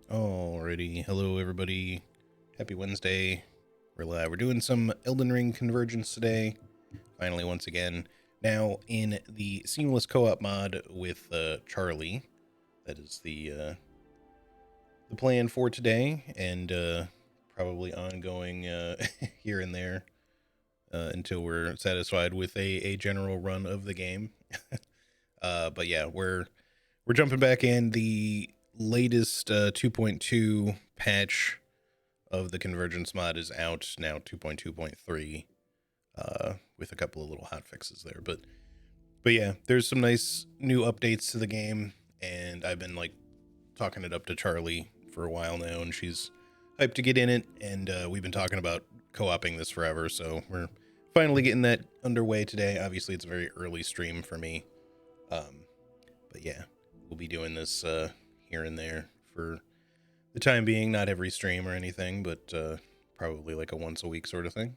Alrighty, hello everybody. Happy Wednesday. We're doing some Elden Ring Convergence today. Finally, once again. Now in the seamless co-op mod with Charlie. That is the plan for today, and probably ongoing here and there until we're satisfied with a general run of the game. But yeah, we're jumping back in. The latest 2.2 patch of the Convergence mod is out now, 2.2.3, with a couple of little hot fixes there. But yeah, there's some nice new updates to the game, and I've been like talking it up to Charlie for a while now, and she's hyped to get in it, and we've been talking about co-oping this forever, so we're finally getting that underway today. Obviously, it's a very early stream for me, but yeah, we'll be doing this here and there for the time being. Not every stream or anything, but probably like a once a week sort of thing.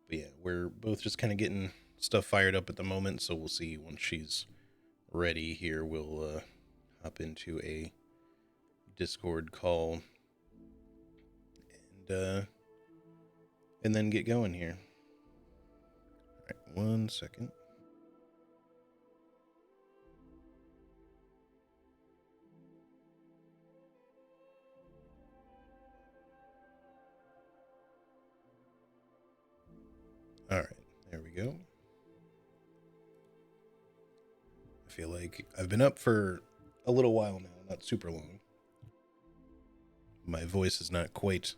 But yeah, we're both just kind of getting stuff fired up at the moment, so we'll see once she's ready here. We'll hop into a Discord call and then get going here. All right, 1 second. All right, there we go. I feel like I've been up for a little while now, not super long. My voice is not quite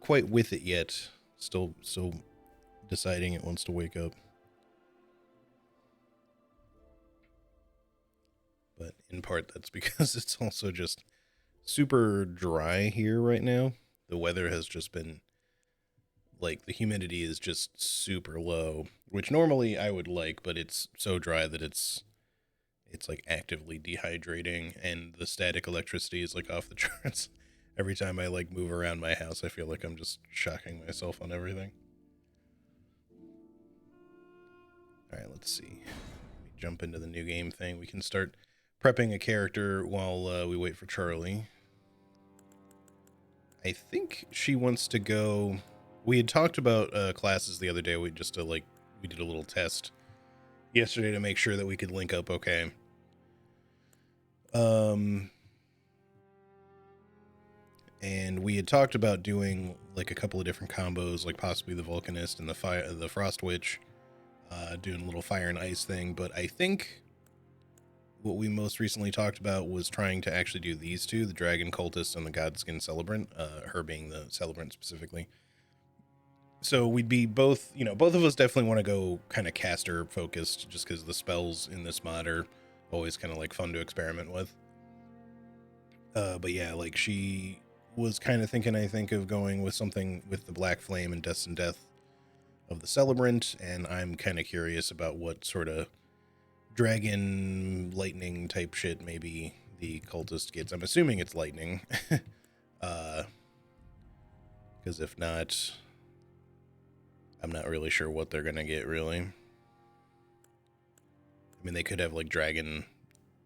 with it yet. Still deciding it wants to wake up. But in part that's because it's also just super dry here right now. The weather has just been like, the humidity is just super low, which normally I would like, but it's so dry that it's like actively dehydrating, and the static electricity is like off the charts. Every time I like move around my house, I feel like I'm just shocking myself on everything. All right, let's see. Let me jump into the new game thing. We can start prepping a character while we wait for Charlie. I think she wants to go. We had talked about classes the other day. We did a little test yesterday to make sure that we could link up okay. And we had talked about doing like a couple of different combos, like possibly the Vulcanist and the Frost Witch, doing a little fire and ice thing. But I think what we most recently talked about was trying to actually do these two, the Dragon Cultist and the Godskin Celebrant, her being the Celebrant specifically. So we'd be both of us definitely want to go kind of caster focused, just because the spells in this mod are always kind of like fun to experiment with. But yeah, like she was kind of thinking, I think, of going with something with the Black Flame and Death of the Celebrant, and I'm kind of curious about what sort of dragon lightning type shit maybe the cultist gets. I'm assuming it's lightning, because if not, I'm not really sure what they're gonna get, really. I mean, they could have like dragon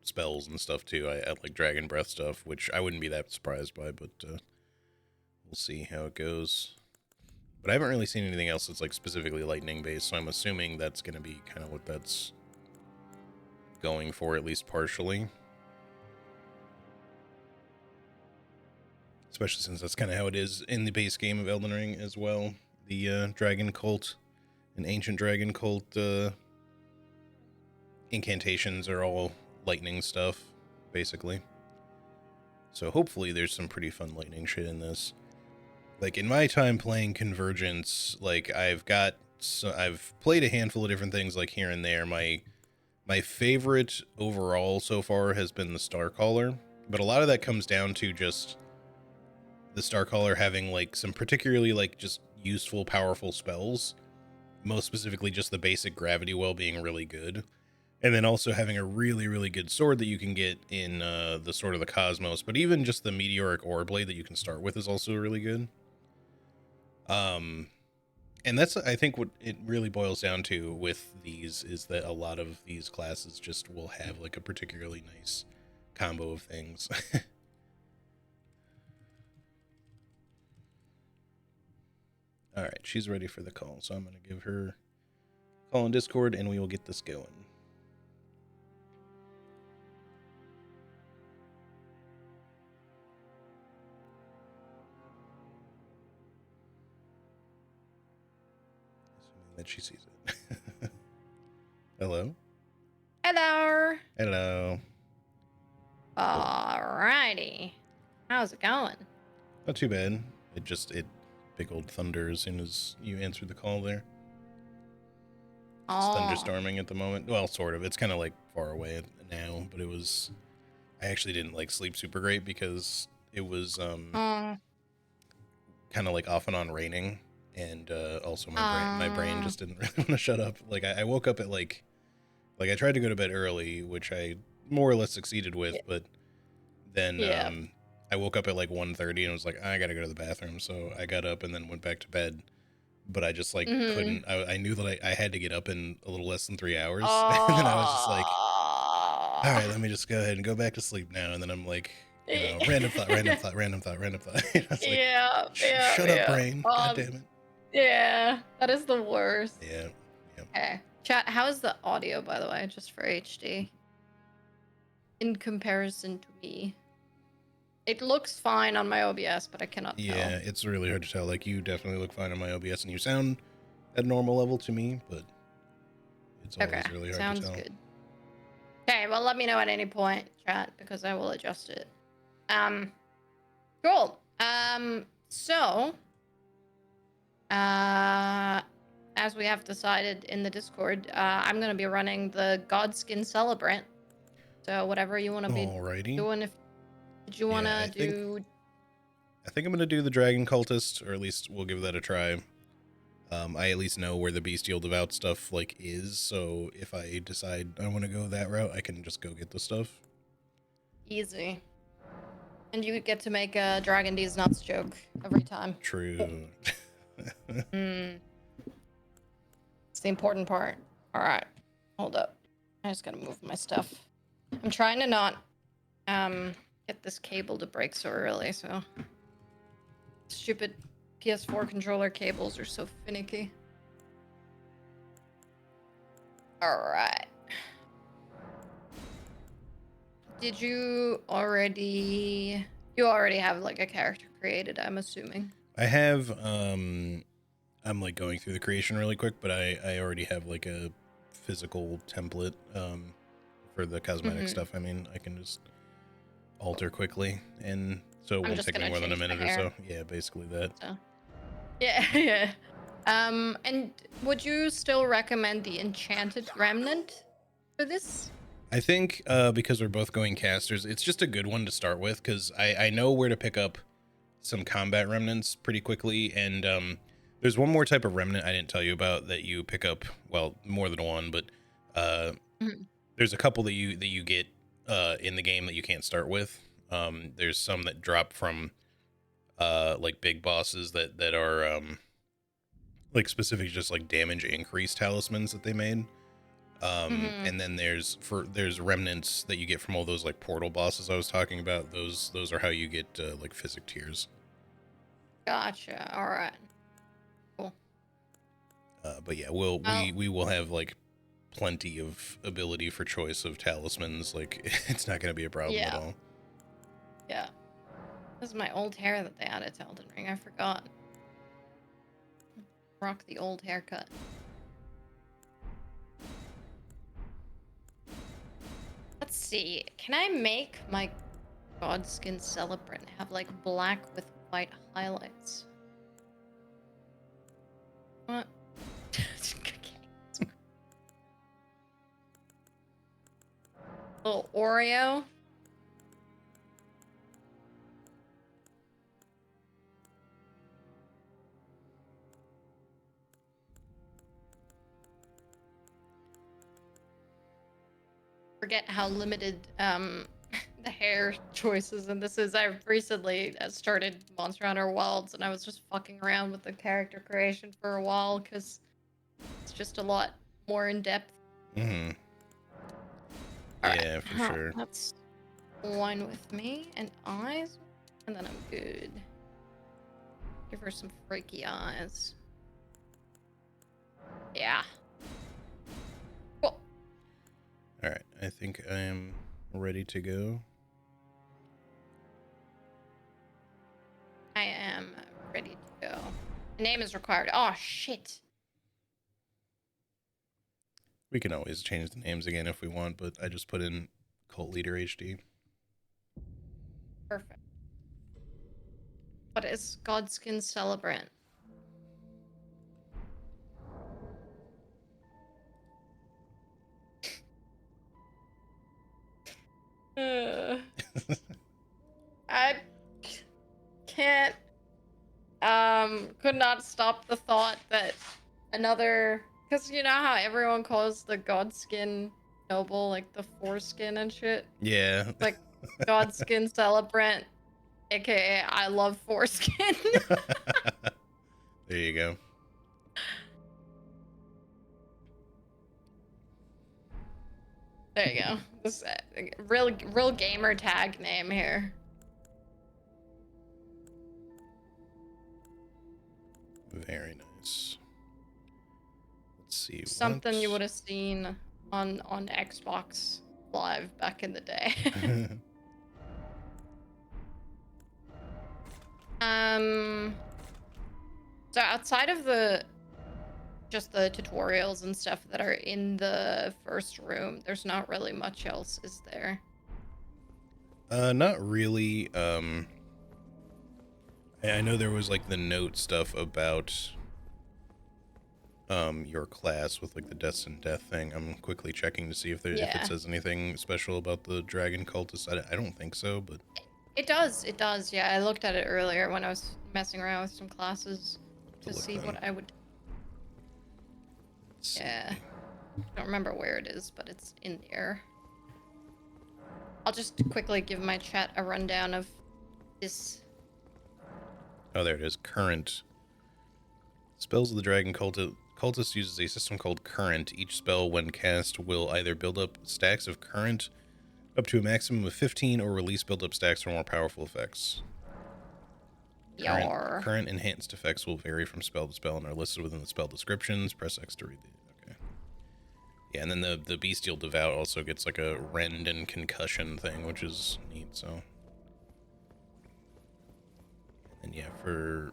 spells and stuff too. I like dragon breath stuff, which I wouldn't be that surprised by, but we'll see how it goes. But I haven't really seen anything else that's like specifically lightning based, so I'm assuming that's gonna be kind of what that's going for, at least partially. Especially since that's kind of how it is in the base game of Elden Ring as well. The dragon cult and ancient dragon cult incantations are all lightning stuff, basically. So hopefully there's some pretty fun lightning shit in this. Like, in my time playing Convergence, like, I've played a handful of different things, like, here and there. My favorite overall so far has been the Starcaller, but a lot of that comes down to just the Starcaller having, like, some particularly, like, just useful, powerful spells. Most specifically, just the basic Gravity Well being really good. And then also having a really, really good sword that you can get in the Sword of the Cosmos. But even just the Meteoric Ore Blade that you can start with is also really good. And that's, I think, what it really boils down to with these is that a lot of these classes just will have like a particularly nice combo of things. All right, she's ready for the call, so I'm going to give her a call on Discord, and we will get this going. Assuming that she sees it. Hello? Hello. Hello. Alrighty. How's it going? Not too bad. It big old thunder as soon as you answered the call there. It's thunderstorming at the moment. Well, sort of. It's kind of like far away now, but I actually didn't like sleep super great because it was kind of like off and on raining, and also my brain just didn't really want to shut up. Like I woke up at like I tried to go to bed early, which I more or less succeeded with, but then I woke up at like 1:30 and was like, I gotta go to the bathroom, so I got up and then went back to bed. But I just like couldn't. I knew that I had to get up in a little less than 3 hours, and then I was just like, all right, let me just go ahead and go back to sleep now. And then I'm like, random thought. I was like, shut up, brain. God damn it. Yeah, that is the worst. Yeah. Okay. Chat, how is the audio, by the way, just for HD? In comparison to me. It looks fine on my OBS, but I cannot tell. Yeah, it's really hard to tell. Like, you definitely look fine on my OBS, and you sound at normal level to me, but it's always really hard to tell. Sounds good. Okay, well, let me know at any point, chat, because I will adjust it. Cool. So, as we have decided in the Discord, I'm going to be running the Godskin Celebrant. So, whatever you want to be doing, did you want to do... I think I'm going to do the Dragon Cultist, or at least we'll give that a try. I at least know where the Bestial Devout stuff, like, is, so if I decide I want to go that route, I can just go get the stuff. Easy. And you get to make a Dragon D's Nuts joke every time. True. It's the important part. Alright. Hold up. I just gotta move my stuff. I'm trying to not get this cable to break so early, so... Stupid PS4 controller cables are so finicky. Alright. Did you already... You already have, like, a character created, I'm assuming. I have, I'm, like, going through the creation really quick, but I already have, like, a physical template, for the cosmetic stuff. I mean, I can just alter quickly, and so it won't take me more than a minute or so. Yeah, basically that. So. Yeah. And would you still recommend the Enchanted Remnant for this? I think because we're both going casters, it's just a good one to start with, because I know where to pick up some combat remnants pretty quickly, and there's one more type of remnant I didn't tell you about that you pick up, well, more than one, but there's a couple that you get in the game that you can't start with. There's some that drop from like big bosses that are like specific, just like damage increase talismans that they made. And then there's remnants that you get from all those like portal bosses I was talking about. Those are how you get like physic tiers. Gotcha. All right. Cool. But yeah, we will have like plenty of ability for choice of talismans. Like, it's not going to be a problem at all. Yeah. This is my old hair that they added to Elden Ring. I forgot. Rock the old haircut. Let's see. Can I make my Godskin Celebrant have like black with white highlights? What? Little Oreo. Forget how limited the hair choices in this is. I've recently started Monster Hunter Wilds, and I was just fucking around with the character creation for a while because it's just a lot more in depth. Yeah, for sure. That's one with me and eyes, and then I'm good. Give her some freaky eyes. Yeah. Cool. All right, I think I am ready to go. I am ready to go. The name is required. Oh, shit. We can always change the names again if we want, but I just put in Cult Leader HD. Perfect. What is Godskin Celebrant? I can't could not stop the thought that another, because you know how everyone calls the Godskin noble like the foreskin and shit, Yeah. like Godskin Celebrant, aka I love foreskin. There you go. There you go. This real gamer tag name here. Very nice. Let's see. Something you would have seen on Xbox Live back in the day. So outside of just the tutorials and stuff that are in the first room, there's not really much else, is there? Not really. I know there was like the note stuff about your class with like the deaths and death thing. I'm quickly checking to see if if Yeah. it says anything special about the dragon cultist. I don't think so, but It does. Yeah, I looked at it earlier when I was messing around with some classes to see then. what I would. Yeah. I don't remember where it is, but it's in there. I'll just quickly give my chat a rundown of this. Oh, there it is. Current. Spells of the dragon cultist uses a system called Current. Each spell, when cast, will either build up stacks of current up to a maximum of 15 or release build-up stacks for more powerful effects. Current enhanced effects will vary from spell to spell and are listed within the spell descriptions. Press X to read the... Okay. Yeah, and then the Bestial Devout also gets like a rend and concussion thing, which is neat, so... And yeah, for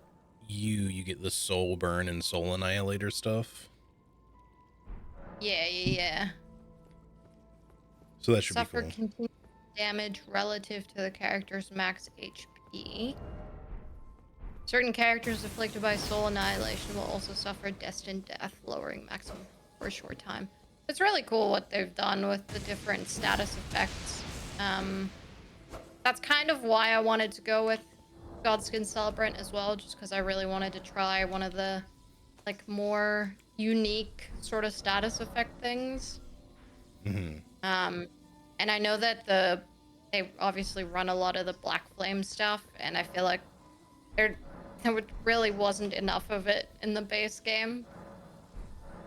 you get the Soul Burn and Soul Annihilator stuff. Yeah. So that should Suffer be cool. continued damage relative to the character's max HP. Certain characters afflicted by soul annihilation will also suffer destined death, lowering maximum for a short time. It's really cool what they've done with the different status effects. That's kind of why I wanted to go with Godskin Celebrant as well, just because I really wanted to try one of the like more unique sort of status effect things. Mm-hmm. And I know that they obviously run a lot of the Black Flame stuff, and I feel like there really wasn't enough of it in the base game.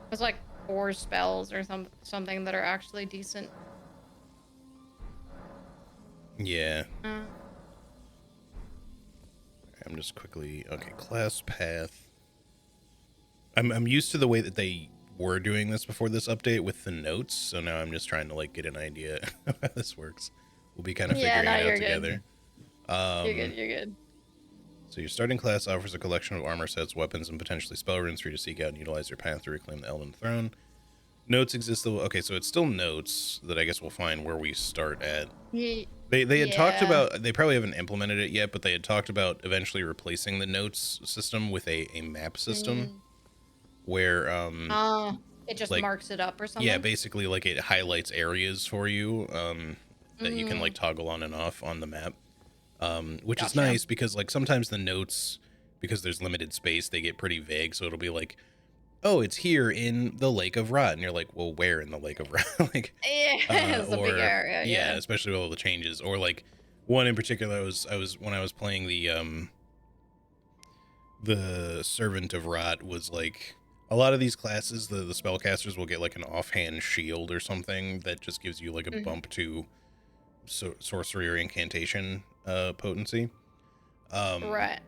It was like 4 spells or something that are actually decent. Yeah. I'm just quickly... Okay, class path. I'm used to the way that they were doing this before this update with the notes, so now I'm just trying to like get an idea of how this works. We'll be kind of figuring it out together. You're good. So your starting class offers a collection of armor sets, weapons, and potentially spell runes for you to seek out and utilize your path to reclaim the Elden Throne. Notes exist. Okay, so it's still notes that I guess we'll find where we start at. They had talked about, they probably haven't implemented it yet, but they had talked about eventually replacing the notes system with a map system where it just like, marks it up or something. yeah, basically like it highlights areas for you that you can like toggle on and off on the map, which is nice because like sometimes the notes, because there's limited space, they get pretty vague. So it'll be like, oh, it's here in the Lake of Rot, and you're like, well, where in the Lake of Rot? Like, it's a big area. Yeah, especially with all the changes. Or like one in particular, I was when I was playing the Servant of Rot, was like a lot of these classes, the spellcasters will get like an offhand shield or something that just gives you like a bump to sorcery or incantation potency. Right.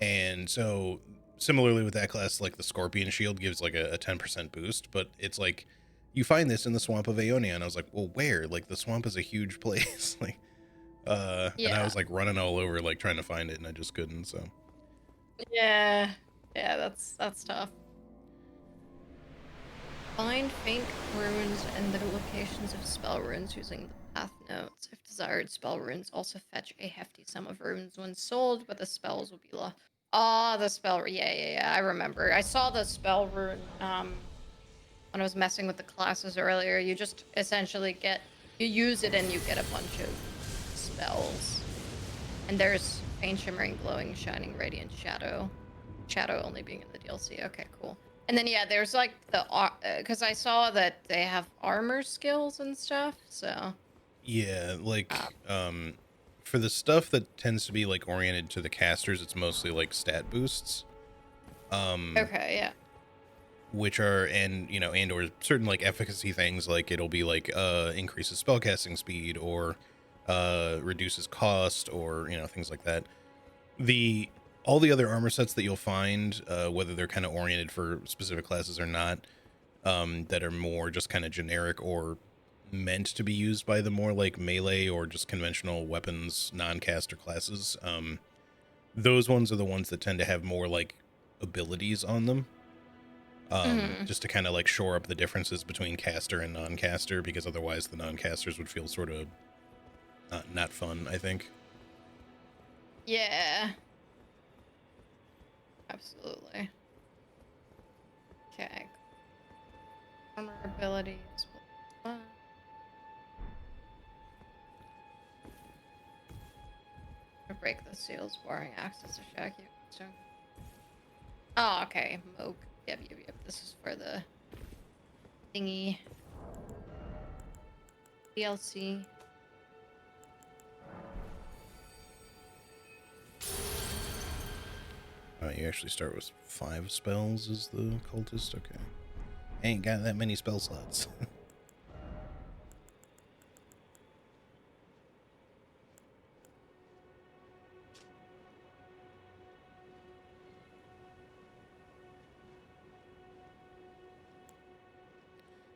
And so similarly with that class, like the Scorpion Shield gives like a 10% boost, but it's like you find this in the Swamp of Aeonia, and I was like, well, where? Like the swamp is a huge place. Like and I Yeah. was like running all over like trying to find it, and I just couldn't. So Yeah. Yeah, that's tough. Find faint runes and the locations of spell runes using the path notes. If desired, spell runes also fetch a hefty sum of runes when sold, but the spells will be lost. Ah, the spell. Yeah. I remember. I saw the spell rune when I was messing with the classes earlier. You just essentially you use it and you get a bunch of spells. And there's faint, shimmering, glowing, shining, radiant, shadow. Shadow only being in the DLC. Okay, cool. And then yeah, there's like because I saw that they have armor skills and stuff. So yeah, like uh, for the stuff that tends to be like oriented to the casters, it's mostly like stat boosts. okay, yeah. Which are, and you know, and or certain like efficacy things, like it'll be like increases spellcasting speed, or reduces cost, or you know, things like that. The all the other armor sets that you'll find, whether they're kind of oriented for specific classes or not, that are more just kind of generic or meant to be used by the more like melee or just conventional weapons non-caster classes, those ones are the ones that tend to have more like abilities on them, Mhm. just to kind of like shore up the differences between caster and non-caster, because otherwise the non-casters would feel sort of not fun, I think. Yeah, absolutely. Okay. Armor abilities. Blah, blah. Break the seals, barring access to Shack. Oh, okay. Moog. Yep. This is for the thingy DLC. You actually start with 5 spells as the cultist. Okay, ain't got that many spell slots.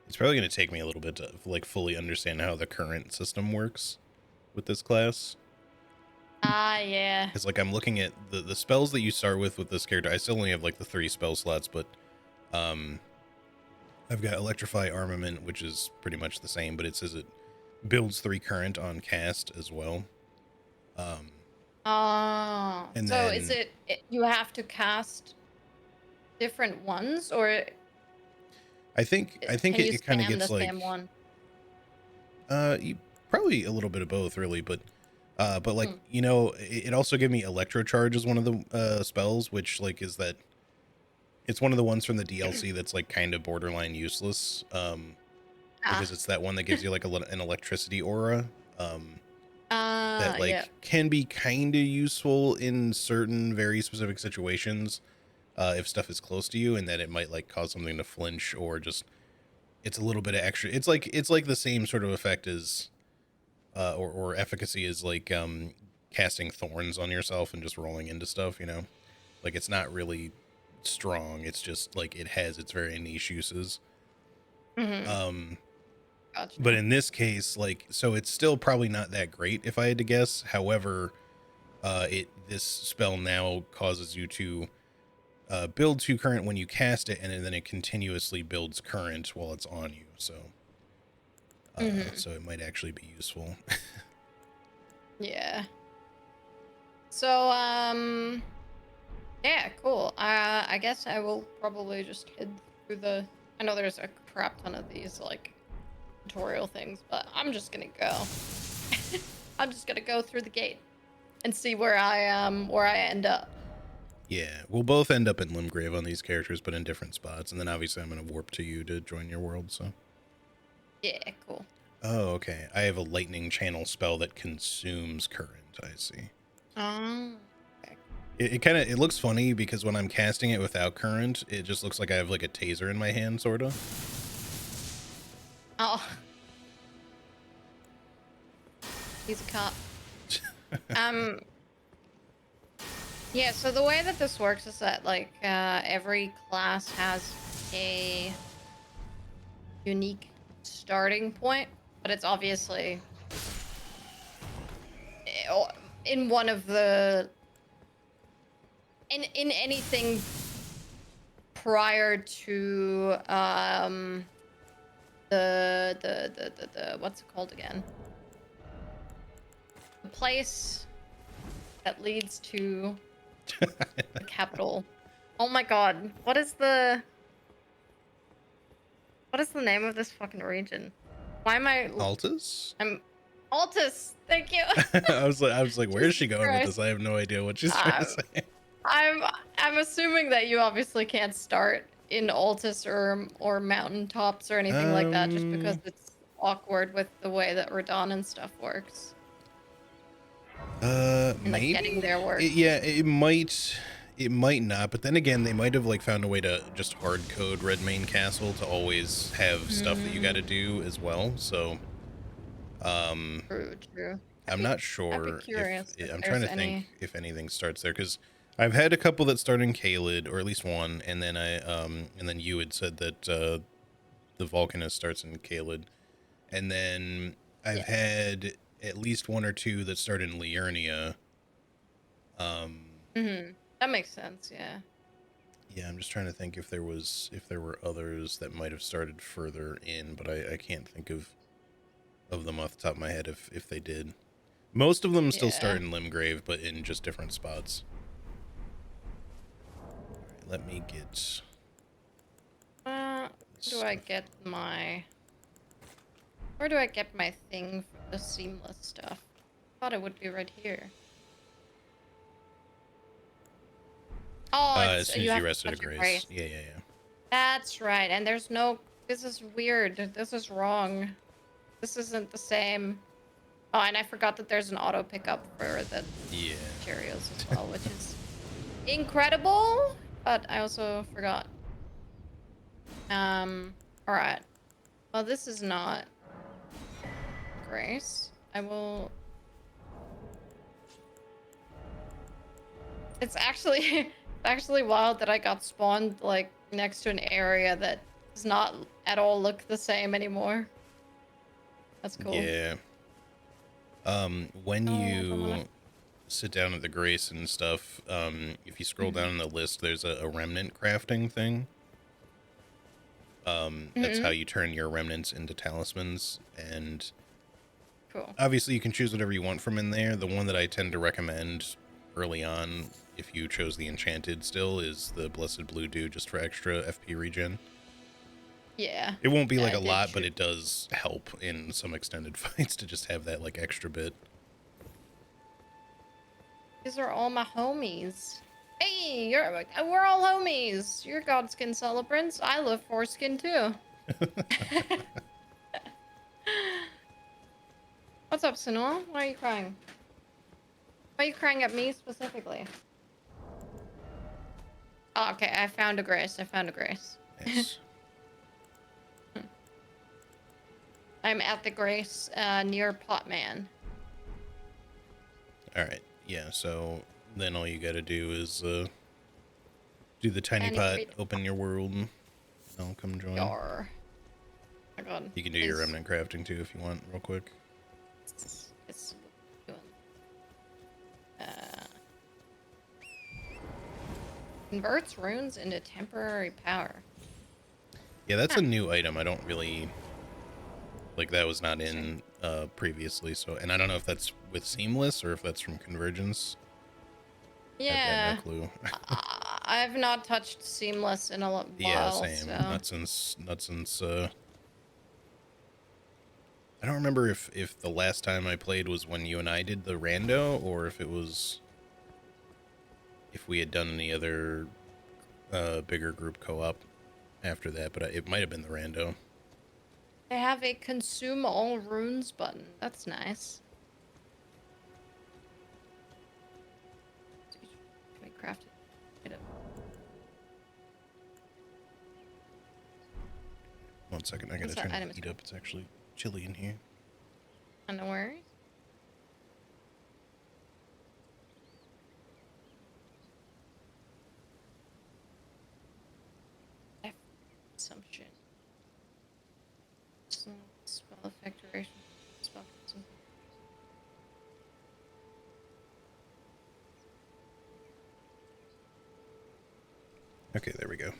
It's probably going to take me a little bit to like fully understand how the current system works with this class. Ah, yeah. Because like I'm looking at the spells that you start with this character. I still only have like the 3 spell slots, but um, I've got Electrify, Armament, which is pretty much the same, but it says it builds 3 current on cast as well. Oh, And so is then you have to cast different ones, or I think can you it kind of spam the gets same like one? probably a little bit of both, really, but like, Hmm. you know, it also gave me Electro Charge as one of the spells, which like is that it's one of the ones from the DLC that's like kind of borderline useless, Ah. because it's that one that gives you like an electricity aura, that Yeah. like can be kind of useful in certain very specific situations, if stuff is close to you, and that it might like cause something to flinch, or just it's a little bit of extra. It's like the same sort of effect as or efficacy is like casting thorns on yourself and just rolling into stuff, you know? Like it's not really strong. It's just like it has its very niche uses. Mm-hmm. Um but Gotcha. in this case, like, so it's still probably not that great if I had to guess. However, this spell now causes you to build 2 current when you cast it, and then it continuously builds current while it's on you. Mm-hmm. So it might actually be useful. Yeah. So yeah, cool. I guess I will probably just head through the. I know there's a crap ton of these like tutorial things, but I'm just gonna go. I'm just gonna go through the gate and see where I end up. Yeah, we'll both end up in Limgrave on these characters, but in different spots. And then obviously I'm going to warp to you to join your world, so. Yeah, cool. Oh, okay. I have a lightning channel spell that consumes current, I see. Um. Okay. It kind of, it looks funny because when I'm casting it without current, it just looks like I have like a taser in my hand, sort of. Oh, he's a cop. Um. Yeah, so the way that this works is that like every class has a unique starting point, but it's obviously in one of the in anything prior to the what's it called again? The place that leads to the capital. Oh my god, what is the name of this fucking region? Why am Altus? I'm Altus. Thank you. I was like, where is Jesus she going with this? Christ. I have no idea what she's trying to Um, say. I'm I'm assuming that you obviously can't start in Altus or mountaintops or anything like that just because Um, it's awkward with the way that Radon and stuff works. And like getting maybe? there Yeah, works. it might not, but then again, they might have like found a way to just hard code Red Main Castle to always have stuff that you got to Mm, do as well. So, um, true, true. I'm not I'd be sure if curious if I'm trying there's to think any. if anything starts there because I've had a couple that start in Kaled, or at least one, and then you had said that the Volcanist starts in Kaled, and then I've Yeah. had at least one or two that start in Liurnia. Um, That makes sense, yeah. yeah, I'm just trying to think if there were others that might have started further in, but I can't think of them off the top of my head if they did. Most of them still start Yeah. in Limgrave, but in just different spots. Let me get Where do I stuff. get my where do I get my thing for the seamless stuff? Thought it would be right here. Oh, As it's soon you as you have to rested a touch your grace. grace. Yeah, yeah, yeah. That's right. And there's no this is weird. This is wrong. This isn't the same. Oh, and I forgot that there's an auto pickup for the Yeah. Cheerios as well, which is incredible. But I also forgot. All right. Well, this is not Grace. I will. It's actually it's actually wild that I got spawned like next to an area that does not at all look the same anymore. That's cool. Yeah. When Oh, I wanna. you sit down at the grace and stuff, if you scroll down Mhm. in the list, there's a remnant crafting thing. That's how Mhm. you turn your remnants into talismans, and Cool. obviously you can choose whatever you want from in there. The one that I tend to recommend early on, if you chose the enchanted still, is the Blessed Blue Dew, just for extra FP regen. Yeah. It won't be Yeah, like I a did lot, but choose. it does help in some extended fights to just have that like extra bit. These are all my homies. Hey, we're all homies. You're Godskin celebrants. I love foreskin too. What's up, Sunil? Why are you crying? Why are you crying at me specifically? Oh, okay. I found a grace. I found a grace. Nice. I'm at the grace near Potman. All right. Yeah. So then all you got to do is do the tiny Any pot, breed. open your world, and I'll come join. Yar. Oh my god. You can do your Please. remnant crafting too if you want, real quick. It's doing. Uh, converts runes into temporary power. Yeah, that's Huh. a new item. I don't really like that was not Interesting. in previously. So, and I don't know if that's with Seamless or if that's from Convergence. I've got no Yeah. clue. I've not touched Seamless in a Yeah, while, same. so. Not since I don't remember if the last time I played was when you and I did the rando, or if it was if we had done any other bigger group co-op after that, but it might have been the rando. They have a consume all runes button. That's nice. Can we craft it? One second, I gotta What's that turn the item? heat up. It's actually chilly in here. No worries. consumption. Spell effect duration. Spell consumption. Okay, there we go.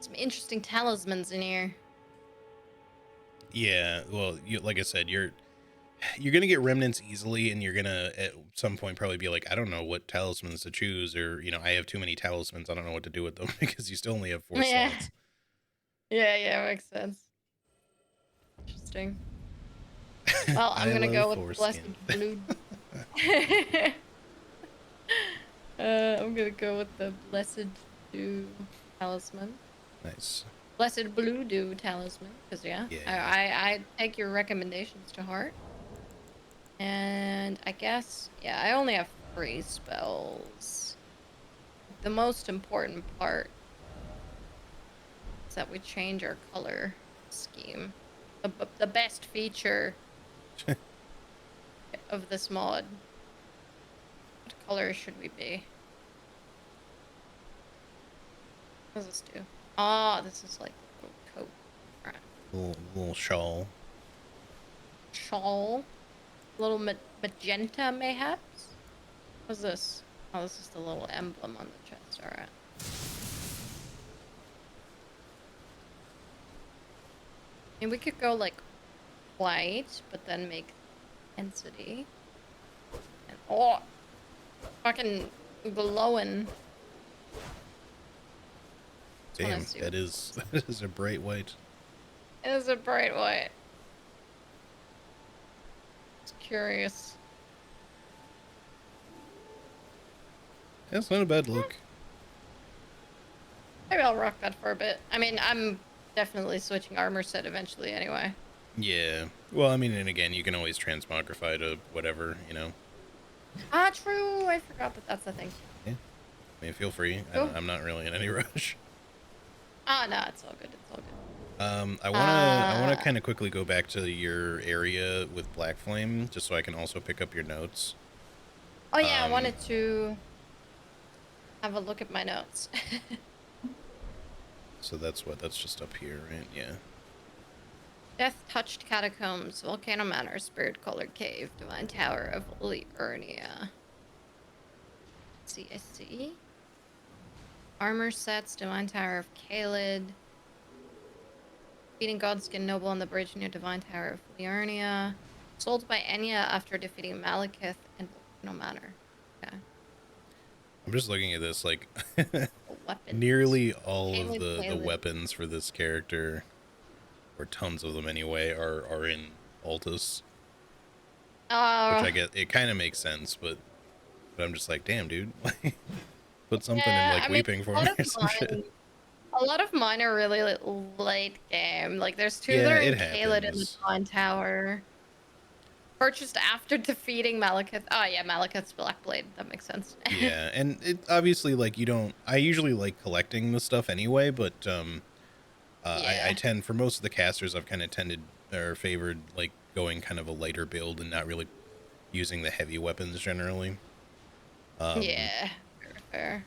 Some interesting talismans in here. Yeah, well, like I said, you're gonna get remnants easily, and you're gonna at some point probably be like, I don't know what talismans to choose, or I have too many talismans, I don't know what to do with them, because you still only have 4 Yeah. slots. Yeah, makes sense. Interesting. Well, I'm gonna go with Blessed Blue. I'm gonna go with the Blessed Dew Talisman. Nice. Blessed Blue Dew Talisman, because Yeah. I take your recommendations to heart. And I guess, yeah, I only have 3 spells. The most important part is that we change our color scheme. The best feature of this mod. What color should we be? What does this do? Ah, this is like a little coat. Right. Little shawl. Shawl. Little magenta, mayhaps? What's this? Oh, this is the little emblem on the chest. Alright. I mean, we could go like white, but then make intensity. And oh, fucking glowing. Damn, that is a bright white. It is a bright white. It's curious. That's not a bad look. Maybe I'll rock that for a bit. I mean, I'm definitely switching armor set eventually anyway. Yeah. Well, I mean, and again, you can always transmogrify to whatever, Ah, true. I forgot that that's the thing. Yeah. I mean, feel free. I'm not really in any rush. Ah, no, it's all good. It's all good. I wanna kind of quickly go back to your area with Black Flame, just so I can also pick up your notes. Oh yeah, I wanted to have a look at my notes. So that's just up here, right? Yeah. Death-touched catacombs, volcano manor, spirit-colored cave, divine tower of Liurnia. CSC. Armor sets, divine tower of Kaled. Defeating Godskin noble on the bridge near divine tower of Liurnia. Sold by Enya after defeating Malekith and volcano manor. Okay. I'm just looking at this, like, Weapons. nearly all of Kaled, the weapons for this character, or tons of them anyway, are in Altus. Which I get, it kind of makes sense, but I'm just like, damn, dude, put something in like Weeping for me or some shit. A lot of mine are really late game. Like there's 2 that are in Kaled in the Divine Tower. Purchased after defeating Malekith. Oh yeah, Malekith's Blackblade. That makes sense. Yeah, and it obviously, like, I usually like collecting the stuff anyway, but I tend, for most of the casters, I've kind of favored like going kind of a lighter build and not really using the heavy weapons generally. Yeah, fair.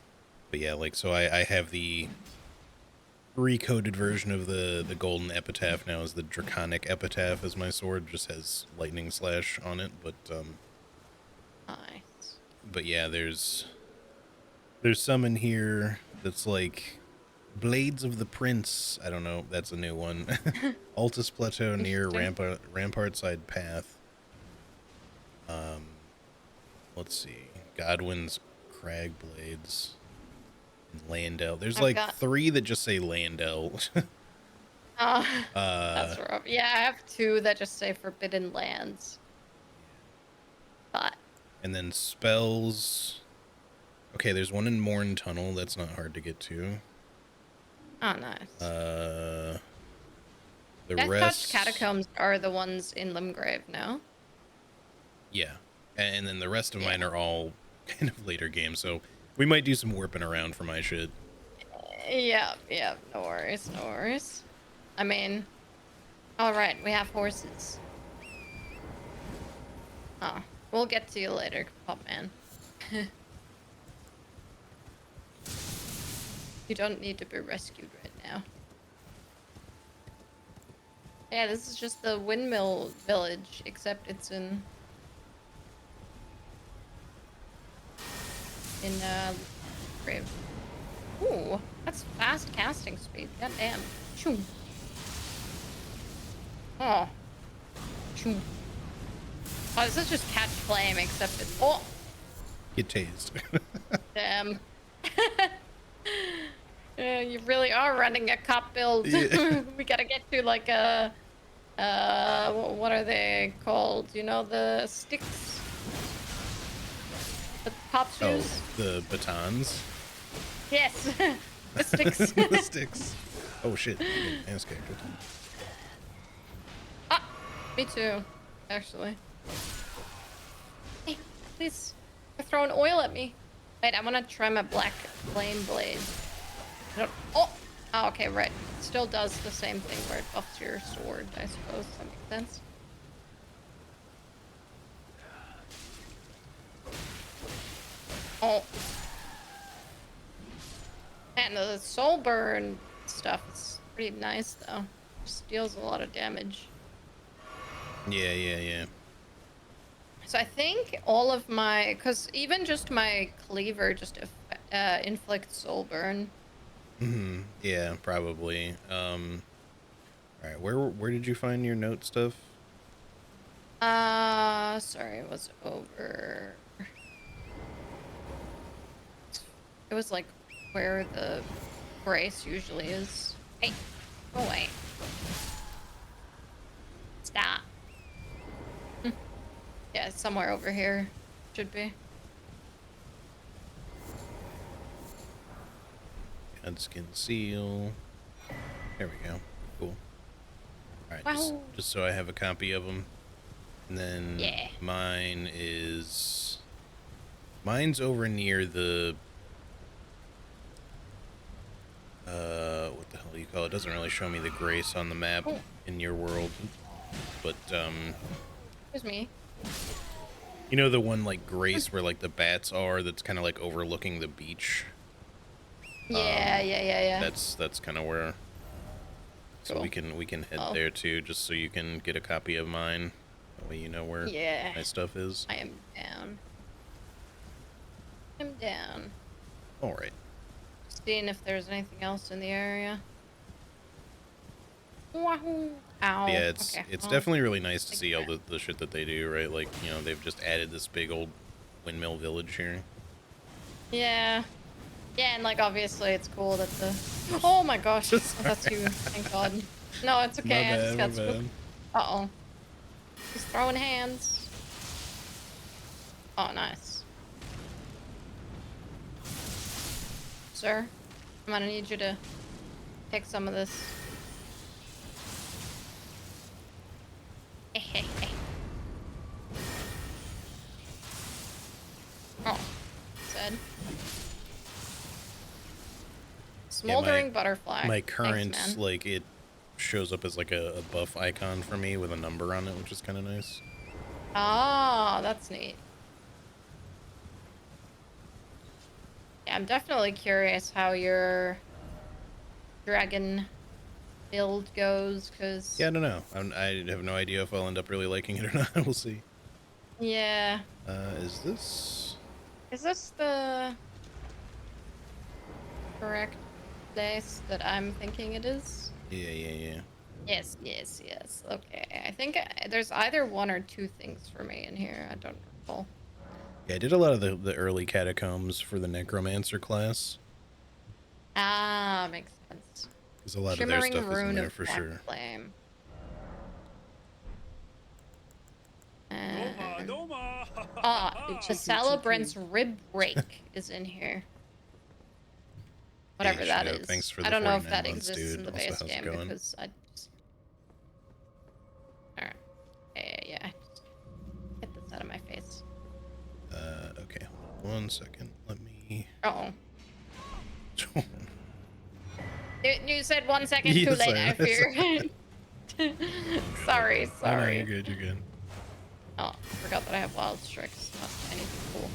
But yeah, like, so I have the recoded version of the golden epitaph now as the draconic epitaph, as my sword just has lightning slash on it, but nice. But yeah, there's some in here that's like Blades of the Prince. I don't know, that's a new one. Altus Plateau near Rampart Side Path. Let's see. Godwin's Crag Blades. Landell. There's like 3 that just say Landell. That's rough. Yeah, I have 2 that just say Forbidden Lands. But. And then spells. Okay, there's one in Morn Tunnel. That's not hard to get to. Oh, nice. The Death-touched catacombs are the ones in Limgrave, no? Yeah. And then the rest of mine are all kind of later games. So We might do some warping around for my shit. Yeah, no worries, no worries. I mean, alright, we have horses. Oh, we'll get to you later, Pop Man. You don't need to be rescued right now. Yeah, this is just the windmill village, except it's in Grave. Ooh, that's fast casting speed. God damn. Choo. Oh. Choo. Oh, this is just catch flame, except it's Get tased. damn. Yeah, you really are running a cop build. Yeah. We gotta get to like a what are they called? You know, the sticks, the cop Oh, shoes. the batons. Yes, the sticks. The sticks. Oh shit. Ass kicked. Ah, me too, actually. Hey, please, you're throwing oil at me. Wait, I want to try my black flame blade. Oh, okay, right. It still does the same thing where it buffs your sword, I suppose. That makes sense. Oh. And the soul burn stuff is pretty nice, though. Just deals a lot of damage. Yeah. So I think all of my... Because even just my cleaver just inflicts soul burn. Yeah, probably. Alright, where did you find your note stuff? Sorry, it was over... It was like where the brace usually is. Hey, go away. Stop. Yeah, it's somewhere over here. Should be. Skin seal. There we go. Cool. Alright, Wow. just so I have a copy of them. And then Yeah. mine's over near the what the hell do you call it? It doesn't really show me the grace on the map in your world. But Here's me. you know the one like grace where like the bats are that's kind of like overlooking the beach? Yeah. That's kind of where. So Cool. we can head there too, just so you can get a copy of mine. That way you know where my stuff is. I am down. I'm down. All right. Seeing if there's anything else in the area. Wahoo! Ow. Yeah, it's Okay, well, definitely really nice to see all the shit that they do, right? Like, you know, they've just added this big old windmill village here. Yeah. Yeah, and like obviously it's cool that the... Oh my gosh, that's you. Thank God. No, it's okay. I just got spooked. Uh-oh. He's throwing hands. Oh, nice. Sir, I'm gonna need you to take some of this. Oh, said. Smoldering butterfly. My current, Thanks, man. like, it shows up as like a buff icon for me with a number on it, which is kind of nice. Ah, that's neat. Yeah, I'm definitely curious how your dragon build goes, because... Yeah, I don't know. I have no idea if I'll end up really liking it or not. We'll see. Yeah. Is this... Is this the correct place that I'm thinking it is? Yeah. Yes. Okay. I think there's either one or two things for me in here. I don't recall. Yeah, I did a lot of the early catacombs for the necromancer class. Ah, makes sense. There's a lot Shimmering of their stuff is in rune there of for black sure. flame. The celebrant's rib break is in here. Whatever hey, that Shino, is. thanks for the I don't know if 49 that months, exists dude. in the Also, base how's it game going? because I just... Alright. Yeah. Get this out of my face. Okay, hold on 1 second. Let me... Oh. You said 1 second Yeah, too late, I sorry. fear. Sorry, Oh, no, sorry. you're good, you're good. Oh, I forgot that I have wild strikes. Not anything cool.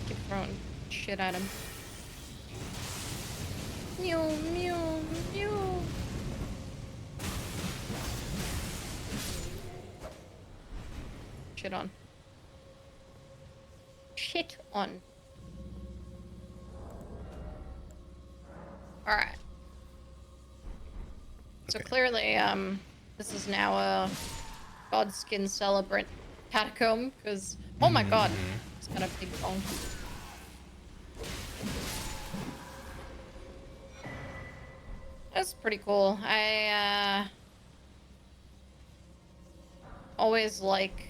Keep throwing shit at him. Mew, mew, mew. Shit on. Shit on. Alright. So Okay. clearly, this is now a Godskin celebrant catacomb, because, oh my god, it's got a big bone. That's pretty cool. I, always like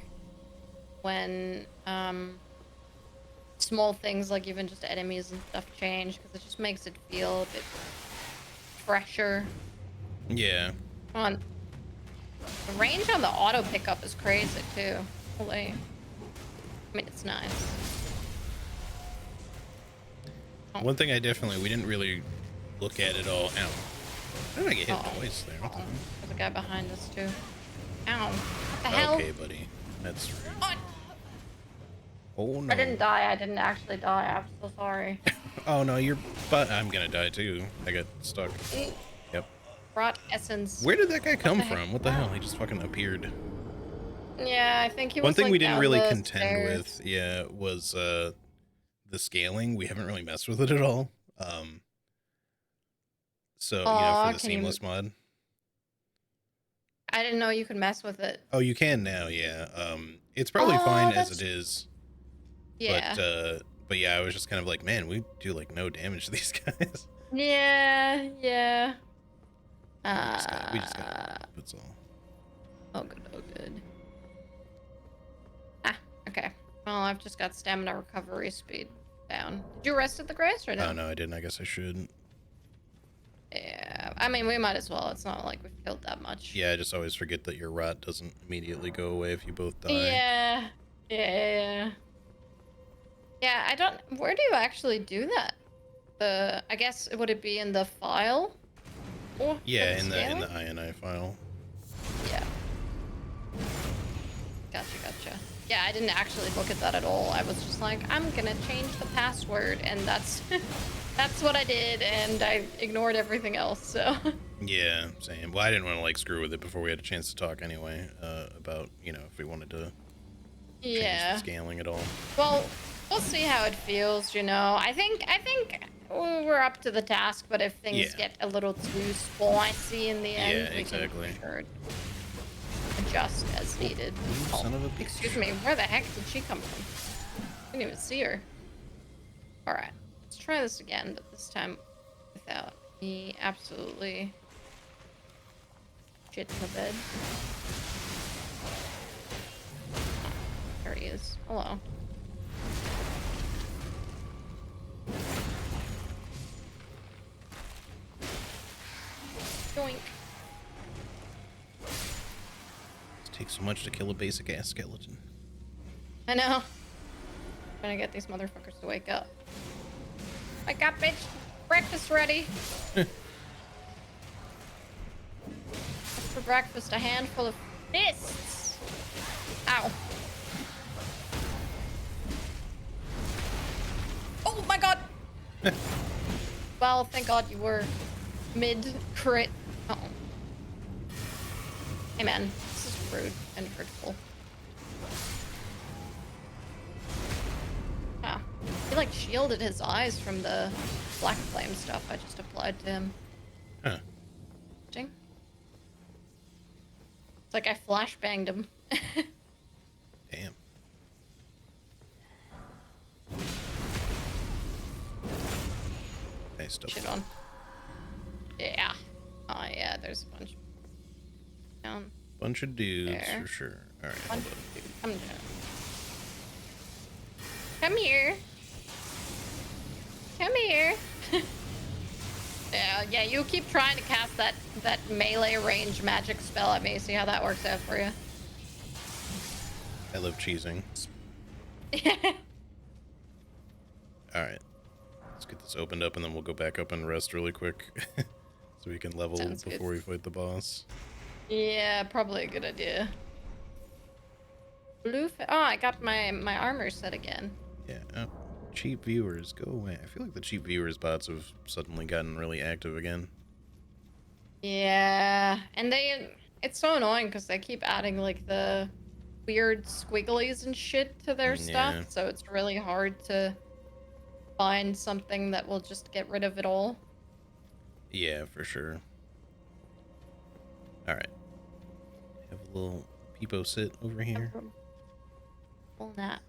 when, small things like even just enemies and stuff change, because it just makes it feel a bit fresher. Yeah. On the range on the auto pickup is crazy too. Holy. I mean, it's nice. Oh. One thing we didn't really look at it all. Ow. How did I get hit twice there? What the hell? There's a guy behind us too. Ow. What the hell? Okay, buddy. That's rude. Oh no. I didn't die. I didn't actually die. I'm so sorry. Oh no, I'm gonna die too. I got stuck. Yep. Rot essence. Where did that guy come from? What the hell? He just fucking appeared. Yeah, I think he was. One thing like, we didn't really down the contend stairs. with, yeah, was the scaling. We haven't really messed with it at all. So for the seamless mod. I didn't know you could mess with it. Oh, you can now, yeah. It's probably fine as it is. Yeah. But yeah, I was just kind of like, man, we do like no damage to these guys. Yeah, yeah. We just got that's all. Oh good, oh good. Ah, okay. Well, I've just got stamina recovery speed down. Did you rest at the grace or no? Oh no, I didn't. I guess I should. Yeah, I mean, we might as well. It's not like we've killed that much. Yeah, I just always forget that your rot doesn't immediately go away if you both die. Yeah, yeah. Yeah, I don't... Where do you actually do that? I guess, would it be in the file? Or yeah, in the INI file. Yeah. Gotcha. Yeah, I didn't actually look at that at all. I was just like, I'm gonna change the password, and that's that's what I did, and I ignored everything else, so. Yeah, same. Well, I didn't want to like screw with it before we had a chance to talk anyway, about, if we wanted to change the scaling at all. Well, we'll see how it feels, I think we're up to the task, but if things get a little too spicy in the end, we can for sure adjust as needed. Son of a bitch. Excuse me, where the heck did she come from? I didn't even see her. Alright, let's try this again, but this time without me absolutely shit in the bed. There he is. Hello. Yoink. It takes so much to kill a basic ass skeleton. I know. Trying to get these motherfuckers to wake up. Wake up, bitch! Breakfast ready! What's for breakfast? A handful of fists! Ow. Oh my god! Well, thank god you were mid-crit. Uh-oh. Hey man, this is rude and hurtful. Ah, he like shielded his eyes from the black flame stuff I just applied to him. Huh. It's like I flashbanged him. Damn. Hey, stop. Shit on. Yeah. Oh yeah, there's a bunch. Down. Bunch of dudes there. for sure. All right. Come down. Come here. Come here. Yeah, you keep trying to cast that melee range magic spell at me. See how that works out for you. I love cheesing. All right, let's get this opened up, and then we'll go back up and rest really quick, so we can level Sounds good. before we fight the boss. Yeah, probably a good idea. Oh, I got my armor set again. Yeah. Oh, cheap viewers, go away. I feel like the cheap viewers bots have suddenly gotten really active again. Yeah, and it's so annoying because they keep adding like the weird squigglies and shit to their stuff, Yeah. so it's really hard to find something that will just get rid of it all. Yeah, for sure. All right. Have a little peepo sit over here. Full nap.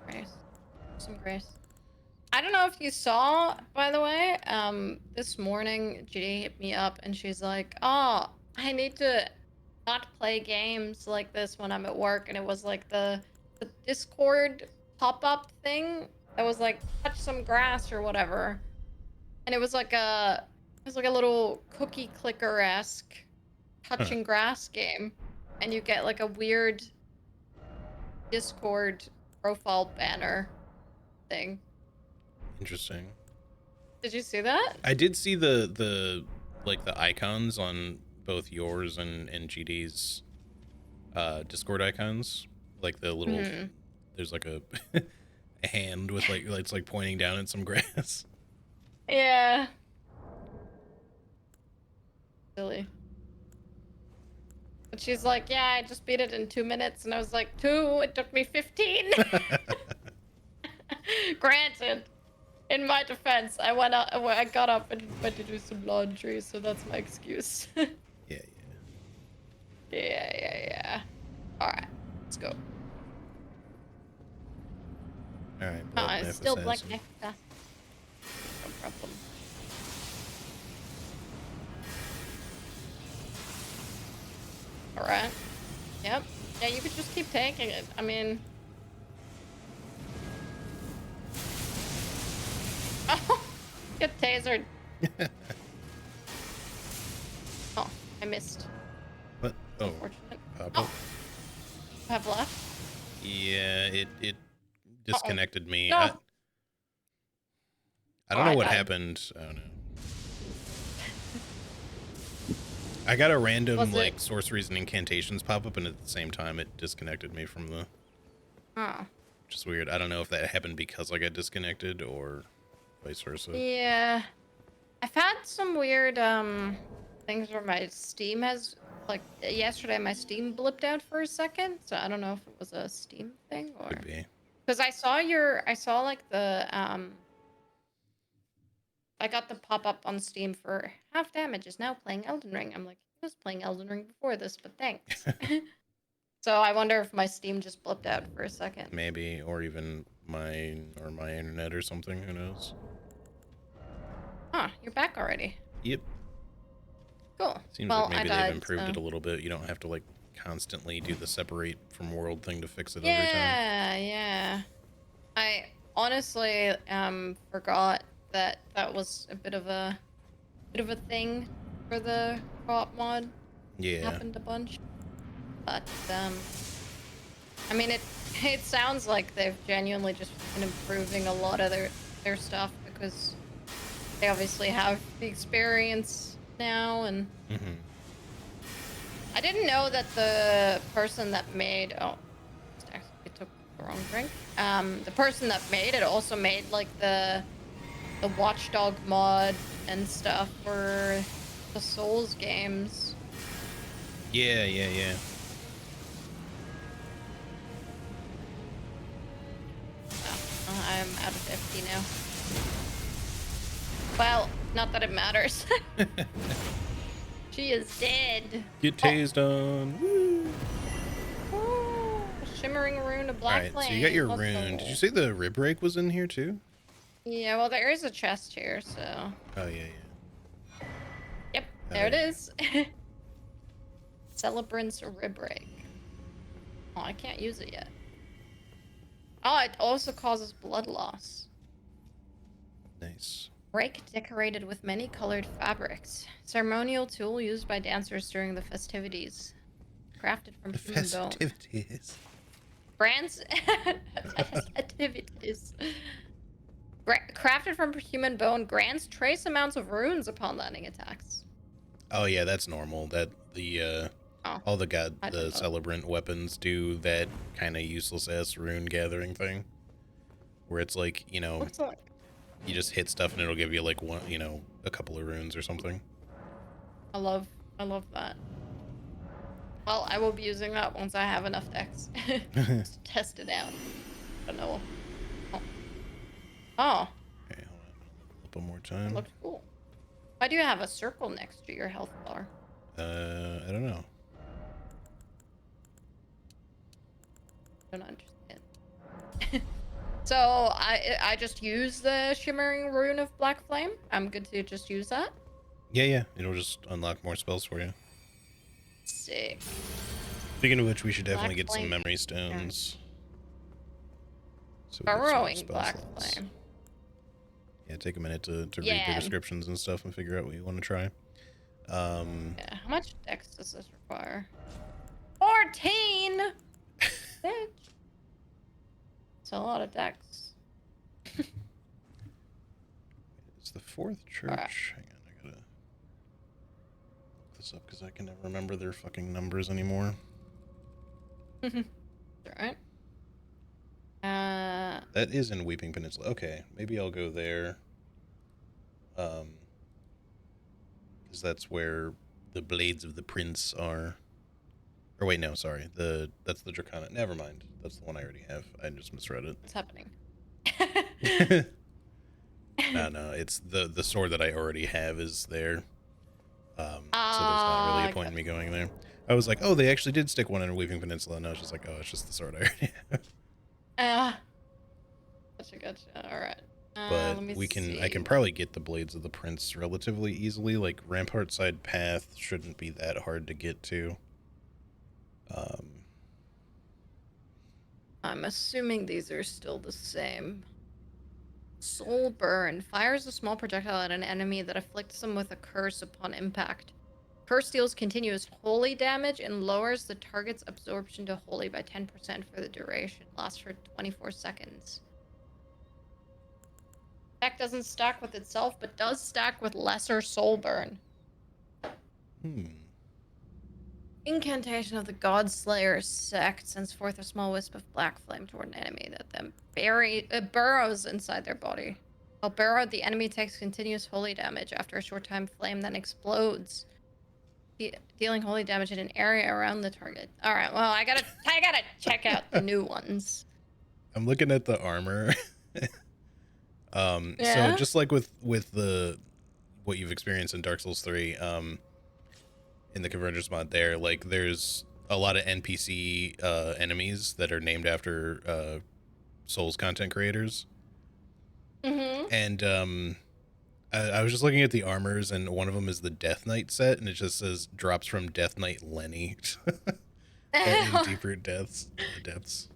Grace. Some grace. I don't know if you saw, by the way, this morning Judy hit me up and she's like, oh, I need to not play games like this when I'm at work. And it was like the Discord pop-up thing that was like, touch some grass or whatever. And it was like a little cookie clicker-esque touching grass game. And you get like a weird Discord profile banner thing. Interesting. Did you see that? I did see the like the icons on both yours and GD's Discord icons. Like the little there's like a a hand with like it's like pointing down at some grass. Yeah. Silly. But she's like, yeah, I just beat it in 2 minutes. And I was like, 2? It took me 15. Granted, in my defense, I got up and went to do some laundry, so that's my excuse. Yeah. Yeah. Alright, let's go. All right. Black It's Knife still Black Assassin. Knife Assassin. No problem. Alright. Yep. Yeah, you could just keep taking it. I mean... Oh! Get tasered. Oh, I missed. What? Oh. Unfortunate. Pop Oh, up. have left? Yeah, it disconnected me. No. I don't know what happened. I don't know. I got a random like sorceries and incantations pop up, and at the same time it disconnected me from the. Oh. Which is weird. I don't know if that happened because I got disconnected or vice versa. Yeah. I've had some weird things where my Steam has like yesterday my Steam blipped out for a second, so I don't know if it was a Steam thing or Could be. because I saw like the I got the pop-up on Steam for half damage is now playing Elden Ring. I'm like, I was playing Elden Ring before this, but thanks. So I wonder if my Steam just blipped out for a second. Maybe, or even my internet or something. Who knows? Huh, you're back already. Yep. Cool. Seems well, like maybe I died, they've improved so. it a little bit. You don't have to like constantly do the separate from world thing to fix it every time. Yeah. I honestly forgot that was a bit of a thing for the co-op mod. Yeah. Happened a bunch. But I mean it sounds like they've genuinely just been improving a lot of their stuff because they obviously have the experience now and I didn't know that the person that made actually took the wrong drink. The person that made it also made like the Watchdog mod and stuff for the Souls games. Yeah. Oh, I'm out of FP now. Well, not that it matters. She is dead. Get tased on. Woo. Ooh, shimmering rune of black Alright, flame. so you got your Let's rune. go. Did you say the rib rake was in here too? Yeah, well, there is a chest here, so. Oh, yeah. Yep, there it is. Celebrant's rib rake. Oh, I can't use it yet. Oh, it also causes blood loss. Nice. Rake decorated with many colored fabrics. Ceremonial tool used by dancers during the festivities. Crafted from The human bone. festivities. Grants activities. Crafted from human bone, grants trace amounts of runes upon landing attacks. Oh yeah, that's normal. That the Oh, all the I didn't know. celebrant weapons do that kind of useless ass rune gathering thing, where it's like, you know, Looks like you just hit stuff and it'll give you like one, a couple of runes or something. I love that. Well, I will be using that once I have enough decks. Just to test it out. I don't know. Oh. Oh, Okay, hold on. Up one more that time. looks cool. Why do you have a circle next to your health bar? I don't know. I don't understand. So I just use the shimmering rune of black flame. I'm good to just use that. Yeah, it'll just unlock more spells for you. Sick. Speaking of which, we should definitely Black get some flame. memory stones. So we get some more Burrowing spell black slots. flame. Yeah, take a minute to read the Yeah. descriptions and stuff and figure out what you want to try. Yeah. How much dex does this require? 14. Bitch. It's a lot of dex. It's the fourth church. Right. Hang on, I gotta look this up because I can never remember their fucking numbers anymore. Alright. That is in Weeping Peninsula. Okay, maybe I'll go there. Because that's where the Blades of the Prince are. Or wait, no, sorry. That's the Draconic. Never mind. That's the one I already have. I just misread it. What's happening? No, it's the sword that I already have is there. So there's not really a point in me going there. I was like, oh, they actually did stick one in Weeping Peninsula. And I was just like, oh, it's just the sword I already have. Gotcha. All right. But Let me I can probably get the Blades of the Prince relatively easily. Like Rampart Side Path shouldn't be that hard to get to. I'm assuming these are still the same. Soul Burn fires a small projectile at an enemy that afflicts them with a curse upon impact. Curse deals continuous holy damage and lowers the target's absorption to holy by 10% for the duration. Lasts for 24 seconds. Effect doesn't stack with itself, but does stack with lesser Soul Burn. Incantation of the Godslayer sect sends forth a small wisp of black flame toward an enemy that then burrows inside their body. While burrowed, the enemy takes continuous holy damage. After a short time, flame then explodes, dealing holy damage in an area around the target. All right, well, I gotta check out the new ones. I'm looking at the armor. Yeah? So just like with the what you've experienced in Dark Souls 3, in the Convergence mod there, like there's a lot of NPC enemies that are named after Souls content creators. Mm-hmm. And I was just looking at the armors, and one of them is the Death Knight set, and it just says drops from Death Knight Lenny. In deeper depths.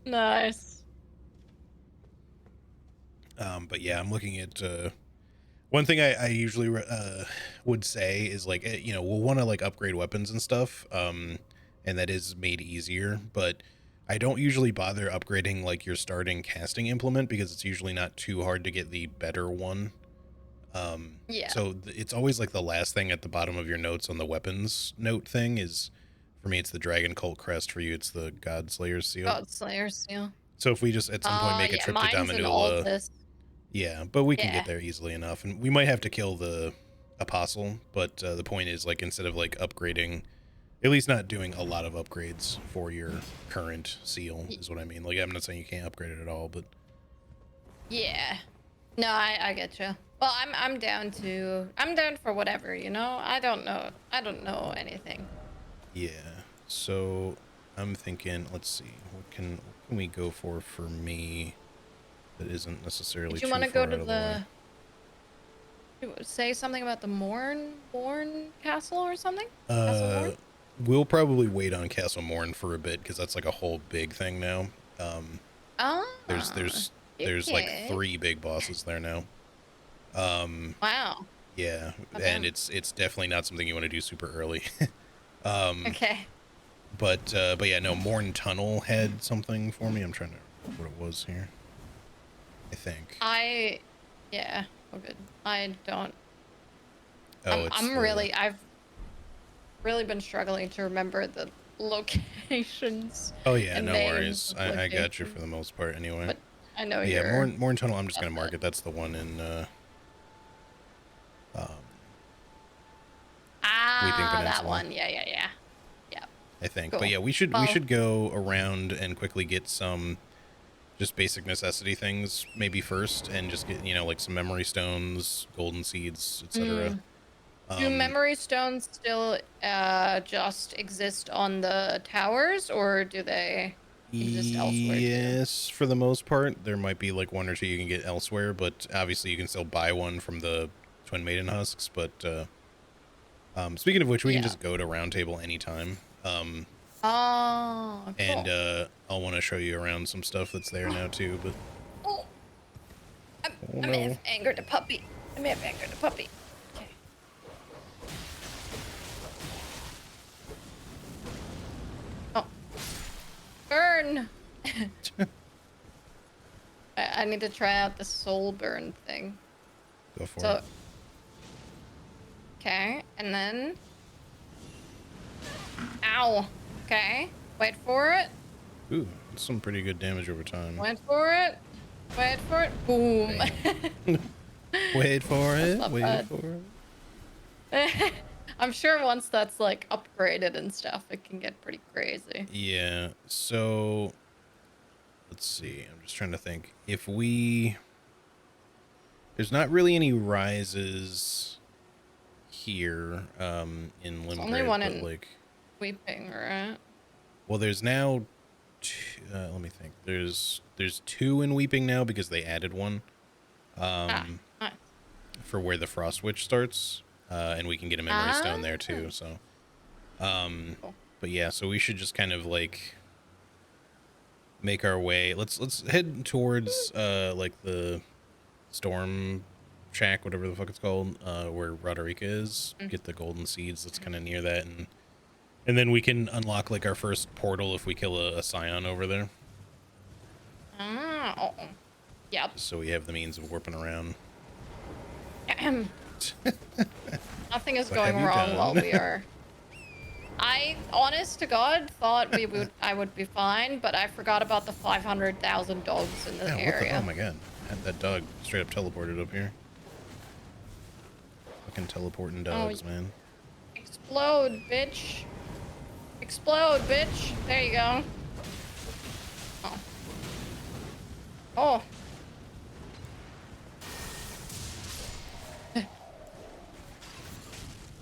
Nice. But yeah, I'm looking at one thing I usually would say is like, we'll want to like upgrade weapons and stuff, and that is made easier, but I don't usually bother upgrading like your starting casting implement because it's usually not too hard to get the better one. Yeah. So it's always like the last thing at the bottom of your notes on the weapons note thing is, for me, it's the Dragon Cult Crest. For you, it's the Godslayer Seal. Godslayer seal. So if we just at some point make a trip to Dominula, yeah, but we can get there easily enough, and we might have to kill the Apostle. But the point is, like, instead of like upgrading, at least not doing a lot of upgrades for your current seal is what I mean. Like, I'm not saying you can't upgrade it at all, but yeah, no, I get you. Well, I'm down for whatever, you know. I don't know anything. yeah. So I'm thinking, let's see, what can we go for me that isn't necessarily. Did you want to go to the? Say something about the Morn Castle or something? Castle Morn? We'll probably wait on Castle Morn for a bit because that's like a whole big thing now. There's like 3 big bosses there now. Wow. Yeah, and it's definitely not something you want to do super early. Okay. But yeah, no, Morn Tunnel had something for me. I'm trying to what it was here. I think. Yeah, all good. I don't. Oh, it's I'm the. really. I've really been struggling to remember the locations Oh yeah, and no names worries. of I got you for locations, the most part anyway. but I know But yeah, you're Morn Tunnel. I'm just got gonna mark that. it. That's the one in um, Weeping Ah, that Peninsula, one. Yeah, yeah, yeah. Yeah. I think. But Cool. yeah, we Well, should go around and quickly get some just basic necessity things maybe first, and just get like some memory stones, golden seeds, etc. mm, do memory stones still just exist on the towers, or do they exist elsewhere too? Yes, for the most part. There might be like one or two you can get elsewhere, but obviously you can still buy one from the Twin Maiden Husks. But speaking of which, we can Yeah. just go to Round Table anytime. Oh, And cool. I'll want to show you around some stuff that's there now too. But Oh, oh I may no, have angered a puppy. I may have angered a puppy. Okay. Oh, burn. I need to try out the soul burn thing. go for it. So, okay, and then, ow. Okay, wait for it. Ooh, that's some pretty good damage over time. Wait for it. Wait for it. Boom. Bam. Wait for That's it. not Wait bad. for it. I'm sure once that's like upgraded and stuff, it can get pretty crazy. Yeah. So let's see. I'm just trying to think. If we there's not really any rises here in There's only Limgrave, one but in like, Weeping, right? well, there's now let me think. There's two in Weeping now because they added one Ah, um nice. for where the Frost Witch starts, and we can get a memory Ah, stone there too. So cool. but yeah, so we should just kind of like make our way. Let's head towards like the storm shack, whatever the fuck it's called, where Roderica is. Mm. Get the golden seeds that's kind of near that, and then we can unlock like our first portal if we kill a scion over there. Ah, oh, yep. Just so we have the means of warping around. Nothing is What have going you wrong while done? we are. I, honest to God, thought I would be fine, but I forgot about the 500,000 dogs in the Yeah, what the? Oh area. my god. Had that dog straight up teleported up here. Fucking teleporting Oh, dogs, man. explode, bitch! Explode, bitch! There you go. Oh. Oh.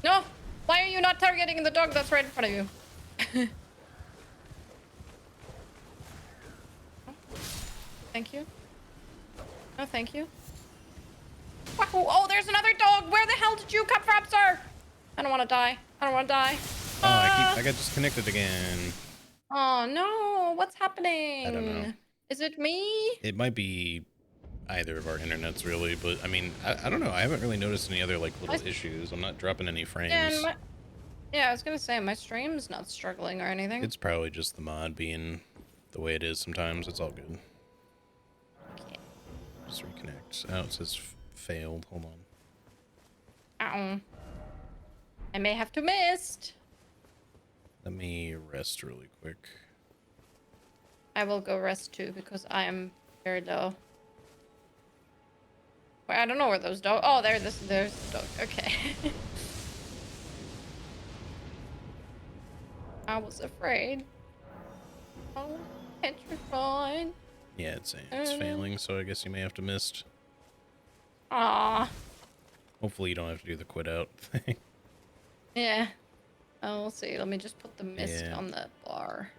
No! Why are you not targeting the dog that's right in front of you? Thank you. No, thank you. Wow. Oh, there's another dog! Where the hell did you come from, sir? I don't want to die. I don't want to die. Oh, I got disconnected again. Oh no, what's I don't know. happening? Is it me? It might be either of our internets really, but I mean, I don't know. I haven't really noticed any other like My, little issues. I'm not dropping any yeah, frames. yeah, I was gonna say my stream's not struggling or anything. It's probably just the mod being the way it is sometimes. It's all good. Okay. Just reconnect. Oh, it says failed. Hold on. Ow. I may have to missed. Let me rest really quick. I will go rest too because I am very low. Wait, I don't know where those dogs. Oh, there's the dog. Okay. I was afraid. Oh, petrified. Yeah, it's failing, so I guess you may have to mist. Ah. Hopefully you don't have to do the quit out thing. Yeah. Oh, we'll see. Let me just put the mist Yeah. on the bar.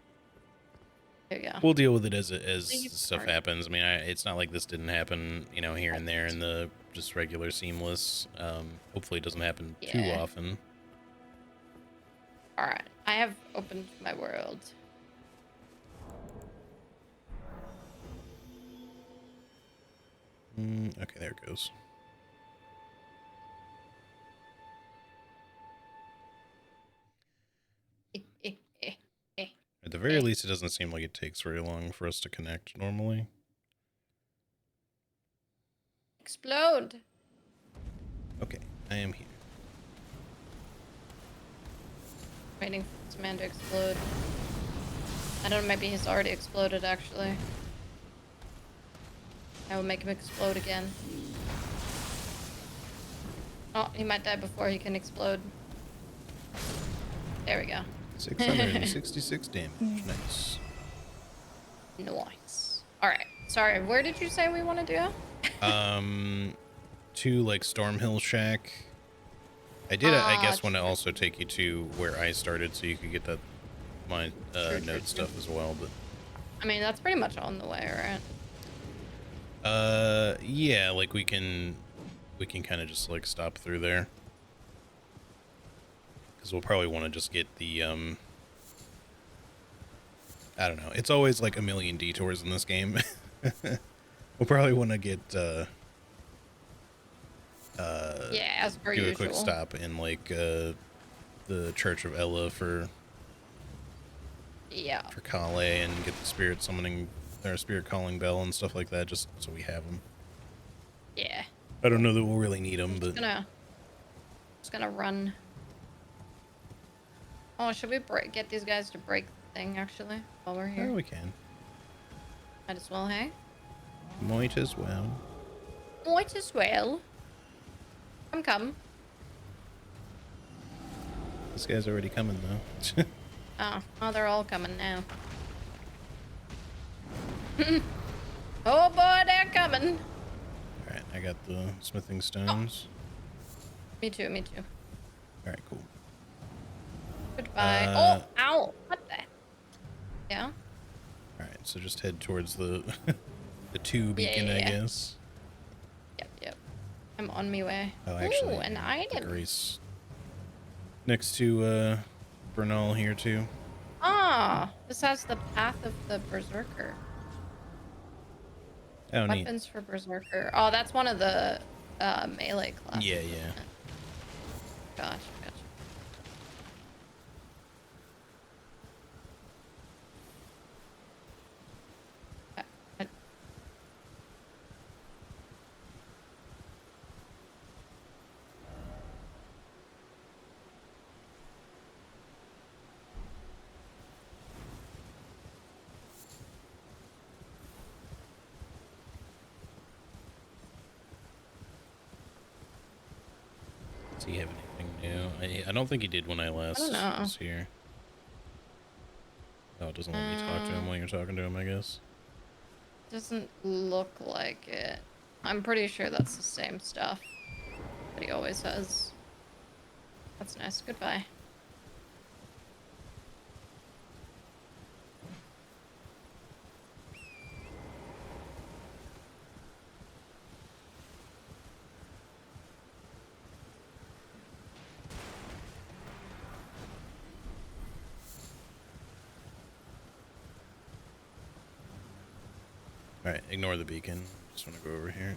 There you go. We'll deal with it as Leave stuff part. happens. I mean, it's not like this didn't happen, here and there in the just regular seamless. Hopefully it doesn't happen too Yeah. often. All right. I have opened my world. Okay, there it goes. the very least, it doesn't seem like it takes very long for us to connect normally. Explode. Okay, I am here. Waiting for this man to explode. I don't know, maybe he's already exploded actually. I will make him explode again. Oh, he might die before he can explode. There we go. 666 damage. Nice. Nice. Alright. Sorry, where did you say we want to do? To like Stormhill Shack. I did, I guess, want to also take you to where I started so you could get that my note stuff as well, but I mean, that's pretty much on the way, right? Yeah, like we can kind of just like stop through there. Because we'll probably want to just get the, I don't know. It's always like a million detours in this game. We'll probably want to get, yeah, as per do usual. a quick stop in like, the Church of Ella for Kale and get the spirit summoning, or spirit calling bell and stuff like that, just so we have them. Yeah. I don't know that we'll really need them, but just gonna run. Oh, should we get these guys to break the thing actually while we're here? Oh, we can. Might as well, hey? Might as well. Might as well. Come. This guy's already coming though. Oh, they're all coming now. Oh boy, they're coming. Alright, I got the smithing stones. Me too. Alright, cool. Goodbye. Oh, ow. What the? Yeah? Alright, so just head towards the the 2 beacon, I guess. Yep. I'm on my way. Oh, actually, ooh, an item. Grace. Next to Bernal here too. Ah, this has the path of the berserker. Oh, Weapons for berserker. Oh, that's one of the melee classes. Yeah. Gotcha. Does he have anything new? I don't think he did when I last was here. Oh, it doesn't let me talk to him while you're talking to him, I guess. Doesn't look like it. I'm pretty sure that's the same stuff that he always has. That's nice. Goodbye. Alright, ignore the beacon. Just want to go over here.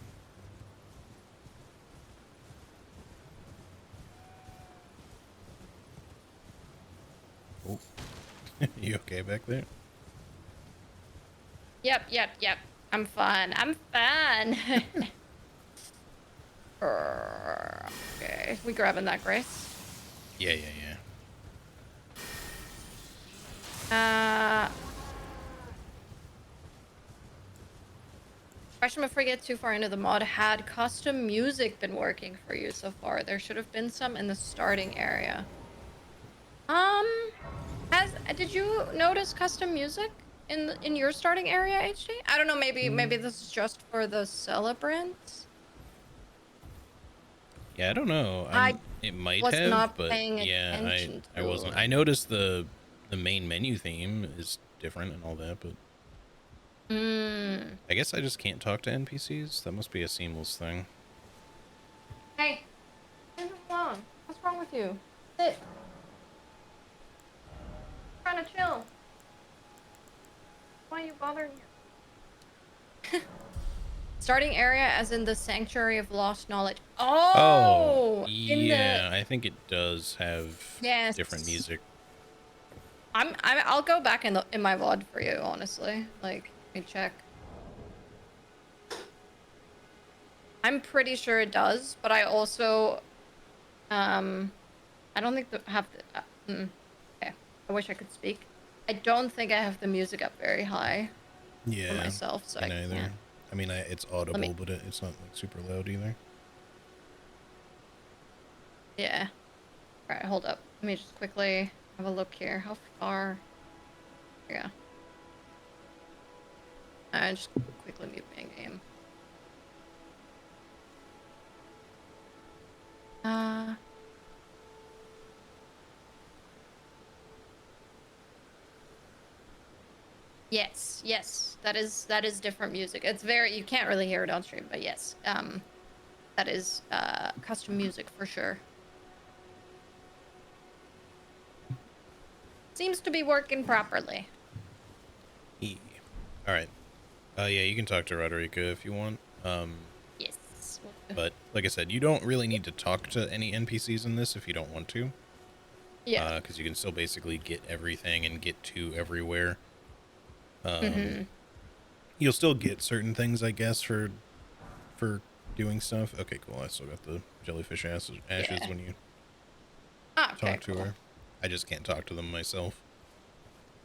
Oh. You okay back there? Yep. I'm fine. Okay, we grabbing that, Grace? Yeah. Question before we get too far into the mod. Had custom music been working for you so far? There should have been some in the starting area. Did you notice custom music in your starting area, HD? I don't know, maybe this is just for the celebrants? Yeah, I don't know. It might was have, not but paying yeah, attention I to wasn't. it. I noticed the main menu theme is different and all that, but I guess I just can't talk to NPCs. That must be a seamless thing. Hey, leave me alone. What's wrong with you? Sit. I'm trying to chill. Why are you bothering me? Starting area as in the Sanctuary of Lost Knowledge. Oh, yeah, I think it does have yes. different music. I'll go back in my VOD for you, honestly. Like, let me check. I'm pretty sure it does, but I also, I don't think have the. Okay, I wish I could speak. I don't think I have the music up very high for Yeah, myself, so me I neither. can't. I mean, it's Let me. audible, but it's not like super loud either. Yeah. All right, hold up. Let me just quickly have a look here. How far? Yeah. I just quickly mute my game. Uh. Yes, yes, that is different music. It's very you can't really hear it on stream, but yes, that is custom music for sure. Seems to be working properly. Yeah. All right. Yeah, you can talk to Roderica if you want. Yes. But like I said, you don't really need to talk to any NPCs in this if you don't want to. Yeah. Because you can still basically get everything and get to everywhere. Mm-hmm. You'll still get certain things, I guess, for doing stuff. Okay, cool. I still got the jellyfish ashes Yeah. when you Ah, okay, talk to cool. her. I just can't talk to them myself.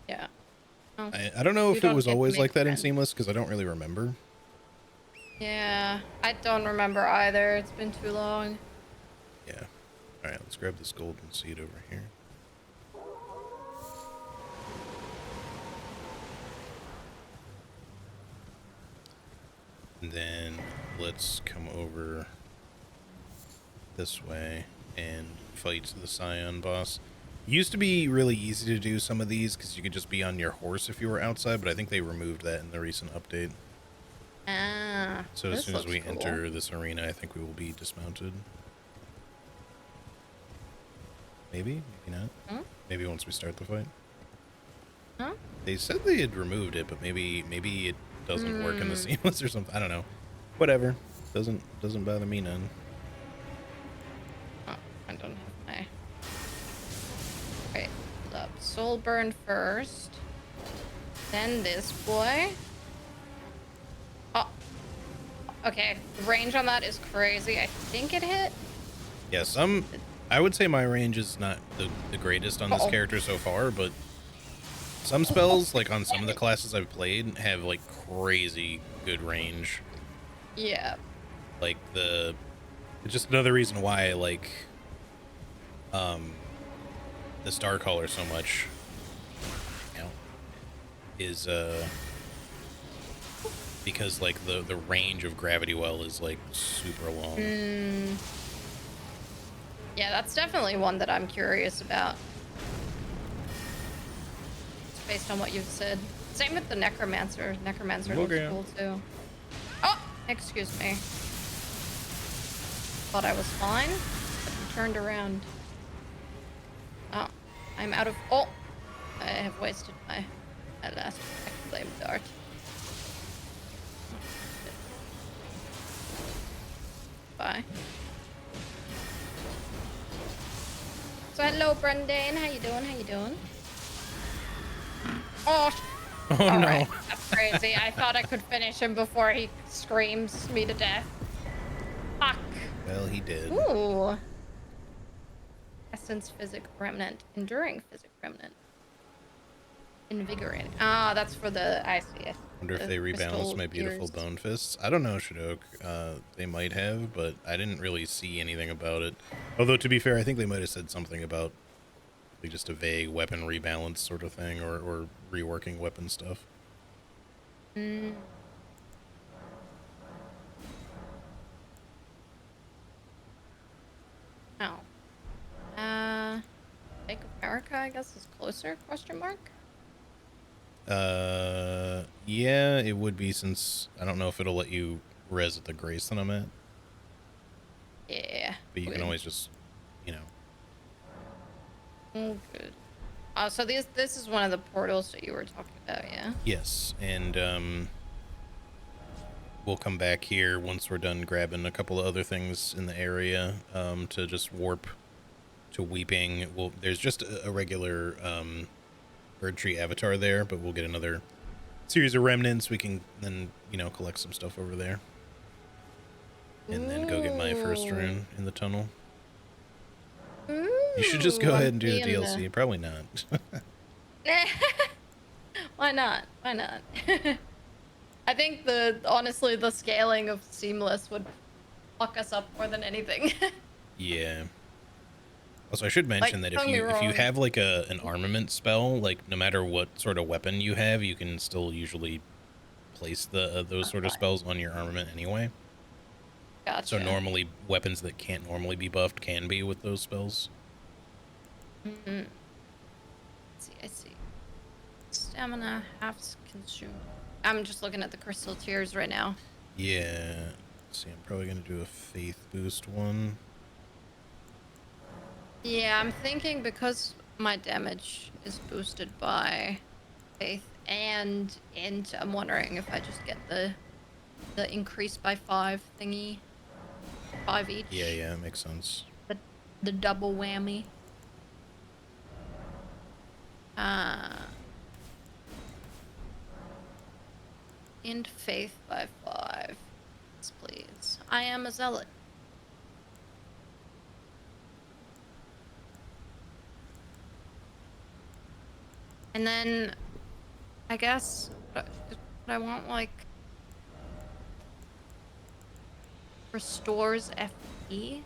Yeah. Oh, I don't know you if it don't was get to always make like that in friends. Seamless, because I don't really remember. Yeah, I don't remember either. It's been too long. Yeah. All right, let's grab this golden seed over here. And then let's come over this way and fight the Scion boss. It used to be really easy to do some of these because you could just be on your horse if you were outside, but I think they removed that in the recent update. Ah, So as this soon as looks we cool. enter this arena, I think we will be dismounted. Maybe, maybe not. Huh? Maybe once we start the fight. Huh? They said they had removed it, but maybe it doesn't work in the Hmm. seamless or something. I don't know. Whatever. Doesn't bother me none. Oh, I don't have my. Wait, hold up. Soul burn first. Then this boy. Oh, okay. The range on that is crazy. I think it hit. Yeah, I would say my range is not the greatest on this Uh-oh. character so far, but some spells, like on some of the classes I've played, have like crazy good range. Yeah. Like it's just another reason why I like the Star Caller so much, you know, is because like the range of Gravity Well is like super long. Yeah, that's definitely one that I'm curious about. Just based on what you've said. Same with the Necromancer. Necromancer looks Okay. cool too. Oh, excuse me. Thought I was fine, but you turned around. Oh, I'm out of. Oh, I have wasted my last flame dart. Bye. So hello, Brendan. How you doing? How you doing? Oh, Oh all no. right. That's crazy. I thought I could finish him before he screams me to death. Fuck. Well, he did. Ooh. Essence Physic Remnant. Enduring Physic Remnant. Invigorating. Ah, that's for the I see it. Wonder if The they rebalanced crystal my beautiful ears. bone fists. I don't know, Shadok. They might have, but I didn't really see anything about it. Although, to be fair, I think they might have said something about like just a vague weapon rebalance sort of thing, or reworking weapon stuff. Mm. Oh. Bank of America, I guess, is closer? Question mark. Yeah, it would be, since I don't know if it'll let you res at the grace that I'm at, Yeah. but you can Good. always just, you know. Oh, good. So this is one of the portals that you were talking about, yeah? Yes, and we'll come back here once we're done grabbing a couple of other things in the area, to just warp to Weeping. Well, there's just a regular bird tree avatar there, but we'll get another series of remnants. We can then, collect some stuff over there. And then go get my first Ooh. rune in the tunnel. Ooh, You should just go ahead and do the being DLC. Probably not. Why not? Why not? I think honestly the scaling of Seamless would fuck us up more than anything. Yeah. Also, I should mention that don't get me if you wrong. have like an armament spell, like no matter what sort of weapon you have, you can still usually place those sort of spells on your armament anyway. Gotcha. So normally weapons that can't normally be buffed can be with those spells. I see. Stamina half consumed. I'm just looking at the crystal tears right now. Yeah. Let's see, I'm probably gonna do a faith boost one. Yeah, I'm thinking because my damage is boosted by faith and int, I'm wondering if I just get the increase by 5 thingy. 5 each. Yeah, it makes sense. The double whammy. Int faith by 5. Yes, please. I am a zealot. And then, I guess, I want, like, restores FP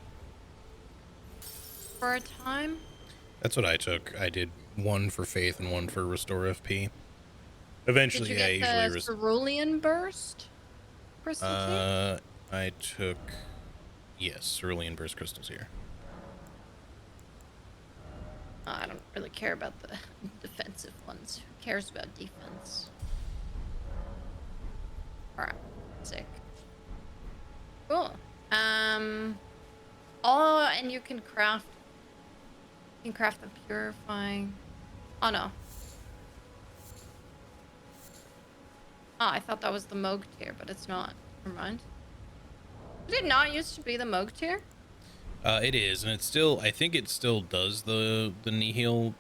for a time. That's what I took. I did one for faith and one for restore FP. Eventually, Did you get the Cerulean Burst crystal tear? I took, yes, Cerulean Burst crystals here. I don't really care about the defensive ones. Who cares about defense? Alright, sick. Cool. Oh, and you can craft the purifying. Oh no. Oh, I thought that was the Moog tier, but it's not. Never mind. Did it not used to be the Moog tier? It is, and it's still, I think it still does the Nihil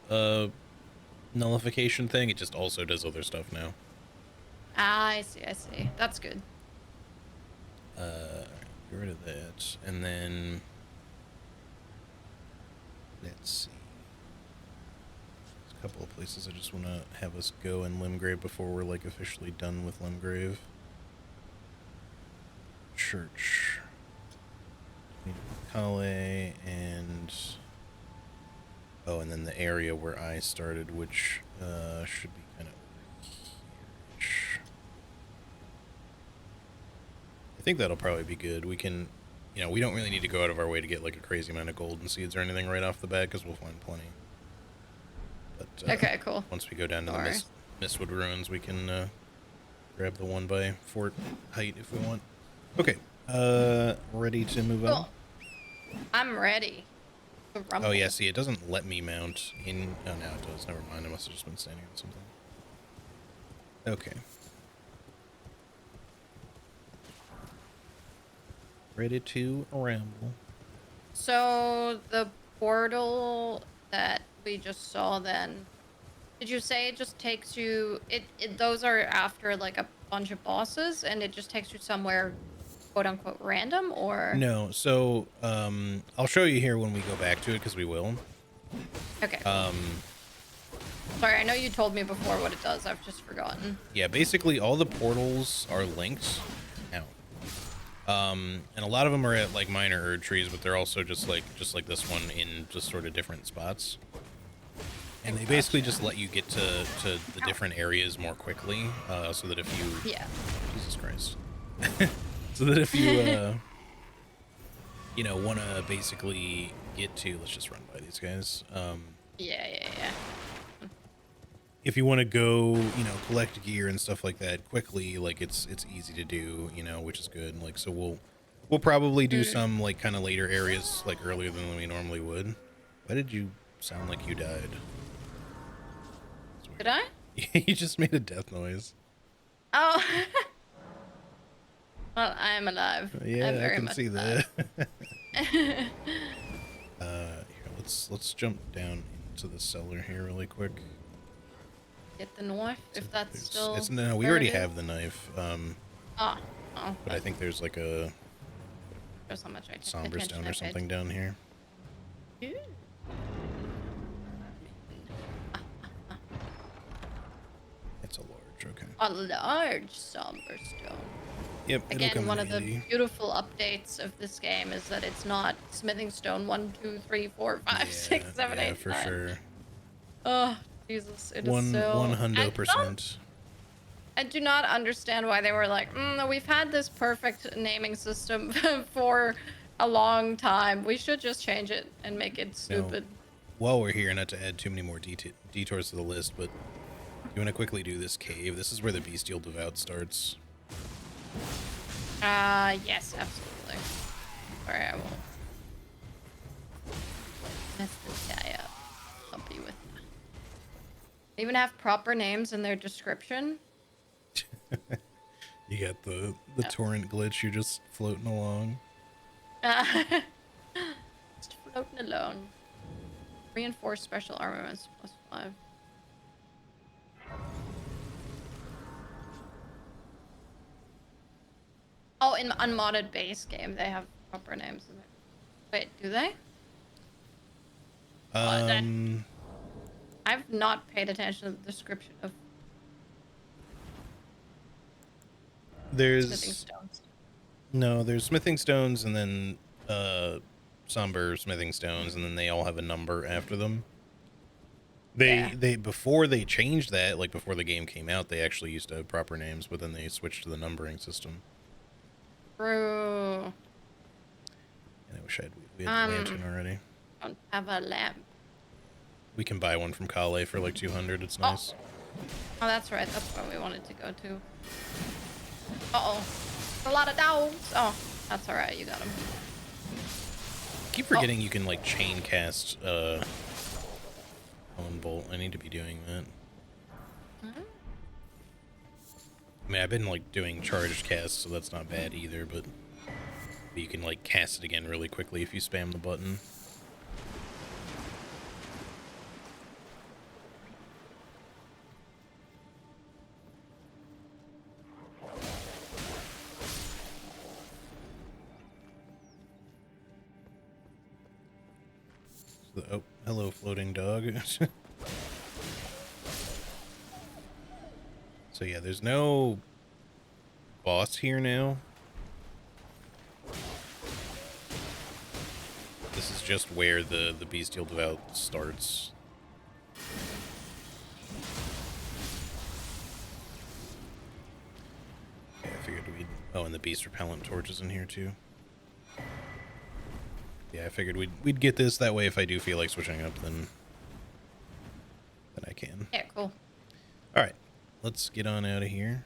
nullification thing. It just also does other stuff now. Ah, I see. That's good. Get rid of that, and then let's see. There's a couple of places I just want to have us go in Limgrave before we're like officially done with Limgrave. Church. Kale and and then the area where I started, which should be kind of here. I think that'll probably be good. We can, we don't really need to go out of our way to get like a crazy amount of golden seeds or anything right off the bat because we'll find plenty. But Okay, cool. Once we go down to the Mistwood Ruins, we can grab the one by fort height if we want. Okay, ready to move on? I'm ready. Oh yeah, see, it doesn't let me mount in. Oh, now it does. Never mind. I must have just been standing on something. Okay. Ready to ramble. So the portal that we just saw then, did you say it just takes you, those are after like a bunch of bosses and it just takes you somewhere quote unquote random, or? No, so I'll show you here when we go back to it because we will. Okay. Sorry, I know you told me before what it does. I've just forgotten. Yeah, basically all the portals are linked. Ow. And a lot of them are at like minor Erd trees, but they're also just like this one in just sort of different spots. And they basically just let you get to the different areas more quickly, so that if you... Yeah. Jesus Christ. So that if you, want to basically get to... Let's just run by these guys. Yeah. If you want to go, collect gear and stuff like that quickly, like it's easy to do, which is good. Like, so we'll probably do some like kind of later areas like earlier than we normally would. Why did you sound like you died? Did I? You just made a death noise. Oh. Well, I am alive. Yeah, I can see that. Here, let's jump down into the cellar here really quick. get the knife if that's still. It's no, we where already it is. have the knife. Oh, oh. But I think there's like a Shows how much I take somber attention stone I or paid. something down here. Ooh. It's a large, okay. A large somber stone. Yep, it'll Again, come one in of the handy. beautiful updates of this game is that it's not smithing stone 1, 2, 3, 4, 5, 6, 7, Yeah, 8, for 9. sure. Oh, Jesus, it is One so. hundo percent. I do not understand why they were like, we've had this perfect naming system for a long time. We should just change it and make it stupid. While we're here, not to add too many more detours to the list, but you want to quickly do this cave. This is where the Bestial Devout starts. Yes, absolutely. Sorry, I won't mess this guy up. Help you with that. They even have proper names in their description. You got the torrent glitch. You're just floating along. Just floating along. Reinforced special armaments +5. Oh, in the unmodded base game, they have proper names in there. Wait, do they? I've not paid attention to the description of smithing stones. No, there's smithing stones and then somber smithing stones, and then they all have a number after them. They before they changed that, like before the game came out, they actually used to have proper names, but then they switched to the numbering system. True. And I wish we had the lantern already. Don't have a lamp. We can buy one from Kale for like 200. It's nice. Oh, that's right. That's where we wanted to go to. Uh-oh. A lot of dogs. Oh, that's all right. You got him. I keep forgetting you can like chain cast Hone Bolt. I need to be doing that. I mean, I've been like doing charged casts, so that's not bad either, but you can like cast it again really quickly if you spam the button. Oh, hello, floating dog. So yeah, there's no boss here now. This is just where the Bestial Devout starts. Yeah, I figured we'd... Oh, and the Beast Repellent Torch is in here too. Yeah, I figured we'd get this. That way, if I do feel like switching up, then I can. Yeah, cool. All right, let's get on out of here.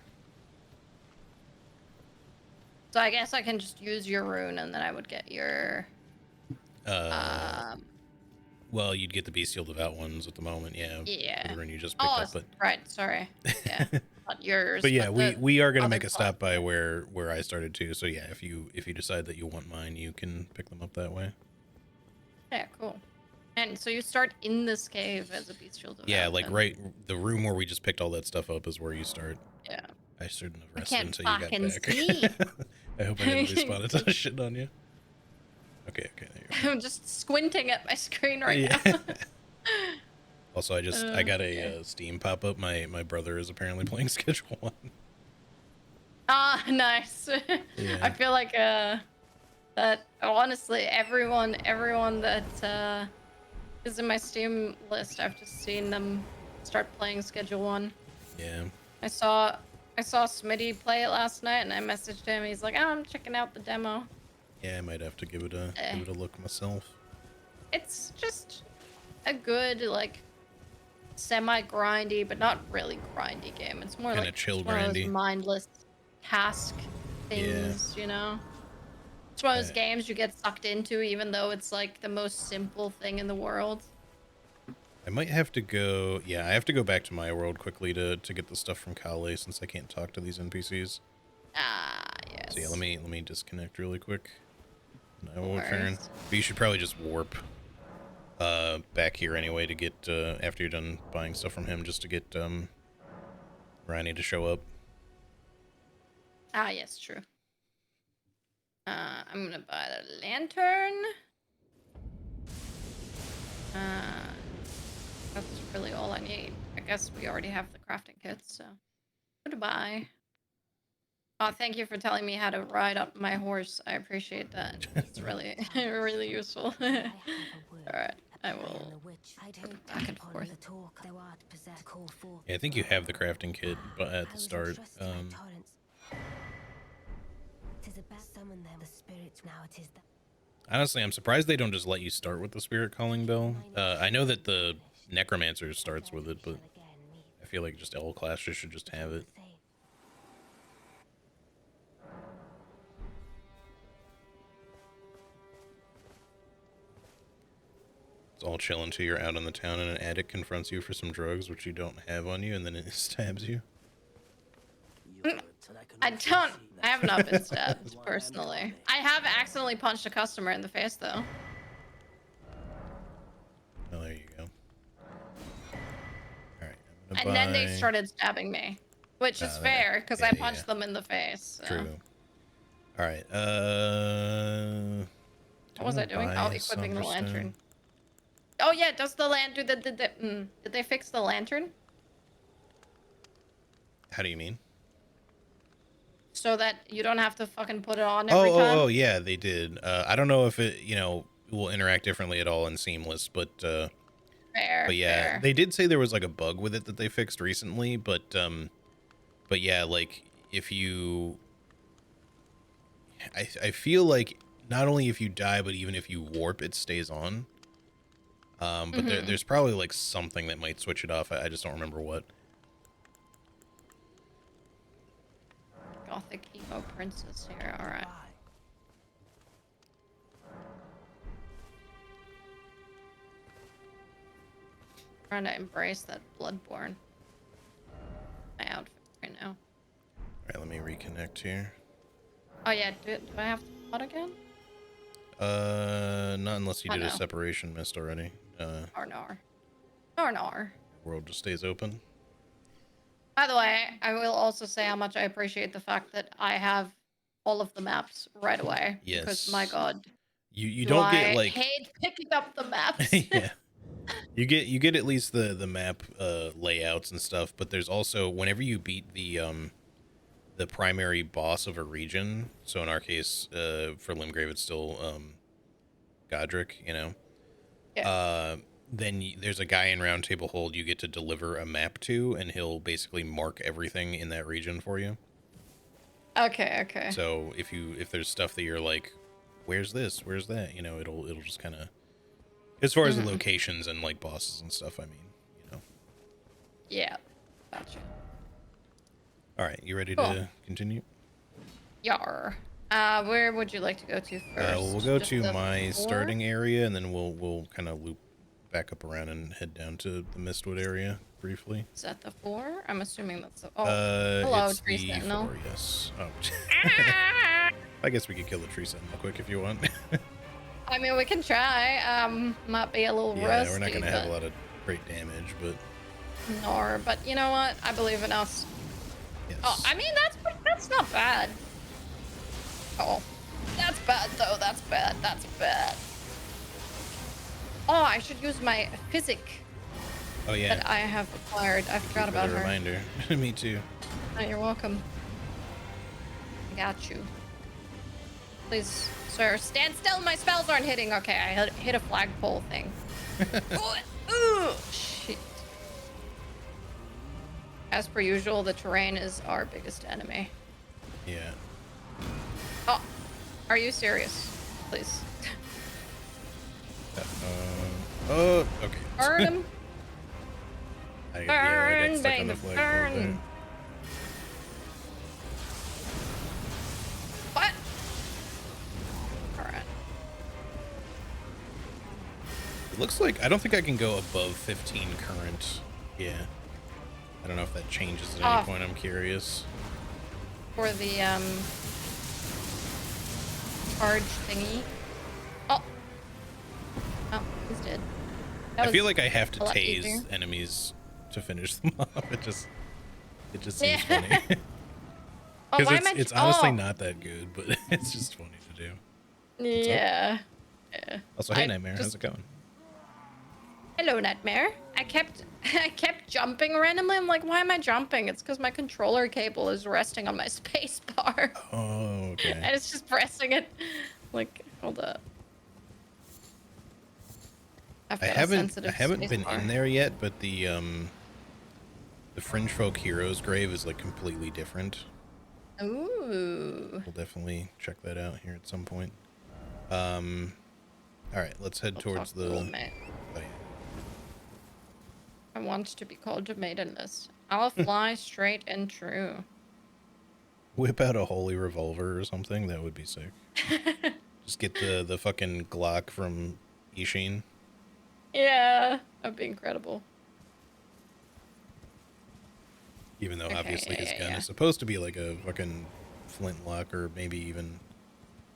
So I guess I can just use your rune, and then I would get your. Well, you'd get the Bestial Devout ones at the moment, yeah. Yeah. The rune you just picked up, but right. Sorry. Yeah. Not yours. but yeah, we are gonna other make a stop by class. where I started too. So yeah, if you decide that you want mine, you can pick them up that way. Yeah, cool. And so you start in this cave as a Bestial Devout. Yeah, like right, the room where we just picked all that stuff up is where you start. Yeah. I shouldn't have I rested can't until you got fucking back. see. I hope I didn't respawn a ton of shit on you. Okay, there you go. I'm just squinting at my screen right Yeah. now. Also, I got a Steam pop up. My brother is apparently playing Schedule 1. Ah, nice. Yeah. I feel like that honestly everyone that is in my Steam list, I've just seen them start playing Schedule 1. Yeah. I saw Smitty play it last night, and I messaged him. He's like, "Oh, I'm checking out the demo." Yeah, I might have to give it a look myself. It's just a good, like, semi-grindy, but not really grindy game. It's more Kinda like chill one of those grindy. mindless task things, you know? It's one of those games you get sucked into, even though it's like the most simple thing in the world. I might have to go... Yeah, I have to go back to my world quickly to get the stuff from Kale since I can't talk to these NPCs. Ah, yes. So yeah, let me disconnect really quick. And I will No return. worries. But you should probably just warp back here anyway to get after you're done buying stuff from him, just to get Where I need to show up. Ah, yes, true. I'm gonna buy the lantern. That's really all I need. I guess we already have the crafting kits, so goodbye. Oh, thank you for telling me how to ride up my horse. I appreciate that. It's really, really useful. All right, I will back and forth. Yeah, I think you have the crafting kit, but at the start. Honestly, I'm surprised they don't just let you start with the spirit calling bell. I know that the necromancer starts with it, but I feel like just all classes should just have it. It's all chill until you're out on the town and an addict confronts you for some drugs which you don't have on you, and then it stabs you. I have not been stabbed, personally. I have accidentally punched a customer in the face, though. Oh, there you go. Alright, and then they started stabbing me. Which is fair, because I punched them in the face. So. True. Alright, what was I doing? Oh, equipping the lantern. Oh yeah, does the lantern... Did they fix the lantern? How do you mean? So that you don't have to fucking put it on every time? Oh, yeah, they did. I don't know if it, will interact differently at all in Seamless, but fair, but yeah, fair. they did say there was like a bug with it that they fixed recently, but yeah, like if you, I feel like not only if you die, but even if you warp, it stays on. But there's probably like something that might switch it off. I just don't remember what. Gothic emo princess here. All right. Trying to embrace that bloodborne. My outfit right now. All right, let me reconnect here. Oh yeah, do I have to mod again? Not unless you did a separation mist already. Or World just stays open. By the way, I will also say how much I appreciate the fact that I have all of the maps right away. Yes. Because my god. You don't get like... I hate picking up the maps. Yeah. You get at least the map layouts and stuff, but there's also whenever you beat the primary boss of a region, so in our case for Limgrave it's still Godric, Yeah. Then there's a guy in Round Table Hold you get to deliver a map to, and he'll basically mark everything in that region for you. Okay. So if there's stuff that you're like, where's this, where's that, it'll just kind of, as far as the locations and like bosses and stuff, I mean, Yeah, gotcha. All right, you ready to continue? Yar. Where would you like to go to first? We'll go to my starting area, and then we'll kind of loop back up around and head down to the Mistwood area briefly. Is that the 4? I'm assuming that's the... Oh, hello, it's Tree Sentinel. 4, yes. Oh. I guess we could kill the Tree Sentinel quick if you want. I mean, we can try. Might be a little rusty. Yeah, we're not going to have a lot of great damage, but... No, but you know what? I believe in us. Yes. Oh, I mean, that's not bad. Oh, that's bad, though. That's bad. Oh, I should use my physic. Oh, yeah. That I have acquired. I forgot about her. Reminder. Me too. Oh, you're welcome. I got you. Please, sir, stand still. My spells aren't hitting. Okay, I hit a flagpole thing. Ooh, shit. As per usual, the terrain is our biggest enemy. Yeah. Oh, are you serious? Please. Oh, okay. Burn him. I got stuck on the flag. Burn. What? All right. It looks like I don't think I can go above 15 current. Yeah. I don't know if that changes at any point. I'm curious. For the charge thingy. Oh, he's dead. I feel like I have to tase enemies to finish them off. It just... It just Yeah. seems funny. Oh, Because why am I? it's honestly not that good, but it's just funny to do. What's up? Yeah. Yeah. Also, hey Nightmare, how's it going? Hello, Nightmare. I kept jumping randomly. I'm like, why am I jumping? It's because my controller cable is resting on my space bar. Oh, okay. And it's just pressing it. Like, hold up. I've I got a haven't sensitive been space bar. in there yet, but the Fringe Folk Heroes grave is like completely different. Ooh. We'll definitely check that out here at some point. All right, let's head We'll towards talk to the. old mate. Oh I want to be called a maidenless. I'll fly straight and true. whip out a holy revolver or something. That would be sick. Just get the fucking Glock from Ishin. Yeah, that'd be incredible. Even though Okay, obviously his gun yeah. is supposed to be like a fucking flintlock, or maybe even.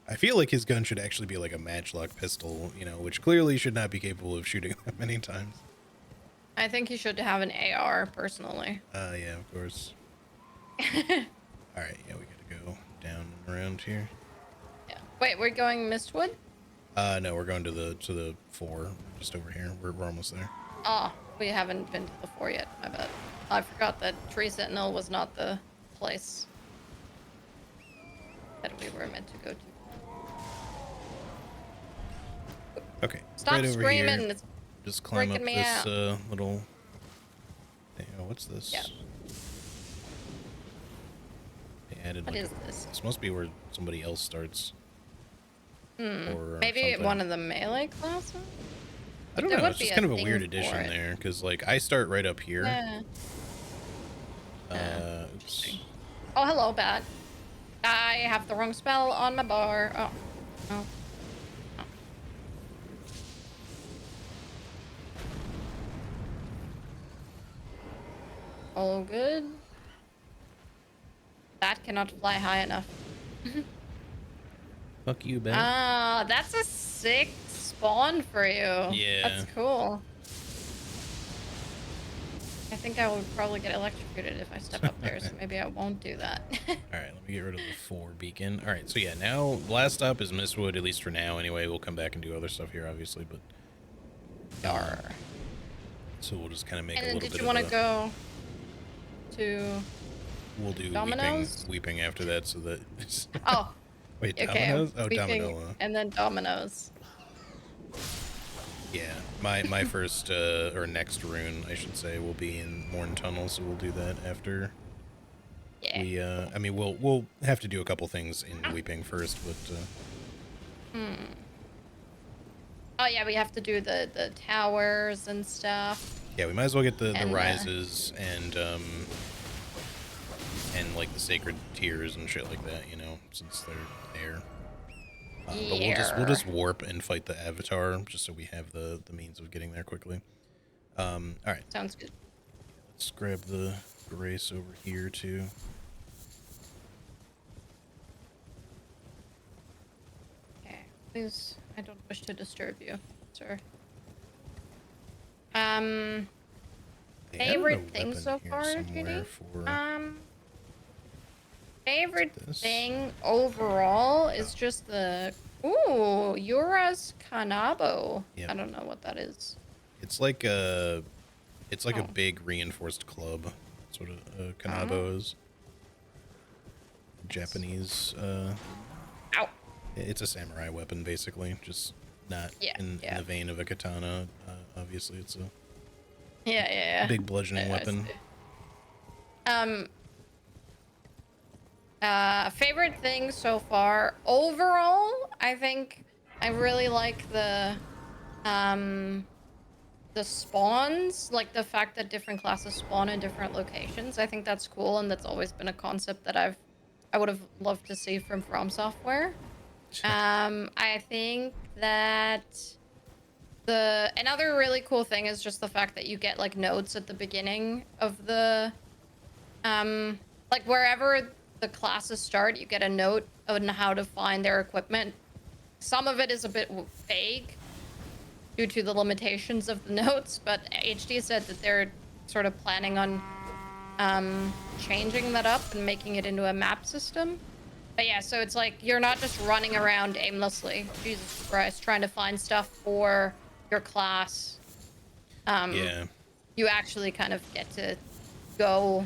I feel like his gun should actually be like a matchlock pistol, you know, which clearly should not be capable of shooting that many times. I think you should have an AR, personally. Yeah, of course. All right, yeah, we gotta go down and around here. Yeah. Wait, we're going Mistwood? No, we're going to the 4, just over here. We're almost there. Oh, we haven't been to the 4 yet. My bad. I forgot that Tree Sentinel was not the place that we were meant to go to. Okay, Stop right over screaming! here. It's Just climb up freaking me this out. little. Oh, what's this? Yeah. They added What like is this? This must be where somebody else starts. Or Maybe something. one of the melee classes? I don't There know. would It's be just a kind of a thing weird for addition it. there, because like I start right up here. Yeah. Oops. Oh, hello, bat. I have the wrong spell on my bar. Oh. No. Oh. All good. That cannot fly high enough. Fuck you, Ben. Ah, that's a sick spawn for you. Yeah. That's cool. I think I will probably get electrocuted if I step up there, so maybe I won't do that. All right, let me get rid of the 4 beacon. All right, so yeah, now last stop is Mistwood, at least for now. Anyway, we'll come back and do other stuff here, obviously, but. Yar. So we'll just kind of make And a then little did bit you of want to go to... We'll do Domino's? weeping after that, so that. Oh, Wait, okay. Domino's? Oh, Weeping Domino. and then Domino's. Yeah, my first or next rune, I should say, will be in Morn Tunnel, so we'll do that after. Yeah. We I mean we'll have to do a couple things in Weeping first, but Oh yeah, we have to do the towers and stuff. yeah, we might as well get the And, rises and like the sacred tears and shit like that, you know, since they're there. But we'll just warp and fight the avatar just so we have the means of getting there quickly. All right. Sounds good. Let's grab the grace over here too. Okay, please. I don't wish to disturb you, sir. They added a Favorite thing weapon so here far, somewhere Judy? for Favorite this? thing overall is just the Yura's Kanabo. Yep. I don't know what that is. It's like a Oh. big reinforced club. That's what a kanabo is. Japanese. Ow. It's a samurai weapon, basically. Just not in the vein of a katana. Obviously, it's a Yeah. big bludgeoning weapon. Favorite thing so far overall, I think I really like the spawns, like the fact that different classes spawn in different locations. I think that's cool, and that's always been a concept that I would have loved to see from Software. I think that another really cool thing is just the fact that you get like notes at the beginning of the like wherever the classes start, you get a note on how to find their equipment. Some of it is a bit vague due to the limitations of the notes, but HD said that they're sort of planning on changing that up and making it into a map system. But yeah, so it's like you're not just running around aimlessly, Jesus Christ, trying to find stuff for your class. Yeah. You actually kind of get to go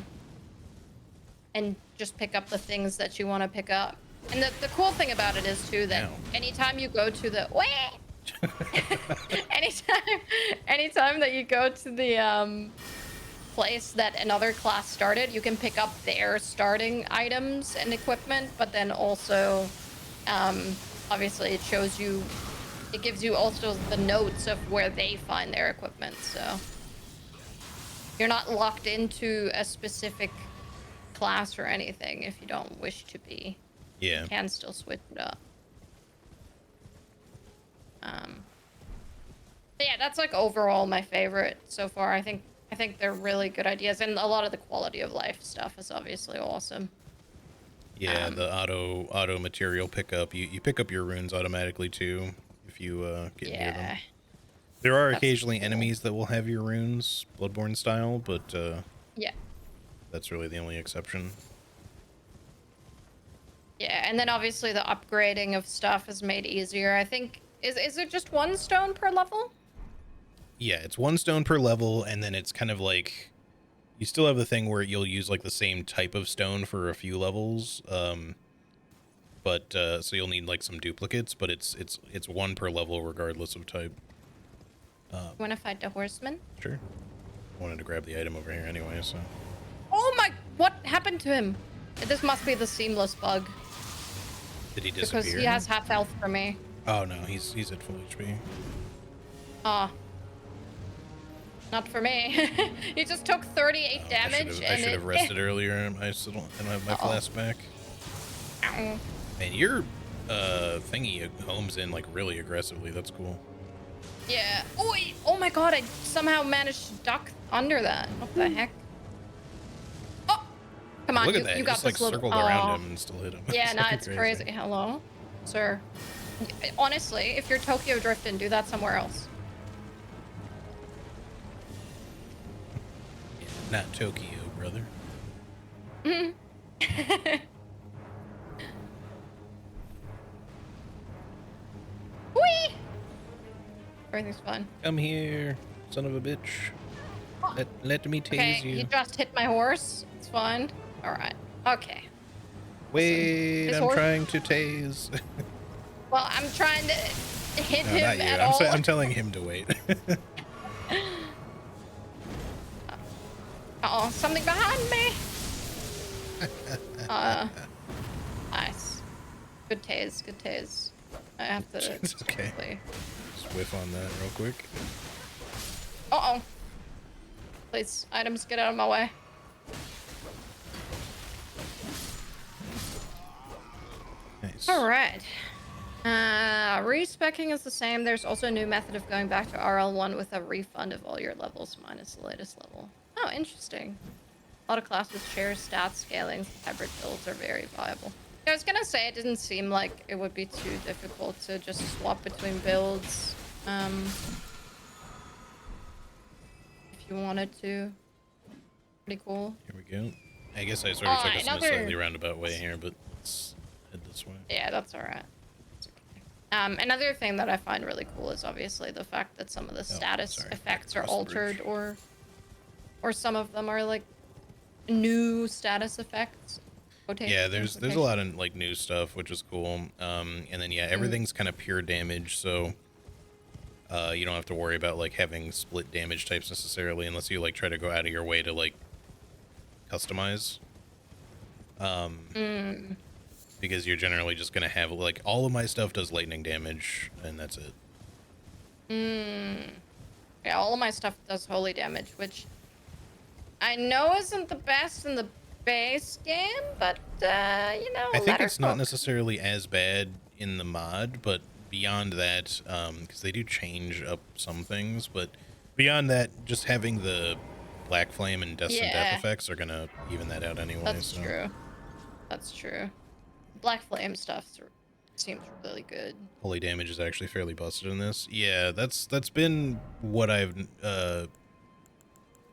and just pick up the things that you want to pick up. And the cool thing about it is too that Ow. anytime you go to the anytime that you go to the place that another class started, you can pick up their starting items and equipment, but then also obviously it gives you also the notes of where they find their equipment, so you're not locked into a specific class or anything if you don't wish to be. Yeah. You can still switch it up. But yeah, that's like overall my favorite so far. I think they're really good ideas, and a lot of the quality of life stuff is obviously awesome. Yeah, the auto material pickup. You pick up your runes automatically too if you get near them. There are occasionally cool. enemies that will have your runes, Bloodborne style, but Yeah. that's really the only exception. Yeah, and then obviously the upgrading of stuff is made easier. I think is it just 1 stone per level? Yeah, it's 1 stone per level, and then it's kind of like you still have the thing where you'll use like the same type of stone for a few levels. But so you'll need like some duplicates, but it's 1 per level regardless of type. You wanna fight the horseman? Sure. I wanted to grab the item over here anyway, so. Oh my, what happened to him? This must be the seamless bug. Did he disappear? Because he has half health for me. Oh no, he's at full HP. Ah. Not for me. He just took 38 damage. I should have rested earlier, and I still don't have my flask back. Ow. Man, your thingy homes in like really aggressively. That's cool. Yeah. Oh my god, I somehow managed to duck under that. What the heck? Oh! Come on, Look at that. you got just this like little... circled around him and still hit him. Yeah, no, it's crazy. Hello? Sir. Honestly, if you're Tokyo drifting, do that somewhere else. Yeah, not Tokyo, brother. Whee! Everything's fine. Come here, son of a bitch. Let me tase Okay, you. you just hit my horse. It's fine. Alright. Okay. Wait, His I'm horse- trying to tase. Well, I'm trying to hit No, him not you. at all. I'm telling him to wait. Uh-oh, something behind me. Nice. Good tase, good tase. I have to... It's okay. quickly- Just whiff on that real quick. Uh-oh. Please, items, get out of my way. Nice. Alright. Respecking is the same. There's also a new method of going back to RL1 with a refund of all your levels minus the latest level. Oh, interesting. A lot of classes share stats, scaling, hybrid builds are very viable. I was gonna say it didn't seem like it would be too difficult to just swap between builds. If you wanted to. Pretty cool. Here we go. I guess I sort of took us in a another- slightly roundabout way here, but let's head this way. Yeah, that's alright. Another thing that I find really cool is obviously the fact that some of the status sorry. effects are Across the bridge. altered, or some of them are like new status effects. Yeah, there's a lot of like new stuff, which is cool. And then yeah, everything's kind of pure damage, so you don't have to worry about like having split damage types necessarily, unless you like try to go out of your way to like customize. Because you're generally just gonna have like all of my stuff does lightning damage, and that's it. Yeah, all of my stuff does holy damage, which I know isn't the best in the base game, but you know, I think let her it's not cook. necessarily as bad in the mod, but beyond that, because they do change up some things, but beyond that, just having the black flame and death and death Yeah. effects are gonna even that out anyway. That's so. true. That's true. Black flame stuff seems really good. Holy damage is actually fairly busted in this. Yeah, that's been what I've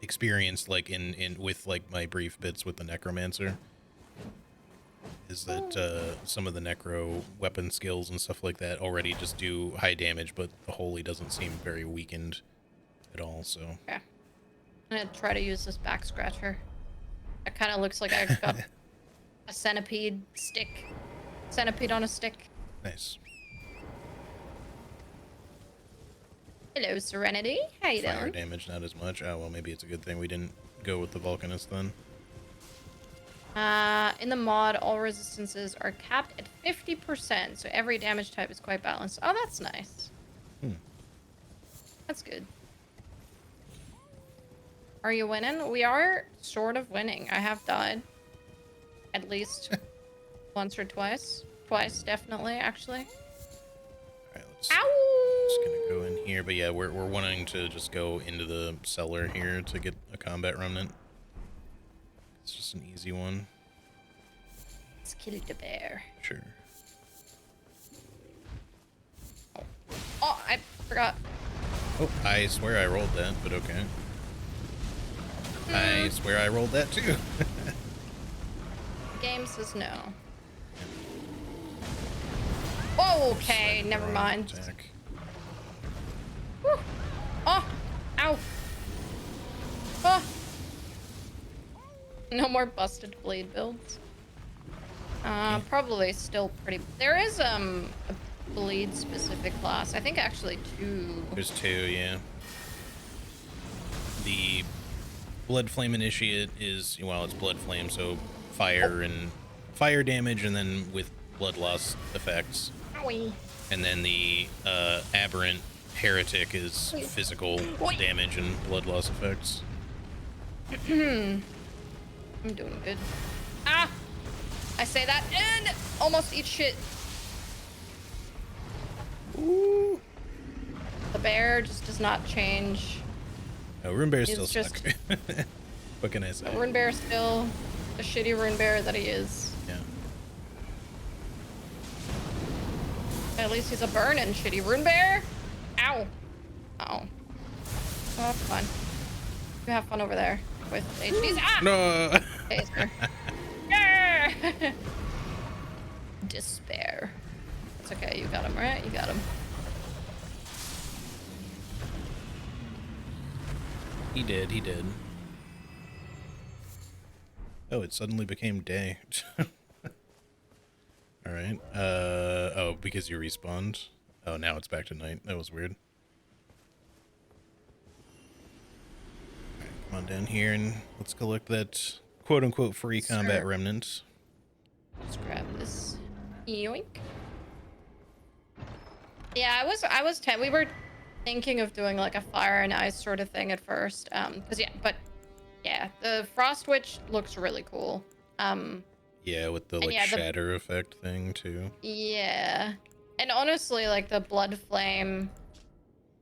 experienced, like in with like my brief bits with the necromancer, is that some of the necro weapon skills and stuff like that already just do high damage, but the holy doesn't seem very weakened at all. So Okay. I'm gonna try to use this back scratcher. It kind of looks like I got a centipede stick. Centipede on a stick. nice. Hello, Serenity. How you Fire doing? damage, not as much. Oh well, maybe it's a good thing we didn't go with the Vulcanist then. In the mod, all resistances are capped at 50%, so every damage type is quite balanced. Oh, that's nice. Hmm. That's good. Are you winning? We are sort of winning. I have died. At least once or twice. Twice, definitely, actually. Alright, let's Ow! just gonna go in here. But yeah, we're wanting to just go into the cellar here to get a combat remnant. It's just an easy one. Let's kill the bear. Sure. Oh, I forgot. Oh, I swear I rolled that, but okay. I swear I rolled that too. The game says no. Oh, okay, never mind. Attack. Whew. Oh, ow. Oh. No more busted blade builds. Probably still pretty. There is a bleed specific class. I think actually 2. There's 2, yeah. The Blood Flame Initiate is, well, it's Blood Flame, so fire and fire damage, and then with blood loss effects. Owie. And then the Aberrant Heretic is physical damage and blood loss effects. I'm doing good. Ah! I say that and almost eat shit. Ooh. The bear just does not change. No, Rune Bears It's still just- suck. What can I say? The rune bear still the shitty rune bear that he is. Yeah. At least he's a burnin' shitty rune bear. Ow. Oh. Oh, fun. You have fun over there with HDs. Ah! No. Taser. Yeah! Despair. It's okay, you got him, right? You got him. He did. He did. Oh, it suddenly became day. All right. Oh, because you respawned. Oh, now it's back to night. That was weird. All right, come on down here and let's collect that quote-unquote free combat remnant. Just grab this. Yoink. Yeah, we were thinking of doing like a fire and ice sort of thing at first. Yeah, the Frost Witch looks really cool. Yeah, with the like shatter effect thing too. Yeah. And honestly, like the Blood Flame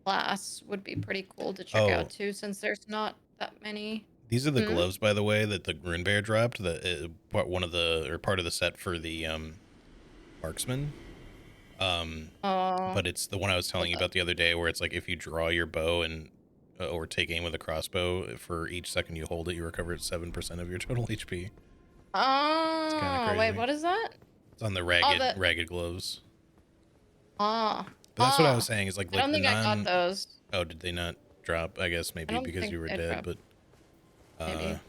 class would be pretty cool to check out too, since there's not that many. These are the gloves, by the way, that the Rune Bear dropped. Part of the set for the marksman. But it's the one I was telling you about the other day, where it's like if you draw your bow and or take aim with a crossbow, for each second you hold it, you recover 7% of your total HP. Oh, wait, what is that? It's on the ragged gloves. Oh. But that's what I was saying. Is like I don't think I got those. Oh, did they not drop? I guess maybe because you were dead, but maybe.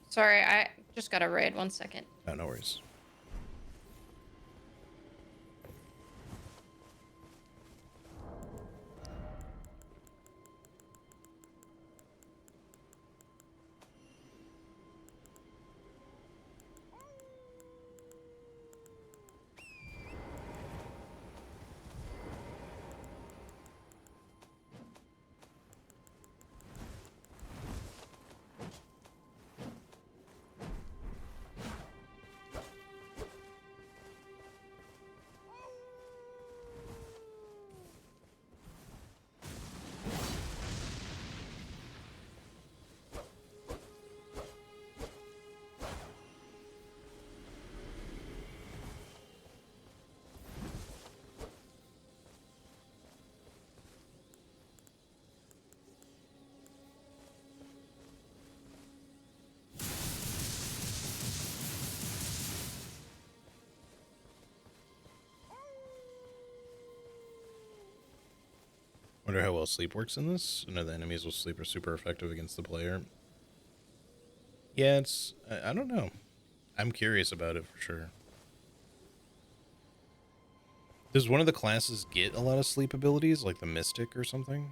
Sorry, I just got a raid. 1 second. Oh, no worries. wonder how well sleep works in this. No, the enemies will sleep are super effective against the player. Yeah, it's... I don't know. I'm curious about it for sure. Does one of the classes get a lot of sleep abilities, like the Mystic or something?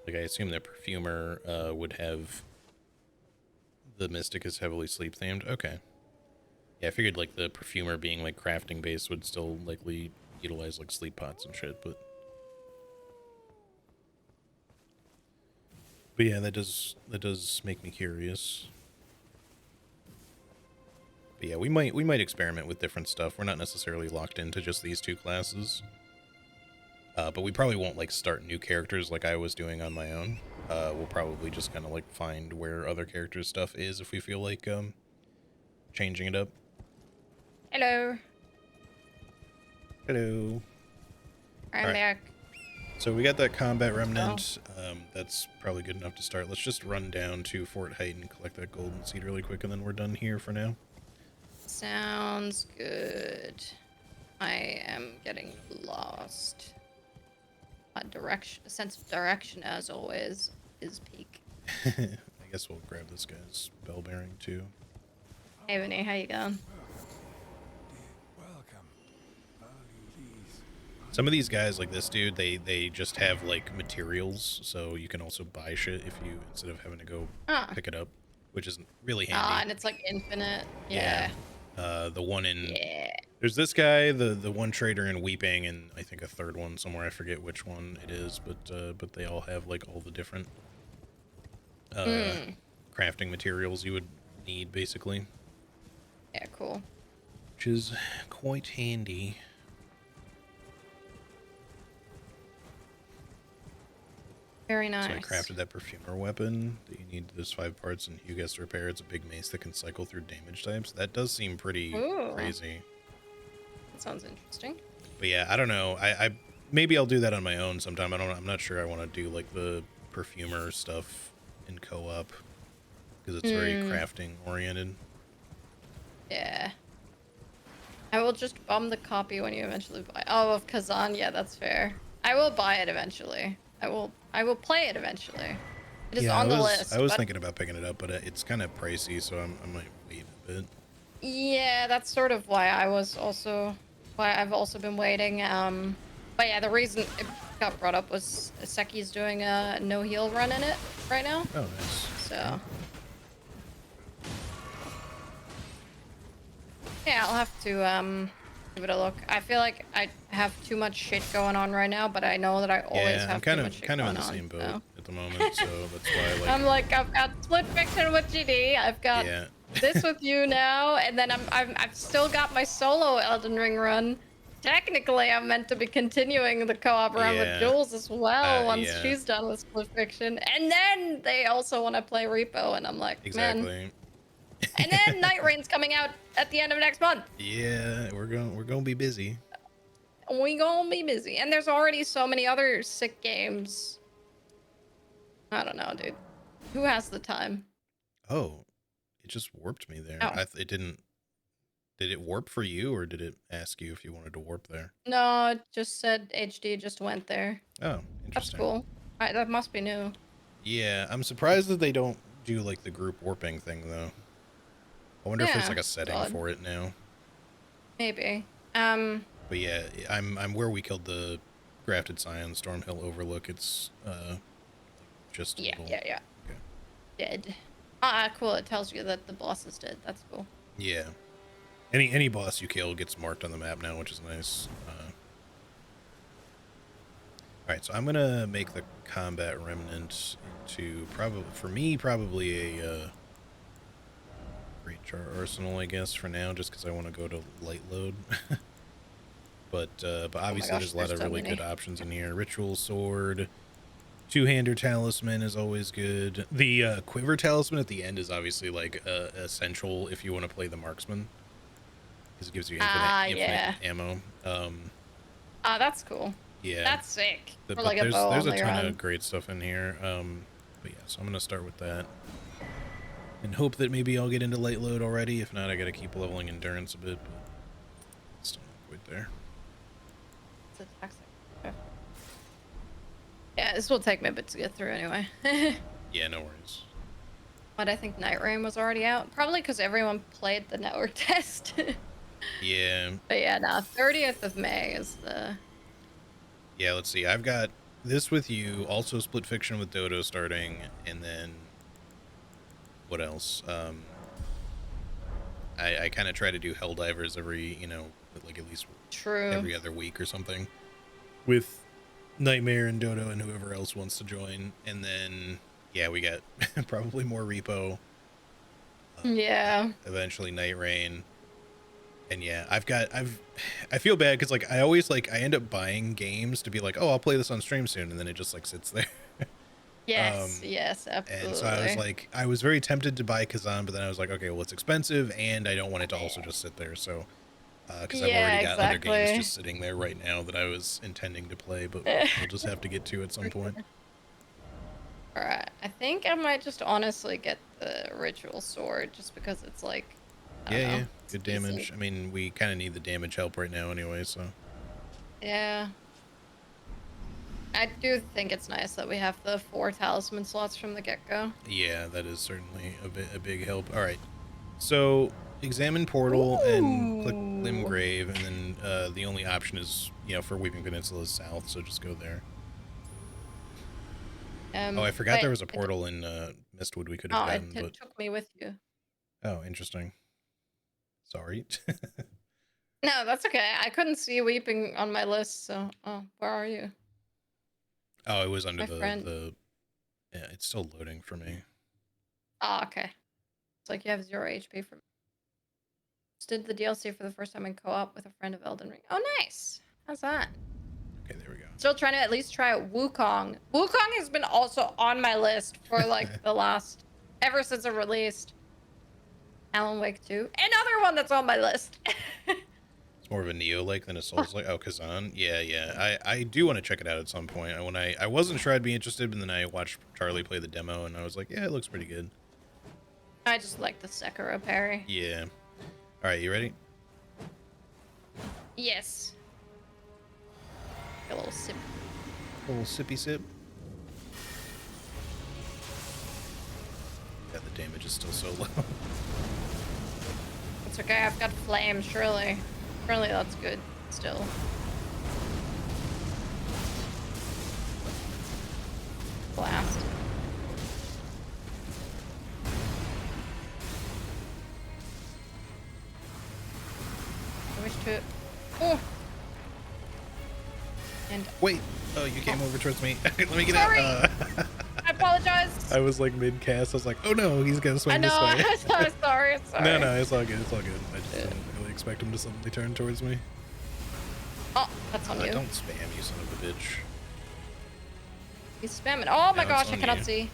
Like, I assume that Perfumer would have... The Mystic is heavily sleep themed. Okay. Yeah, I figured like the Perfumer being like crafting based would still likely utilize like sleep pots and shit, but yeah, that does make me curious. But yeah, we might experiment with different stuff. We're not necessarily locked into just these two classes. But we probably won't like start new characters like I was doing on my own. We'll probably just kind of like find where other characters' stuff is if we feel like changing it up. Hello. Hello. I'm Alright. back. So we got that combat remnant. That's probably good enough to start. Let's just run down to Fort Height and collect that golden seed really quick, and then we're done here for now. Sounds good. I am getting lost. A sense of direction, as always, is peak. I guess we'll grab this guy's bell bearing too. Hey, Vinny, how you going? Some of these guys, like this dude, they just have like materials, so you can also buy shit if you instead of having to go pick it up, which is really handy. And it's like infinite. Yeah. The one in Yeah. there's this guy, the one trader in Weeping, and I think a third one somewhere. I forget which one it is, but they all have like all the different crafting materials you would need, basically. Yeah, cool. Which is quite handy. Very nice. So I crafted that Perfumer weapon that you need those 5 parts, and Hugh gets to repair. It's a big mace that can cycle through damage types. That does seem pretty crazy. That sounds interesting. But yeah, I don't know. I maybe I'll do that on my own sometime. I'm not sure I want to do like the Perfumer stuff in co-op because it's very crafting oriented. Yeah. I will just bum the copy when you eventually buy. Oh, of Kazan. Yeah, that's fair. I will buy it eventually. I will play it eventually. It is on the list. I was thinking about picking it up, but it's kind of pricey, so I might wait a bit. Yeah, that's sort of why I've also been waiting. But yeah, the reason it got brought up was Seki's doing a no heal run in it right now. Oh, nice. So yeah, I'll have to give it a look. I feel like I have too much shit going on right now, but I know that I always have too much shit going on. I'm kind of in the same boat at the moment, so that's why I'm like, I've got Split Fiction with GD, I've got this with you now, and then I've still got my solo Elden Ring run. Technically, I'm meant to be continuing the co-op run with Jules as well once she's done with Split Fiction, and then they also want to play Repo, and I'm like, man. And then Night Rain's coming out at the end of next month. Yeah, we're gonna be busy. We gonna be busy, and there's already so many other sick games. I don't know, dude. Who has the time? Oh, it just warped me there. Oh. It didn't. Did it warp for you, or did it ask you if you wanted to warp there? No, it just said HD just went there. Oh, interesting. That's cool. That must be new. Yeah, I'm surprised that they don't do like the group warping thing though. I wonder if there's like a setting for it now. Maybe. But yeah, I'm where we killed the grafted scion, Stormhill Overlook. It's just yeah. Okay. Dead. Cool. It tells you that the boss is dead. That's cool. Yeah. Any boss you kill gets marked on the map now, which is nice. All right, so I'm gonna make the combat remnant into probably a great jar arsenal, I guess, for now, just because I want to go to light load. but obviously there's a lot of really good options in here. Ritual sword, two-hander talisman is always good. The quiver talisman at the end is obviously like essential if you want to play the marksman, because it gives you infinite ammo. Ah, that's cool. Yeah, That's sick. For but like a bow there's a only ton of run. great stuff in here. But yeah, so I'm gonna start with that and hope that maybe I'll get into light load already. If not, I gotta keep leveling endurance a bit, but still not quite there. It's a toxic. Okay. Yeah, this will take me a bit to get through anyway. Yeah, no worries. But I think Night Rain was already out. Probably because everyone played the network test. Yeah, But yeah, no, 30th of May is the... yeah. Let's see. I've got this with you. Also, Split Fiction with Dodo starting, and then what else? I kind of try to do Helldivers every, like at least True. every other week or something with Nightmare and Dodo and whoever else wants to join. And then, yeah, we got probably more Repo. Yeah. Eventually Night Rain. And yeah, I feel bad because like I always I end up buying games to be like, oh, I'll play this on stream soon, and then it just like sits there. Yes, yes, And so I was absolutely. like, I was very tempted to buy Kazan, but then I was like, okay, well, it's expensive, and I don't want it to also just sit there. So, because I've Yeah, already got other games exactly. just sitting there right now that I was intending to play, but we'll just have to get to at some For point. sure. Alright, I think I might just honestly get the ritual sword just because it's like, I don't Yeah, know, yeah, it's good decent. damage. I mean, we kind of need the damage help right now anyway, so. Yeah. I do think it's nice that we have the 4 talisman slots from the get-go. Yeah, that is certainly a big help. All right, so examine portal and click Ooh. Limgrave, and then the only option is, for Weeping Peninsula is south, so just go there. Oh, I forgot there Wait, was a portal in Mistwood we could have oh, gotten, it but took me with you. oh, interesting. Sorry. No, that's okay. I couldn't see weeping on my list, so where are you? Oh, it was under My friend. the. Yeah, it's still loading for me. Oh, okay. It's like you have 0 HP for me. Just did the DLC for the first time in co-op with a friend of Elden Ring. Oh, nice. How's that? Okay, there we go. Still trying to at least try out Wukong. Wukong has been also on my list for like the last, ever since it released. Alan Wake 2. Another one that's on my list. It's more of a Neo-like than a Souls-like. Oh, Kazan. Yeah, yeah. I do want to check it out at some point. I wasn't sure I'd be interested, but then I watched Charlie play the demo, and I was like, yeah, it looks pretty good. I just like the Sekiro parry. Yeah. All right, you ready? Yes. A little sip. A little sippy sip. Yeah, the damage is still so low. It's okay, I've got flame, surely. Surely that's good still. Blast. I wish to... Oh! And... Wait. Oh, you came over towards me. Let me get Sorry! out. I apologize! I was like mid-cast. I was like, oh no, he's gonna swing I know, this way. I'm sorry, sorry. No, it's all good. It's all good. I just didn't really expect him to suddenly turn towards me. Oh, that's on you. Don't spam, you son of a bitch. He's spamming. Oh my Now it's gosh, I on cannot you. see.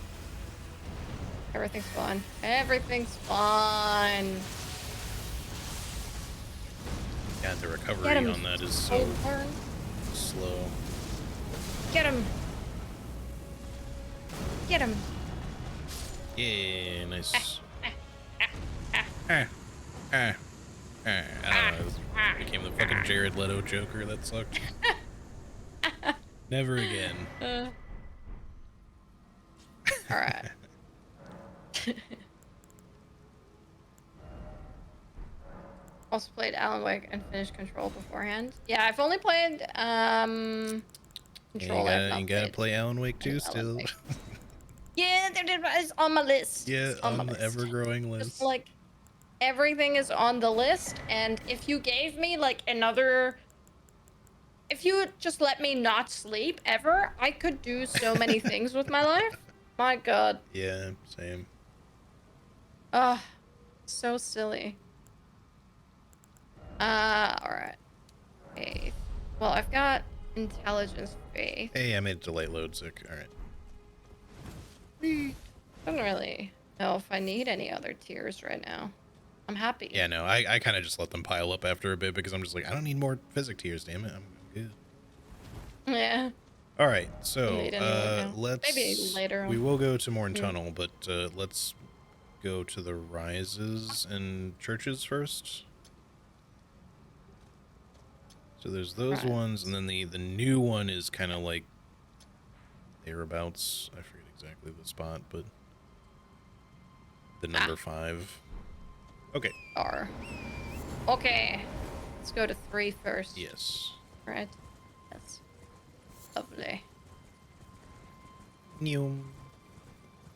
Everything's fine. Everything's fine. God, the Get recovery him. on that is so Turn. slow. Get him. Get him. Yeah, nice. I don't know. This became the fucking Jared Leto Joker. That sucked. Never again. All right. Also played Alan Wake and finished Control beforehand. Yeah, I've only played Control. I've You not gotta played play Alan Wake any 2 Alan still. Wake. Yeah, it's on my list. Yeah, It's on my on the list. ever-growing Just list. like everything is on the list, and if you gave me like another, if you would just let me not sleep ever, I could do so many things with my life. My God. Yeah, same. Ugh, so silly. All right. Faith. Well, I've got intelligence, faith. Hey, I made it to light load, sick. All right. I don't really know if I need any other tiers right now. I'm happy. Yeah, no, I kind of just let them pile up after a bit because I'm just like, I don't need more physic tiers, damn it. I'm good. Yeah. All right, You so need any more now. Maybe let's later we on. will go to Morn Hmm. Tunnel, but let's go to the rises and churches first. So there's those Right. ones, and then the new one is kind of like thereabouts. I forget exactly the spot, but the number 5. Okay. R. Okay. Let's go to 3 first. Yes. Right. That's lovely. New.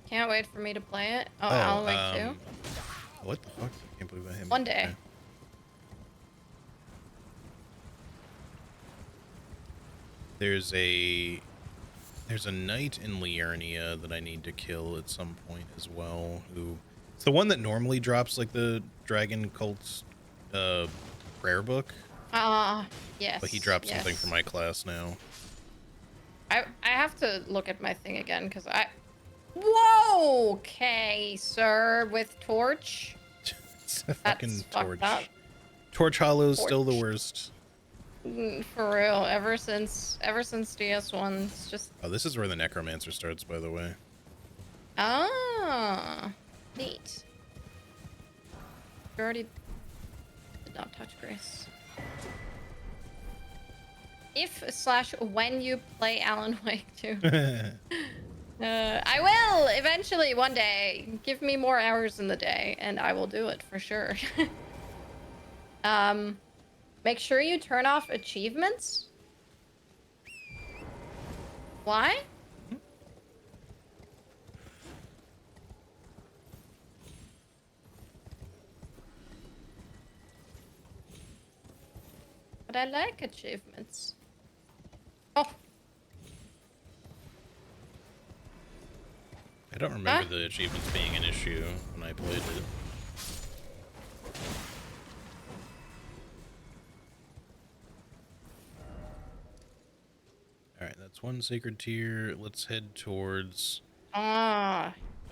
Can't wait for me to play it. Oh, Oh, Alan Wake 2. what the fuck? I can't believe I hit me. One day. Okay. There's a knight in Liurnia that I need to kill at some point as well. Who? It's the one that normally drops like the dragon cult's prayer book, Yes. but he dropped yes. something for my class now. I have to look at my thing again because I. Whoa! Okay, sir, with torch. It's a That's fucking torch. fucked up. Torch Hollow's still the Torch. worst. For real, ever since DS1, it's just. Oh, this is where the necromancer starts, by the way. Ah, neat. You already did not touch Grace. If/when you play Alan Wake 2. I will eventually one day. Give me more hours in the day and I will do it for sure. Make sure you turn off achievements. Why? But I like achievements. Oh. I don't remember the achievements being an issue when I played it. Alright, that's one sacred tier. Let's head towards...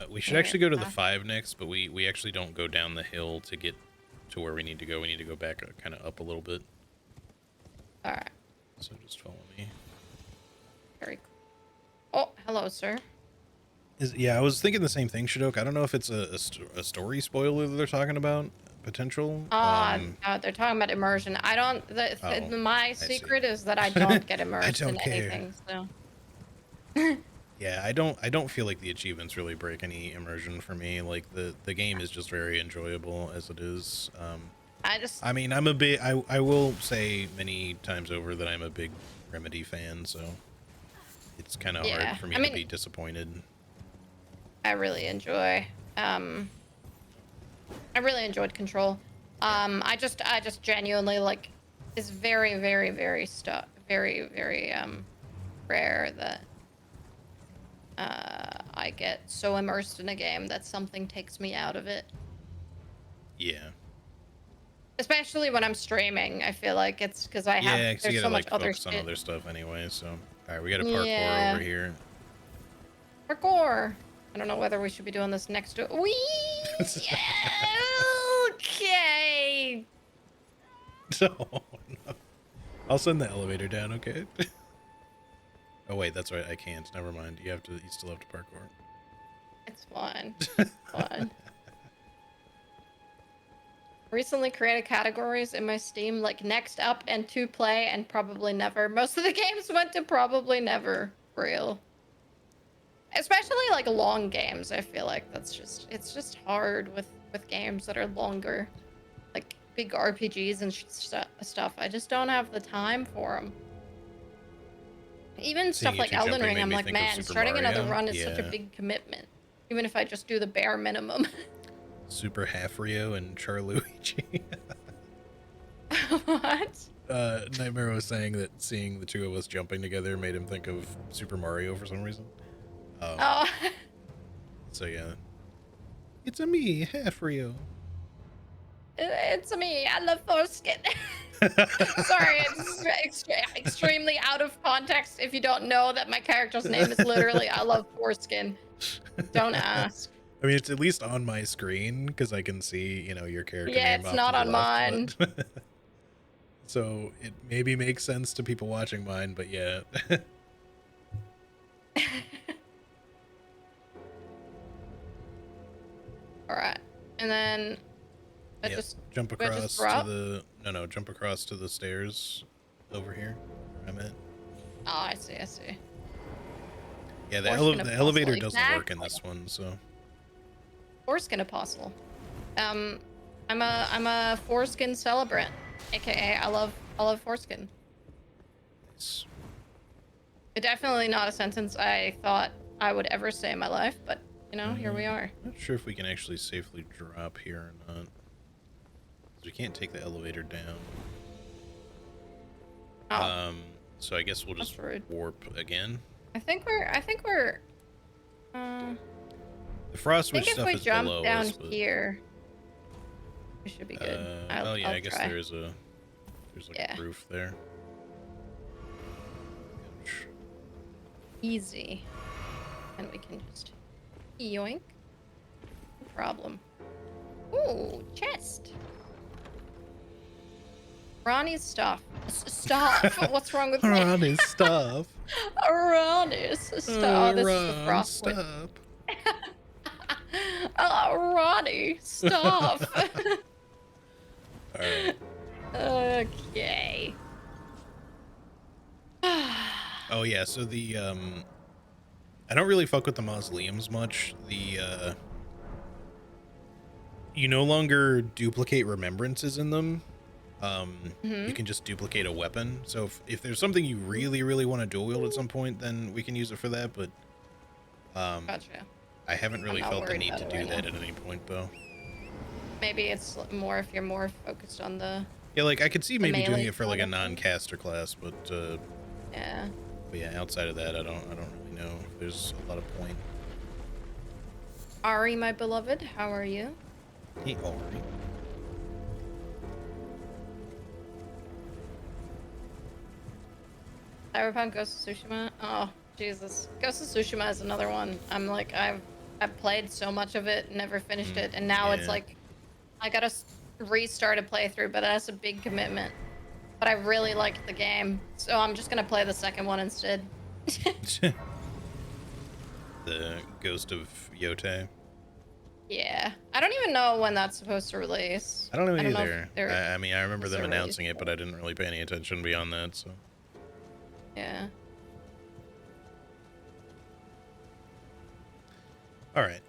we should actually go to the 5 next, but we actually don't go down the hill to get to where we need to go. We need to go back kind of up a little bit. Alright. So just follow me. Very cool. Oh, hello, sir. Yeah, I was thinking the same thing, Shadok. I don't know if it's a story spoiler that they're talking about. Potential. They're talking about immersion. I don't. My secret is that I don't get immersed in anything. So. Yeah, I don't feel like the achievements really break any immersion for me. Like the game is just very enjoyable as it is. I mean, I will say many times over that I'm a big Remedy fan, so it's kind of hard for me to be disappointed. I really enjoy. I really enjoyed Control. I just genuinely like. It's very, very, very very, very rare that I get so immersed in a game that something takes me out of it. Yeah. Especially when I'm streaming, I feel like it's because I have there's so much other focus on other stuff anyway. So, all right, we got a parkour over here. Parkour. I don't know whether we should be doing this next to. Wee. Okay. No, no. I'll send the elevator down. Okay. Oh wait, that's right. I can't. Never mind. You still have to parkour. It's fine. It's fine. Recently created categories in my Steam like next up and to play and probably never. Most of the games went to probably never. For real. Especially like long games. I feel like it's just hard with games that are longer, like big RPGs and stuff. I just don't have the time for them. Even stuff like Elden Ring, I'm like, man, starting another run is such a big commitment. Even if I just do the bare minimum. Super Half Rio and Charluigi. What? Nightmare was saying that seeing the two of us jumping together made him think of Super Mario for some reason. Oh. So yeah. It's a me, Half Rio. It's me. I love foreskin. Sorry, it's extremely out of context. If you don't know that my character's name is literally I love foreskin, don't ask. I mean, it's at least on my screen because I can see, your character name. Yeah, it's not on mine. So it maybe makes sense to people watching mine, but yeah. All right, and then I Yeah, just jump do I just across throw to up? the no, jump across to the stairs over here where I'm at. Oh, I see. I see. Yeah, Foreskin the apostle. elevator doesn't work in Exactly. this one, so Foreskin apostle. Um, I'm a foreskin celebrant, aka I love foreskin. it's Definitely not a sentence I thought I would ever say in my life, but here we are. not sure if we can actually safely drop here or not. 'Cause we can't take the elevator down. Oh, So I guess we'll just that's rude. warp again. I think we're. I The frost think switch if stuff we is jump below down us, but here, we should be good. oh yeah, I'll I guess try. there's like Yeah, a roof there. Ouch. easy. And we can just yoink. No problem. Ooh, chest. Ronnie's stuff. Stuff. What's wrong with me? Run his stuff. Ronnie's stuff. This is the Run, frost switch. stop. Oh, Ronnie, stop. All right. Okay. Oh yeah, so the I don't really fuck with the mausoleums much. The you no longer duplicate remembrances in them. You can just duplicate a weapon. So if there's something you really want to dual wield at some point, then we can use it for that, but Gotcha. I haven't really not felt the worried need about to it do right that now. at any point though. Maybe it's more if you're more focused on the Yeah, like I could see maybe doing melee it for like a side of things. non-caster class, but Yeah. yeah, outside of that, I don't really know if there's a lot of point. Ari, my beloved, how are you? Hey, Ori. Cyberpunk Ghost of Tsushima. Oh, Jesus. Ghost of Tsushima is another one. I'm like, I've played so much of it, never finished it, and now it's Yeah. like I gotta restart a playthrough, but that's a big commitment. But I really liked the game, so I'm just gonna play the second one instead. The Ghost of Yote. Yeah, I don't even know when that's supposed to release. I don't know if either. there I mean, I remember is them a release announcing it, but I didn't really pay any attention beyond that. So, Yeah. all right.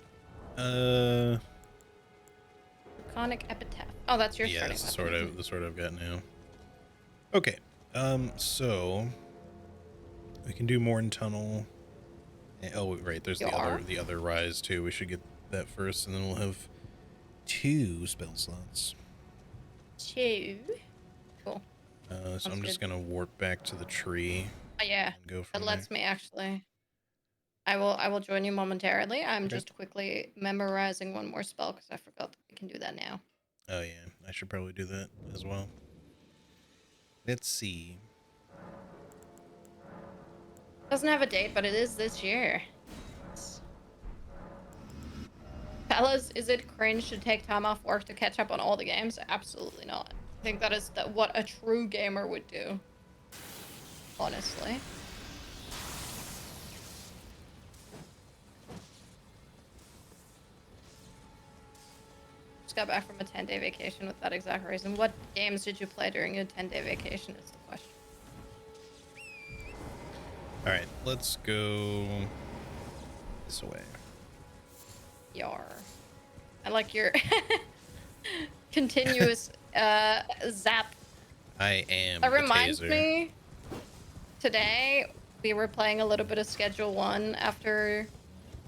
Iconic epitaph. Oh, that's your Yeah, starting that's weapon. the sort I've got now. Okay. So we can do Morn Tunnel. Oh, right. There's the other rise too. We should get that first, and then we'll have 2 spell slots. 2. Cool. So I'm just gonna warp back to the tree. Oh, yeah. And go That from lets there. me actually. I will join you momentarily. I'm Okay. just quickly memorizing one more spell because I forgot that we can do that now. Oh yeah, I should probably do that as well. Let's see. Doesn't have a date, but it is this year. Fellas, is it cringe to take time off work to catch up on all the games? Absolutely not. I think that is what a true gamer would do. Honestly. Just got back from a 10-day vacation with that exact reason. What games did you play during your 10-day vacation is the question. All right, let's go this way. Yar. I like your continuous zap. I am. That the reminds taser. me, today we were playing a little bit of Schedule 1 after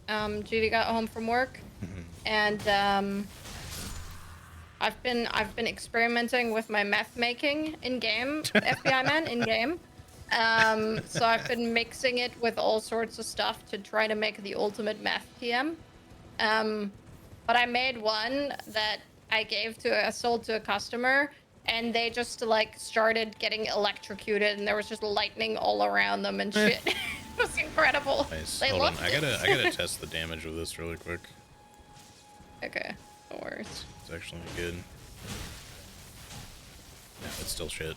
Judy got home from work, and I've been experimenting with my meth making in game, FBI man in game. So I've been mixing it with all sorts of stuff to try to make the ultimate meth TM. But I made one that I sold to a customer, and they just like started getting electrocuted, and there was just lightning all around them and shit. It was incredible. Nice. They Hold on, loved I it. gotta test the damage of this really quick. Okay, no worries. It's actually good. No, it's still shit.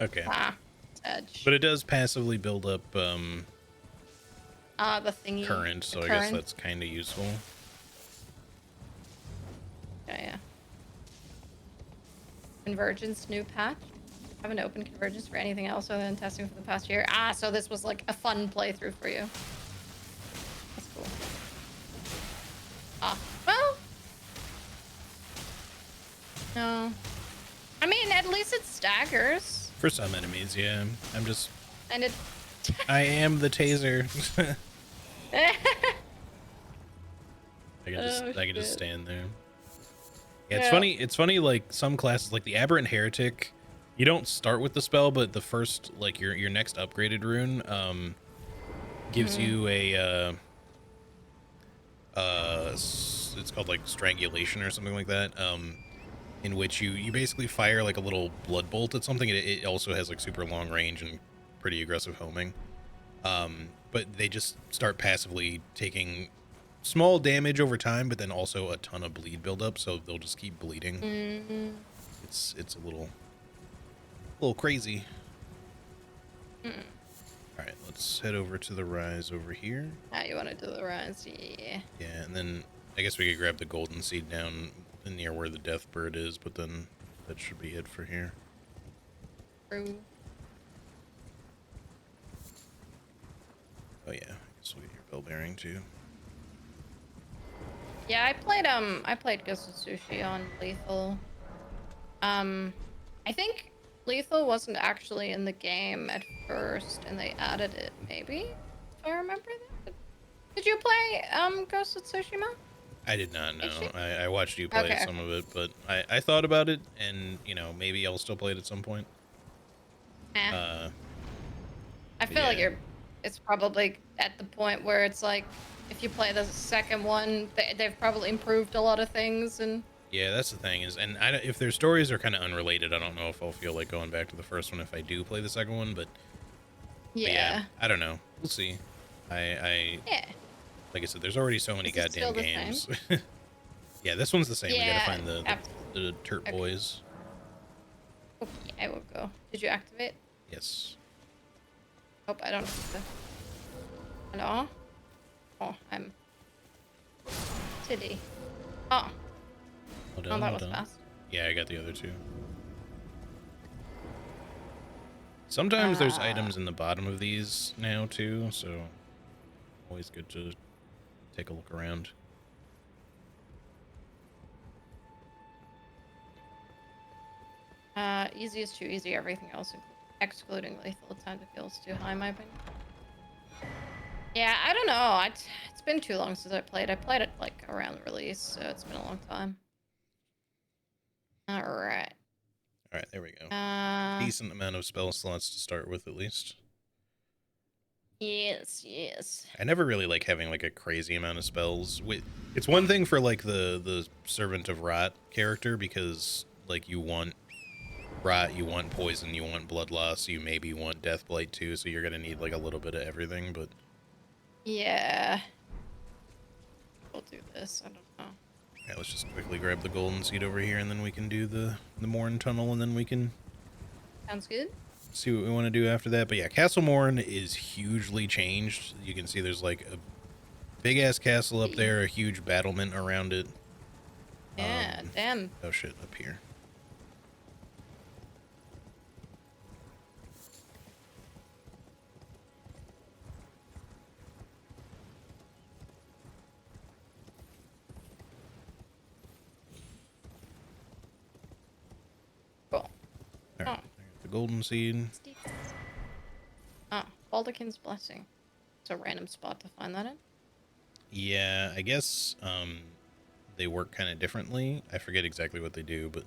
Okay. Ah, it's edge. But it does passively build up The thingy. current, The so I guess current. that's kind of useful. Yeah. Convergence new patch. Haven't opened Convergence for anything else other than testing for the past year. Ah, so this was like a fun playthrough for you. That's cool. Ah, well. No. I mean, at least it staggers. For some enemies, yeah. I'm just... And it... I am the taser. I can just stand there. Yeah, it's funny. It's funny. Like some classes, like the Aberrant Heretic, you don't start with the spell, but the first, like your next upgraded rune, gives you a it's called like strangulation or something like that. In which you basically fire like a little blood bolt at something. It also has like super long range and pretty aggressive homing. But they just start passively taking small damage over time, but then also a ton of bleed buildup, so they'll just keep bleeding. It's a little crazy. All right, let's head over to the rise over here. Ah, you want to do the rise? Yeah. Yeah, and then I guess we could grab the golden seed down near where the death bird is, but then that should be it for here. True. Oh yeah, I guess we'll get your bell bearing too. Yeah, I played Ghost of Sushi on Lethal. I think Lethal wasn't actually in the game at first, and they added it, maybe? If I remember that. Did you play Ghost of Tsushima? I did not know. I watched you play Okay. some of it, but I thought about it, and you know, maybe I'll still play it at some point. I feel like it's probably at the point where it's like, if you play the second one, they've probably improved a lot of things. And yeah, that's the thing is, and if their stories are kind of unrelated, I don't know if I'll feel like going back to the first one if I do play the second one, but yeah, I don't know. We'll see. Yeah. Like I said, there's already so many goddamn games. Yeah, this one's the same. Yeah, we gotta find the Turt Boys. Okay, I will go. Did you activate? Yes. Hope I don't have to. Hello? Oh, I'm Tiddy. Oh. Hold on, Oh, that hold was on. fast. Yeah, I got the other two. Sometimes there's items in the bottom of these now too, so always good to take a look around. Easy is too easy. Everything else, excluding lethal, time to kill is too high, in my opinion. Yeah, I don't know. It's been too long since I played. I played it like around release, so it's been a long time. All right. All right, there we go. Decent amount of spell slots to start with, at least. Yes, yes. I never really like having like a crazy amount of spells. It's one thing for like the Servant of Rot character, because like you want rot, you want poison, you want blood loss, you maybe want death blight too, so you're gonna need like a little bit of everything. But yeah, we'll do this. I don't know. yeah, let's just quickly grab the golden seed over here, and then we can do the Morn tunnel, and then we can Sounds good. see what we want to do after that. But yeah, Castle Morn is hugely changed. You can see there's like a big ass castle up there, a huge battlement around it. Yeah, damn. Oh shit, up here. Cool. All right, I got the golden seed. Oh, Baldurkin's Blessing. It's a random spot to find that in. Yeah, I guess they work kind of differently. I forget exactly what they do, but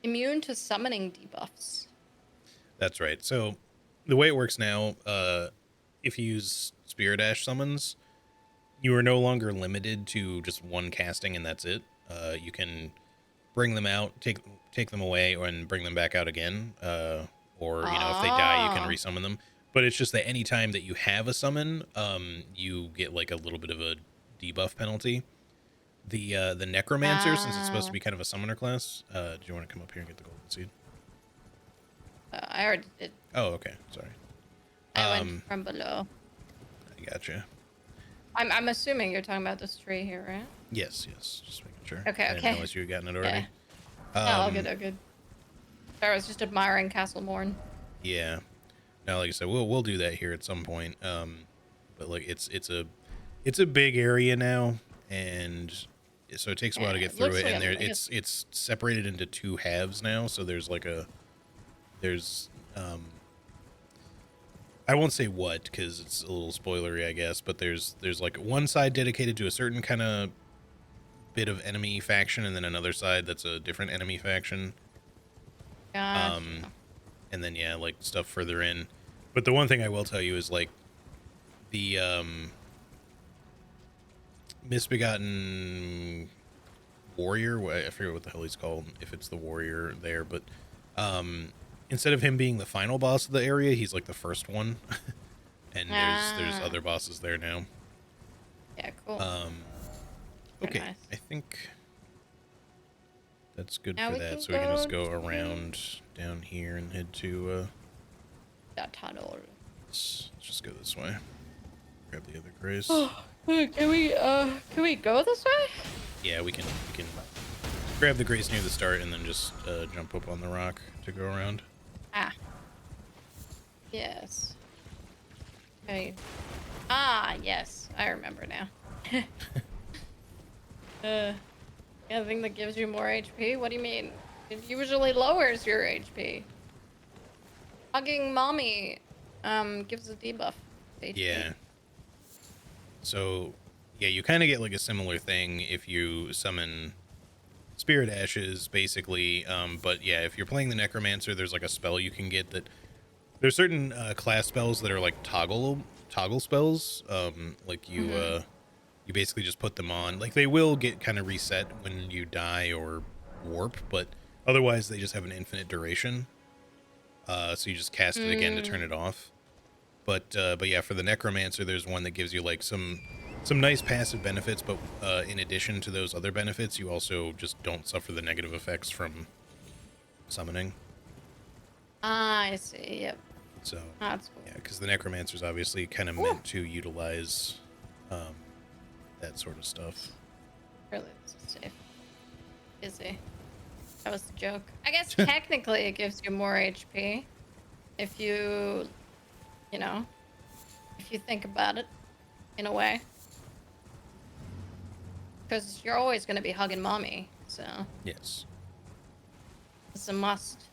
Immune to summoning debuffs. that's right. So the way it works now, if you use Spirit Ash summons, you are no longer limited to just one casting and that's it. You can bring them out, take them away, and bring them back out again. Or you know, if they die, you can resummon them. But it's just that any time that you have a summon, you get like a little bit of a debuff penalty. The necromancer, since it's supposed to Ah, be kind of a summoner class. Do you want to come up here and get the golden seed? I already did. Oh, okay. Sorry. I went from below. I gotcha. I'm assuming you're talking about this tree here, right? Yes, yes. Just making sure. Okay, I didn't okay. realize you had gotten it Yeah. already. No, all good, all good. I was just admiring Castle Morn. Yeah. Now, like I said, we'll do that here at some point. But like it's a big area now, and so it takes a while to Yeah, get it through looks it. like And a, there, like a it's separated into two halves now. So there's I won't say what because it's a little spoilery, I guess. But there's like one side dedicated to a certain kind of bit of enemy faction, and then another side that's a different enemy faction. Gotcha. And then yeah, like stuff further in. But the one thing I will tell you is like the misbegotten warrior. I forget what the hell he's called. If it's the warrior there, but instead of him being the final boss of the area, he's like the first one. And there's Ah, other bosses there now. yeah, cool. Very Okay, nice. I think that's good Now for we that. can So we can just go go to around down here and head to that tunnel. let's just go this way. Grab the other grace. Oh, can we go this way? Yeah, we can grab the grace near the start and then just jump up on the rock to go around. Ah. Yes. Okay. Ah, yes. I remember now. Yeah, thing that gives you more HP? What do you mean? It usually lowers your HP. Hugging mommy gives a debuff to HP. Yeah. So, yeah, you kind of get like a similar thing if you summon Spirit Ashes, basically. But yeah, if you're playing the Necromancer, there's like a spell you can get that. There's certain class spells that are like toggle spells. Like you basically just put them on. Like they will get kind of reset when you die or warp, but otherwise they just have an infinite duration. So you just cast it again to turn it off. But yeah, for the Necromancer, there's one that gives you like some nice passive benefits, but in addition to those other benefits, you also just don't suffer the negative effects from summoning. Ah, I see. Yep. So That's cool. yeah, because the Necromancer is obviously kind of meant to utilize that sort of stuff. Really, this is safe. Busy. That was a joke. I guess technically it gives you more HP if you know, if you think about it in a way. Because you're always going to be hugging mommy, so Yes. it's a must.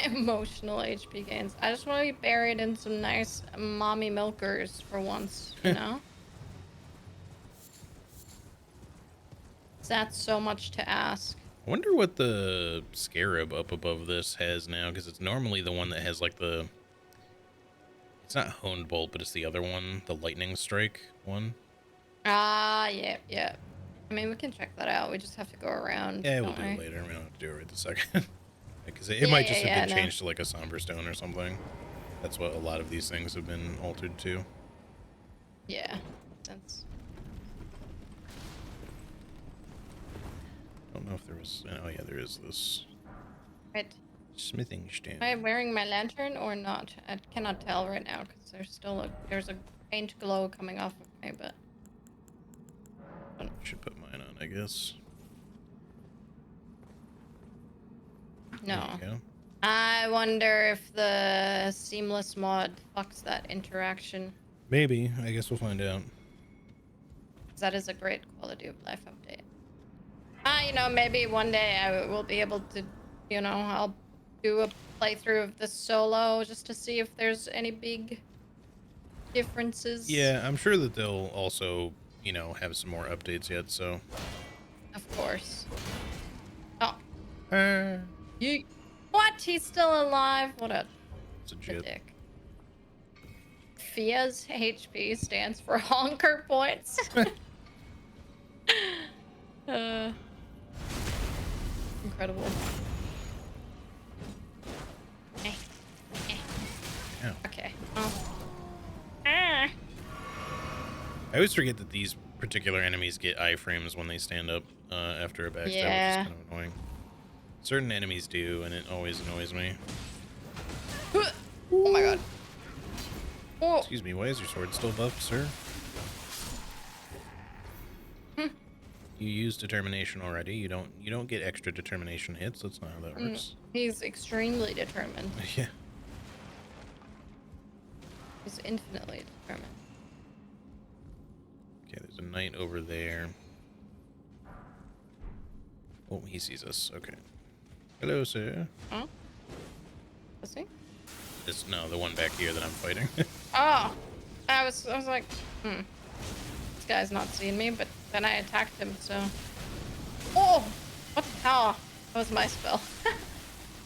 Emotional HP gains. I just want to be buried in some nice mommy milkers for once, you know? Is that so much to ask? I wonder what the scarab up above this has now, because it's normally the one that has like the. It's not honed bolt, but it's the other one, the lightning strike one. Ah, yeah, yeah. I mean, we can check that out. We just have to go around. Yeah, we'll don't do we? it later. We don't have to do it right this second. Because it Yeah, might just yeah, have been yeah, no. changed to like a somber stone or something. That's what a lot of these things have been altered to. Yeah, sense. I don't know if there was. Oh yeah, there is this Right. smithing stone. Am I wearing my lantern or not? I cannot tell right now because there's a faint glow coming off of me, but Should put mine on, I guess. no. There you go. I wonder if the seamless mod fucks that interaction. Maybe. I guess we'll find out. 'Cause that is a great quality of life update. You know, maybe one day I will be able to, you know, I'll do a playthrough of this solo just to see if there's any big differences. Yeah, I'm sure that they'll also, you know, have some more updates yet. So. Of course. Oh. Uh, What? He's still alive? What a it's a the jit. dick. FIA's HP stands for honker points. Incredible. I always forget that these particular enemies get iframes when they stand up after a backstab, which is Yeah. kind of annoying. Certain enemies do, and it always annoys me. Oh my god. Oh. Excuse me, why is your sword still buffed, sir? You used determination already. You don't get extra determination hits. That's not how that works. He's extremely determined. Yeah. He's infinitely determined. Okay, there's a knight over there. Oh, he sees us. Okay. Hello, sir. Huh? Is he? No, the one back here that I'm fighting. Oh, I was like, this guy's not seeing me, but then I attacked him, so. Oh, what the hell? That was my spell.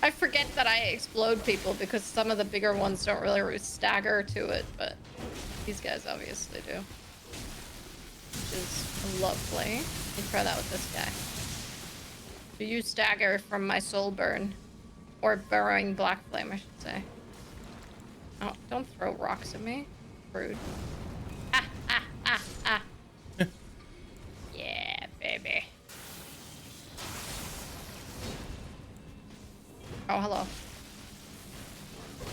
I forget that I explode people because some of the bigger ones don't really stagger to it, but these guys obviously do. Which is lovely. Let me try that with this guy. Do you stagger from my soul burn? Or burrowing black flame, I should say. Oh, don't throw rocks at me. Rude. Ah, ah, ah, ah. Yeah, baby. Oh, hello.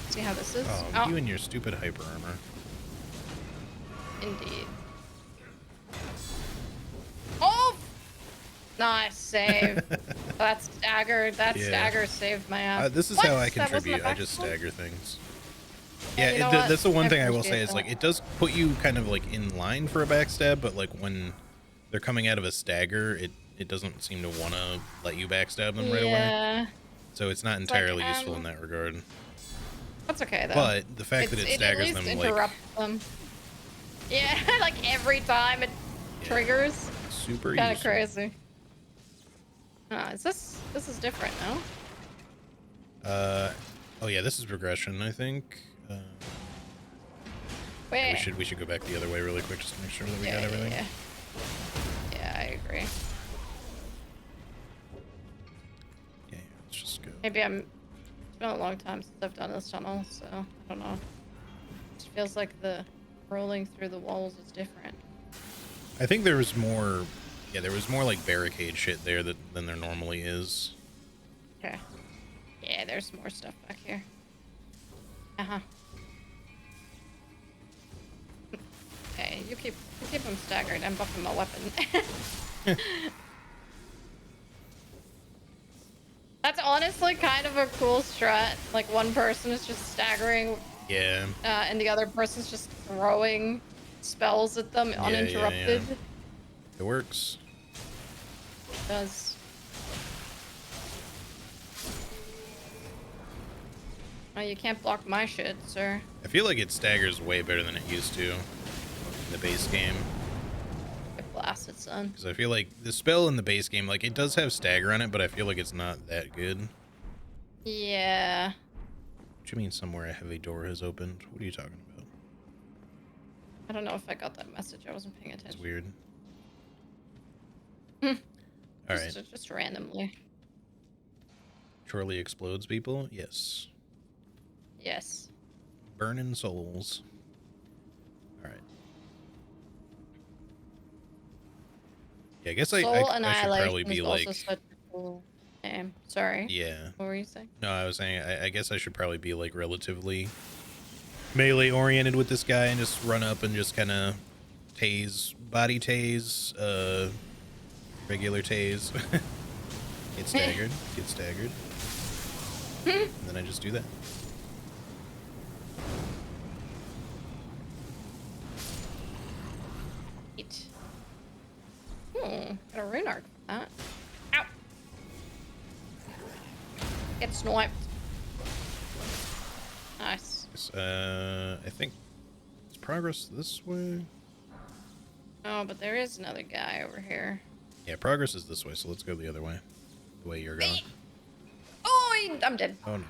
See how this is? Oh, you and your stupid hyper armor. Indeed. Oh! Nice save. That stagger saved my ass. This is What? how I That wasn't a contribute. I just backflip? stagger things. Yeah, Yeah, you know what? that's the one I thing I will appreciate say is that. like it does put you kind of like in line for a backstab, but like when they're coming out of a stagger, it doesn't seem to want to let you backstab them right away. Yeah. So it's not like, entirely useful in that regard. That's okay though. But the fact that it staggers at least them like interrupts them. Yeah, like every time it triggers. super Kind of useful. crazy. This is different, no? Oh yeah, this is progression, I think. Wait. We should go back the other way really quick just to make sure that we got everything. Yeah, I agree. Yeah, let's just go. Maybe it's been a long time since I've done this tunnel, so I don't know. It feels like the rolling through the walls is different. I think there was more, there was more like barricade shit there than there normally is. Okay. Yeah, there's more stuff back here. Uh-huh. Okay, you keep them staggered. I'm buffing my weapon. That's honestly kind of a cool strat. Like one person is just staggering. Yeah. And the other person's just throwing spells at them uninterrupted. Yeah. It works. It does. Oh, you can't block my shit, sir. I feel like it staggers way better than it used to in the base game. Get blasted, son. Because I feel like the spell in the base game, like it does have stagger on it, but I feel like it's not that good. Yeah. What do you mean somewhere a heavy door has opened? What are you talking about? I don't know if I got that message. I wasn't paying attention. It's weird. All right. Just randomly. Surely explodes people? Yes. Yes. Burning souls. All right. Yeah, I guess Soul I should Annihilation probably be is like... also such a cool name. Sorry. Yeah. What were you saying? No, I was saying I guess I should probably be like relatively melee oriented with this guy and just run up and just kind of tase, body tase, regular tase. Get staggered, get staggered. And then I just do that. Eat. Got a rune arc for that. Ow! Get sniped. Nice. I think it's progress this way. Oh, but there is another guy over here. Yeah, progress is this way, so let's go the other way. The way you're going. Oh, I'm dead. Oh no.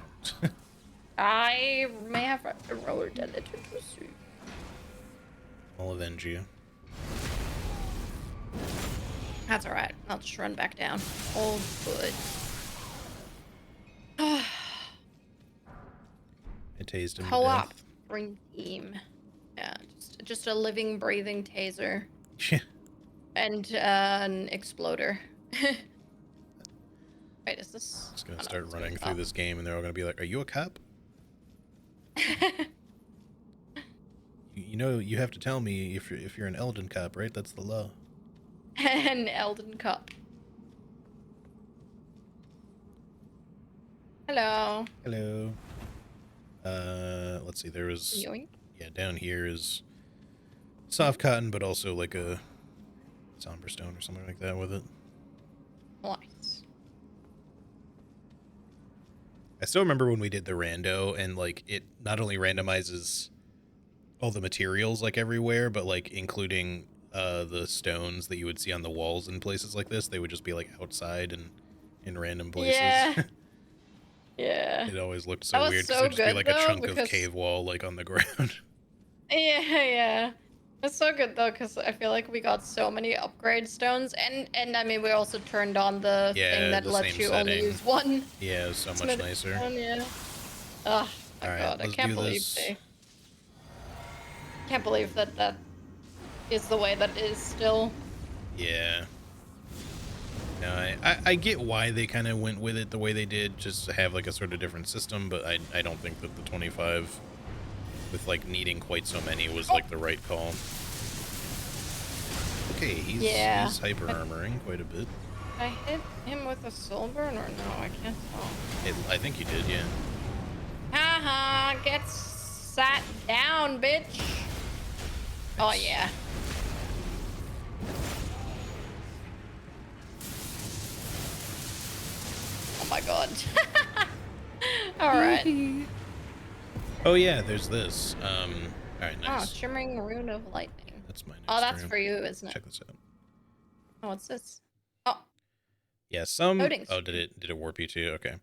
I may have rolled a little too soon. I'll avenge you. That's alright. I'll just run back down. All good. I tased him to Co-op. death. Green team. Yeah, just just a living, breathing taser Yeah. and an exploder. Wait, is this? Just gonna Oh, no, start it's running going through up. this game, and they're all gonna be like, "Are you a cop? You know, you have to tell me if you're an Elden cop, right? That's the law." An Elden Cup. Hello. Hello. Let's see. There was, Yoink. yeah, down here is soft cotton, but also like a somber stone or something like that with it. Nice. I still remember when we did the rando, and like it not only randomizes all the materials like everywhere, but like including the stones that you would see on the walls in places like this. They would just be like outside and in random places. Yeah. Yeah. It always looked That so was weird because so there'd just be good like a though, chunk of because cave wall like on the ground. yeah, yeah. It's so good though, because I feel like we got so many upgrade stones, and I mean we also turned on the thing Yeah, that the lets same you only setting. use one Yeah, it was so much smithing nicer. stone, yeah. Oh my All right, god, I let's can't do believe this. that that is the way that it is still. Yeah. No, I get why they kind of went with it the way they did, just to have like a sort of different system, but I don't think that the 25 with like needing quite so many was Oh, like the right call. Okay, yeah. he's hyper armoring quite a bit. I hit him with a soul burn or no? I can't tell. I think you did, yeah. Haha, get sat down, bitch. Oh Nice. yeah. Oh my god. All right. Oh yeah, there's this. All right, Oh, nice. shimmering rune of lightning. That's my Oh, next that's room. for you, isn't it? Check this out. Oh, what's this? Oh, Yeah, some. loading Oh, did screen. it warp you too? Okay.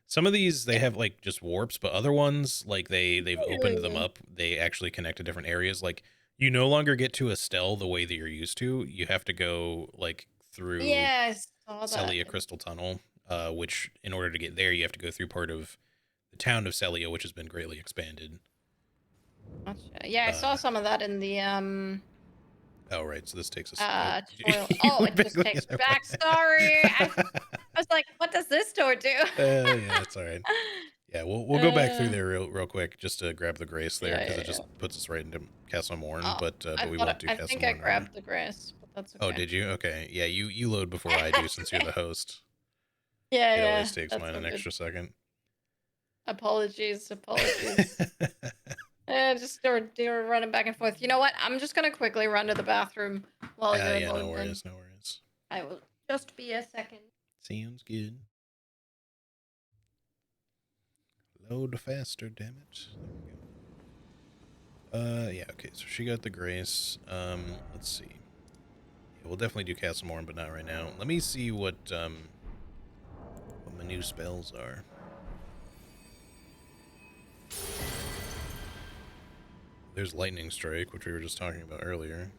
Some of these they Yeah. have like just warps, but other ones like they've opened them Hmm. up. They actually connect to different areas. Like you no longer get to Estelle the way that you're used to. You have to go like through Yeah, I saw that. Celia Crystal Tunnel, which in order to get there you have to go through part of the town of Celia, which has been greatly expanded. Gotcha. Yeah, I saw some of that in the Oh right, so this takes us. Oh, tutorial. you Oh, were it just back takes me looking back. at Sorry. I everything. was like, what does this door do? Yeah, that's all right. Yeah, we'll go back through uh, there real quick just to grab the grace there yeah, because yeah, it just yeah. puts us right into Castle Morn, Oh, but we won't do I Castle think I Morn right now. grabbed the grace, but that's Oh, okay. did you? Okay, yeah, you load before I do since you're the host. Yeah, It yeah, always takes that's mine all an good. extra second. Apologies, apologies. They were running back and forth. You know what? I'm just gonna quickly run to the bathroom while you're Yeah, no loading in. worries, no worries. I will just be a second. Sounds good. Load faster, damn it. There we go. Yeah, okay, so she got the grace. Let's see. Yeah, we'll definitely do Castle Morn, but not right now. Let me see what my new spells are. There's Lightning Strike, which we were just talking about earlier.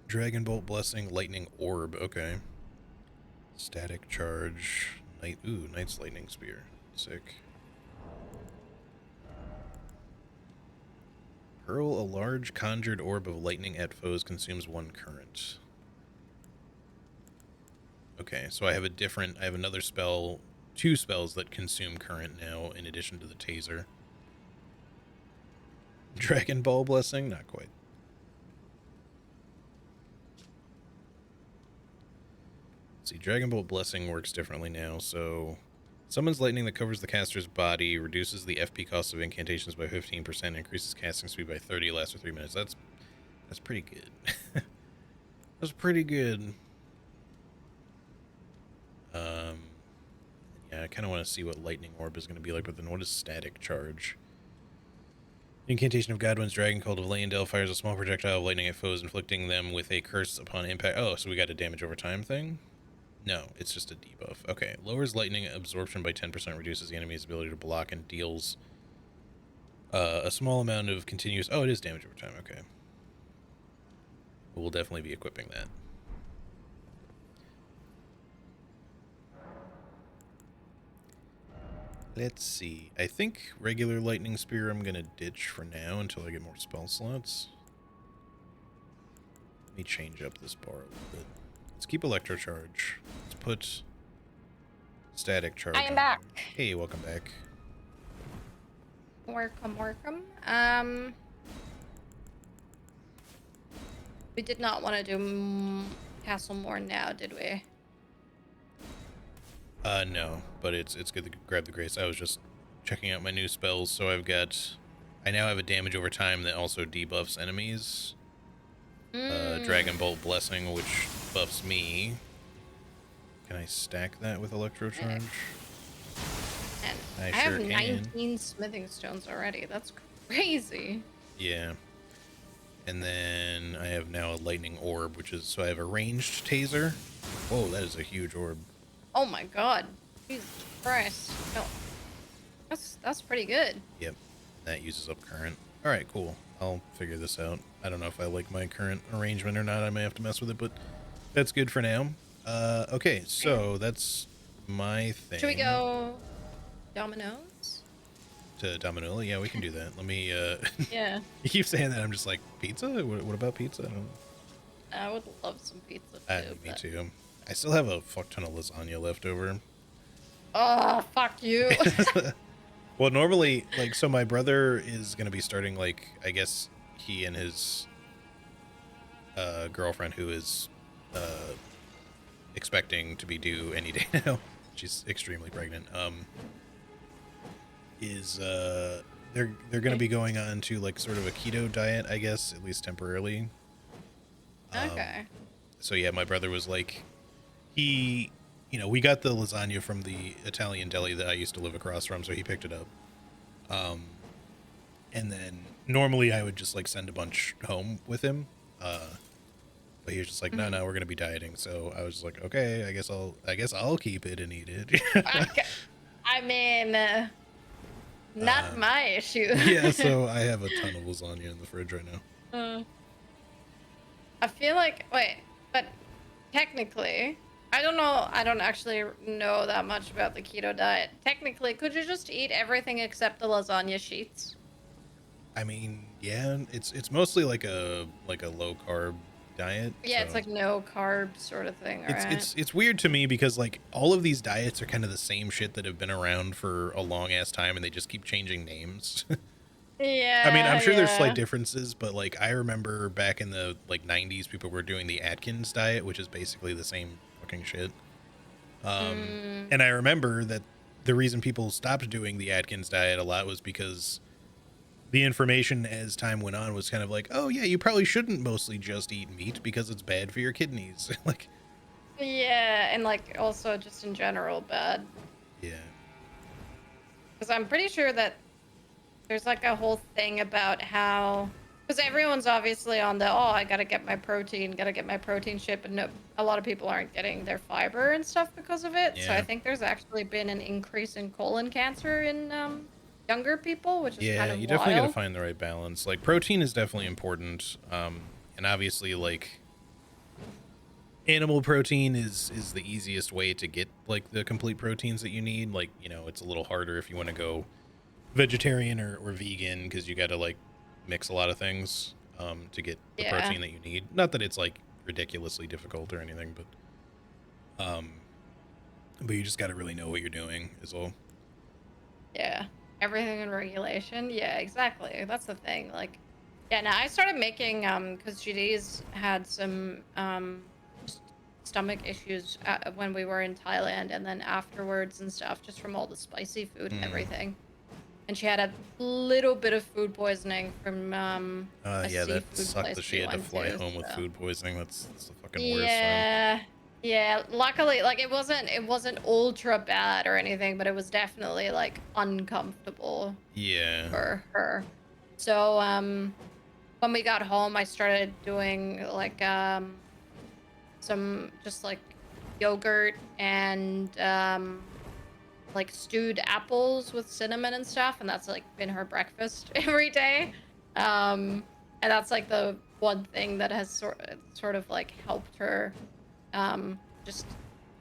Dragon Bolt Blessing, Lightning Orb, okay. Static Charge, Knight's Lightning Spear. Sick. Hurl a large conjured orb of lightning at foes, consumes 1 current. Okay, so I have another spell, 2 spells that consume current now in addition to the taser. Dragon Ball Blessing, not quite. Let's see, Dragon Bolt Blessing works differently now, so summons lightning that covers the caster's body, reduces the FP cost of incantations by 15%, increases casting speed by 30, lasts for 3 minutes. That's pretty good. That's pretty good. Yeah, I kind of want to see what Lightning Orb is going to be like, but then what is Static Charge? Incantation of Godwin's Dragon Cult of Leyendell fires a small projectile of lightning at foes, inflicting them with a curse upon impact. Oh, so we got a damage over time thing? No, it's just a debuff. Okay, lowers lightning absorption by 10%, reduces the enemy's ability to block, and deals a small amount of continuous... Oh, it is damage over time, okay. We'll definitely be equipping that. Let's see. I think regular lightning spear I'm gonna ditch for now until I get more spell slots. Let me change up this bar a little bit. Let's keep electro charge. Let's put static charge I am on back. there. Hey, welcome back. Welcome. We did not want to do Castle Morn now, did we? No, but it's good to grab the grace. I was just checking out my new spells, so I now have a damage over time that also debuffs enemies. Dragon Bolt Blessing, which buffs me. Can I stack that with Electro Charge? And I I sure have can. 19 smithing stones already. That's crazy. Yeah. And then I have now a lightning orb, so I have a ranged taser. Whoa, that is a huge orb. Oh my god. Jesus Christ. No. That's pretty good. Yep. That uses up current. Alright, cool. I'll figure this out. I don't know if I like my current arrangement or not. I may have to mess with it, but that's good for now. Okay, so that's my thing. Should we go Domino's? To Dominola? Yeah, we can do that. Let me, Yeah. You keep saying that. I'm just like, pizza? What about pizza? I would love some pizza too. Me too. I still have a fuck ton of lasagna left over. Oh, fuck you. Well, normally, like, so my brother is going to be starting, like, I guess he and his girlfriend, who is expecting to be due any day now, she's extremely pregnant, they're going to be going on to, like, sort of a keto diet, I guess, at least temporarily. Okay. So, yeah, my brother was like, we got the lasagna from the Italian deli that I used to live across from, so he picked it up. And then normally I would just like send a bunch home with him. But he was just like, no, we're gonna be dieting. So I was just like, okay, I guess I'll keep it and eat it. I mean, not my issue. Yeah, so I have a ton of lasagna in the fridge right now. I feel like, but technically, I don't know. I don't actually know that much about the keto diet. Technically, could you just eat everything except the lasagna sheets? I mean, yeah, it's mostly like a low carb diet. Yeah, so. it's like no carbs sort of thing, right? It's weird to me because like all of these diets are kind of the same shit that have been around for a long ass time, and they just keep changing names. Yeah. I mean, I'm sure there's slight differences, but like I remember back in the like 90s, people were doing the Atkins diet, which is basically the same fucking shit. And I remember that the reason people stopped doing the Atkins diet a lot was because the information as time went on was kind of like, oh yeah, you probably shouldn't mostly just eat meat because it's bad for your kidneys. Like, Yeah, and like also just in general bad. yeah. Because I'm pretty sure that there's like a whole thing about how, because everyone's obviously on the, I gotta get my protein shit, but no, a lot of people aren't getting their fiber and stuff because of it. So I Yeah. think there's actually been an increase in colon cancer in younger people, which is kind of You definitely wild. gotta find the right balance. Like protein is definitely important, and obviously like animal protein is the easiest way to get like the complete proteins that you need. Like, it's a little harder if you want to go vegetarian or vegan, because you gotta like mix a lot of things to get the Yeah. protein that you need. Not that it's like ridiculously difficult or anything, but you just gotta really know what you're doing is all. Yeah. Everything in regulation. Yeah, exactly. That's the thing. Like, yeah, now I started making, because GD's had some just stomach issues when we were in Thailand, and then afterwards and stuff, just from all the spicy food and everything. And she had a little bit of food poisoning from a Yeah, that seafood sucked place that she we had to went fly to, home with so. food poisoning. That's the fucking worst, man. Yeah. Yeah, luckily, like, it wasn't ultra bad or anything, but it was definitely like uncomfortable Yeah. for her. So when we got home, I started doing like some just like yogurt and like stewed apples with cinnamon and stuff, and that's like been her breakfast every day. And that's like the one thing that has sort of like helped her just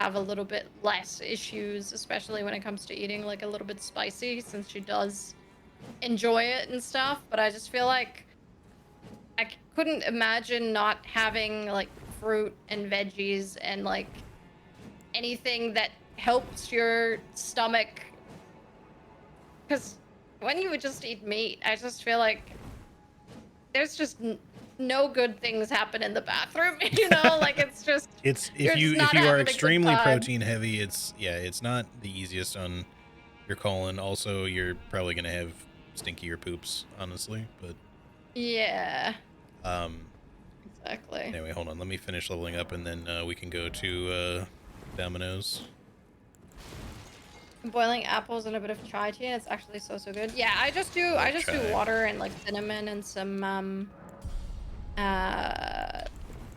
have a little bit less issues, especially when it comes to eating like a little bit spicy, since she does enjoy it and stuff. But I just feel like couldn't imagine not having like fruit and veggies and like anything that helps your stomach. Because when you would just eat meat, I just feel like there's just no good things happen in the bathroom. You know, like it's just It's you're just not if you are having a good extremely time. protein heavy, it's not the easiest on your colon. Also, you're probably gonna have stinkier poops, honestly. But Yeah, um, exactly. anyway, hold on. Let me finish leveling up, and then we can go to Domino's. Boiling apples and a bit of chai tea, and it's actually so good. Yeah, I just do Chai. water and like cinnamon and some uh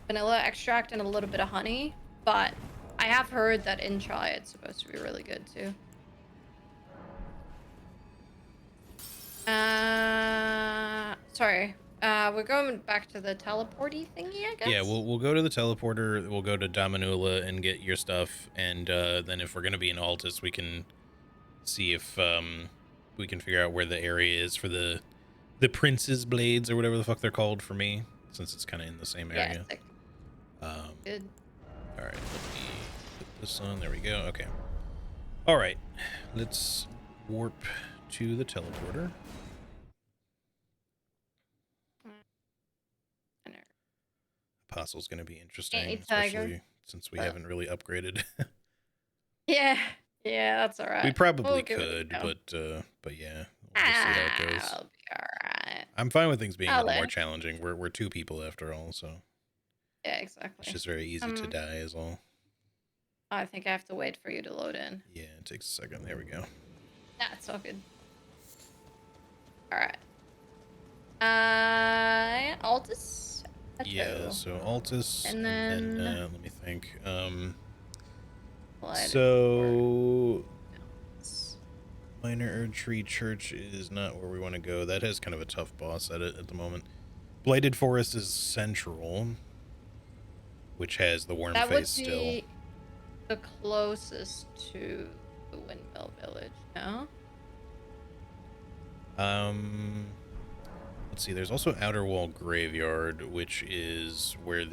vanilla extract and a little bit of honey. But I have heard that in chai it's supposed to be really good too. Sorry. We're going back to the teleporty thingy, I guess. Yeah, we'll go to the teleporter. We'll go to Dominula and get your stuff, and then if we're gonna be in Altus, we can see if we can figure out where the area is for the Prince's Blades or whatever the fuck they're called for me, since it's kind of in the same area. Sick. Good. All right, let me put this on. There we go. Okay. All right, let's warp to the teleporter. Apostle's going to be interesting, especially since we haven't really upgraded. Yeah, that's all right. We probably could, but yeah, we'll just see how it goes. I'll be all right. I'm fine with things being a little more challenging. We're two people after all, so yeah, exactly. It's just very easy to die, is all. I think I have to wait for you to load in. Yeah, it takes a second. There we go. That's all good. All right. Altus. Yeah, so Altus, and then let me think. So Minor Erdtree Church is not where we want to go. That has kind of a tough boss at it at the moment. Blighted Forest is central, which has the worm face still. That would be the closest to the Windmill Village, no? Let's see, there's also Outer Wall Graveyard, which is where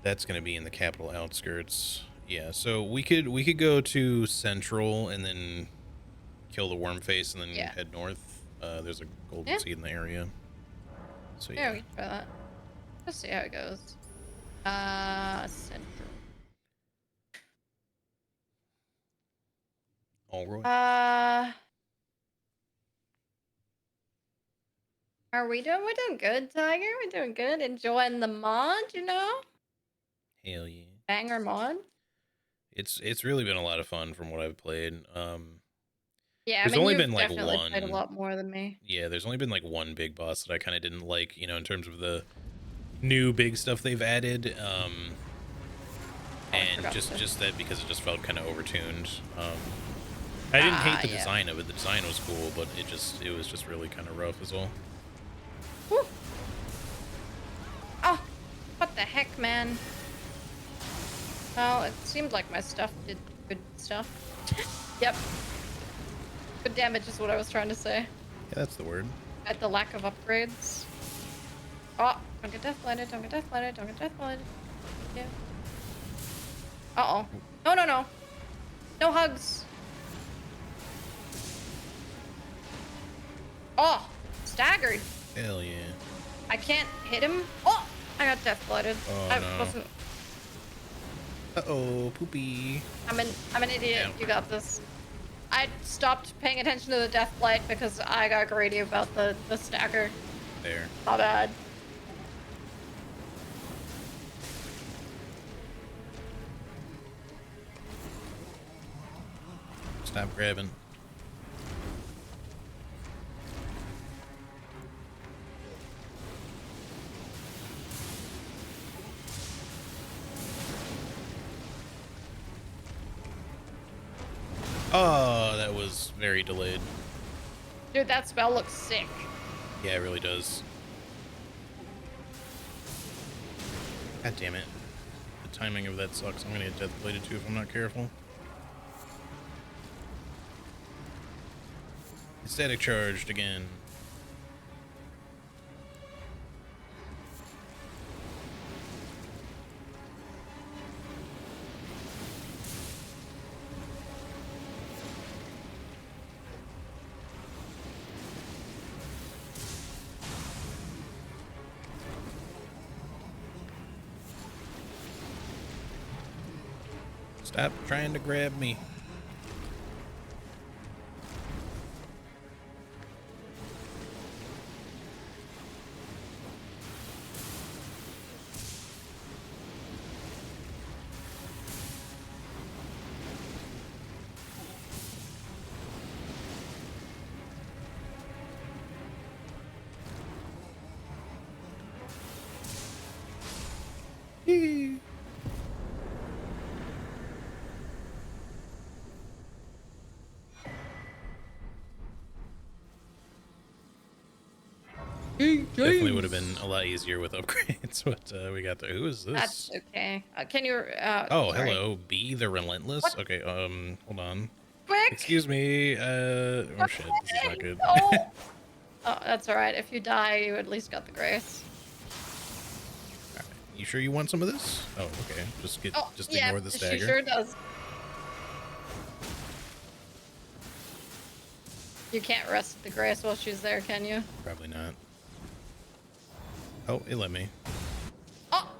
that's going to be in the capital outskirts. Yeah, so we could go to Central and then kill the worm face and then head north. There's a golden seed in the area. So yeah, we can try that. Let's see how it goes. Central. All right. Are we doing? We're doing good, Tiger. We're doing good. Enjoying the mod, you know? Hell yeah. Banger mod. It's really been a lot of fun from what I've played. Yeah, there's only been like one. Played a lot more than me. Yeah, there's only been like one big boss that I kind of didn't like, you know, in terms of the new big stuff they've added. And just that because it just felt kind of overtuned. I didn't hate the design of it. The design was cool, but it was just really kind of rough as well. Woo. Oh, what the heck, man? Oh, it seemed like my stuff did good stuff. Yep. Good damage is what I was trying to say. Yeah, that's the word. At the lack of upgrades. Oh, don't get deathlighted, don't get deathlighted, don't get deathlighted. Yeah. Uh-oh. No. No hugs. Oh, staggered. Hell yeah. I can't hit him. Oh, I got deathlighted. Oh, I no. wasn't. Uh-oh, poopy. I'm an idiot. Yeah. You got this. I stopped paying attention to the death blight because I got greedy about the stagger. There. Not bad. Stop grabbing. Oh, that was very delayed. Dude, that spell looks sick. Yeah, it really does. God damn it. timing of that sucks. I'm gonna get death bladed too if I'm not careful. Static charged again. Stop trying to grab me. Yee. Definitely would have been a lot easier with upgrades, but we got the. Who is this? That's okay. Can you? Oh, sorry. hello, B the Relentless. What? Okay, hold on. Quick! Excuse me. Oh shit, this is not good. Oh. Oh, that's all right. If you die, you at least got the grace. Alright, you sure you want some of this? Oh, okay. Just Yeah, ignore the stagger. she sure does. You can't rest the grace while she's there, can you? Probably not. Oh, it let me. Oh.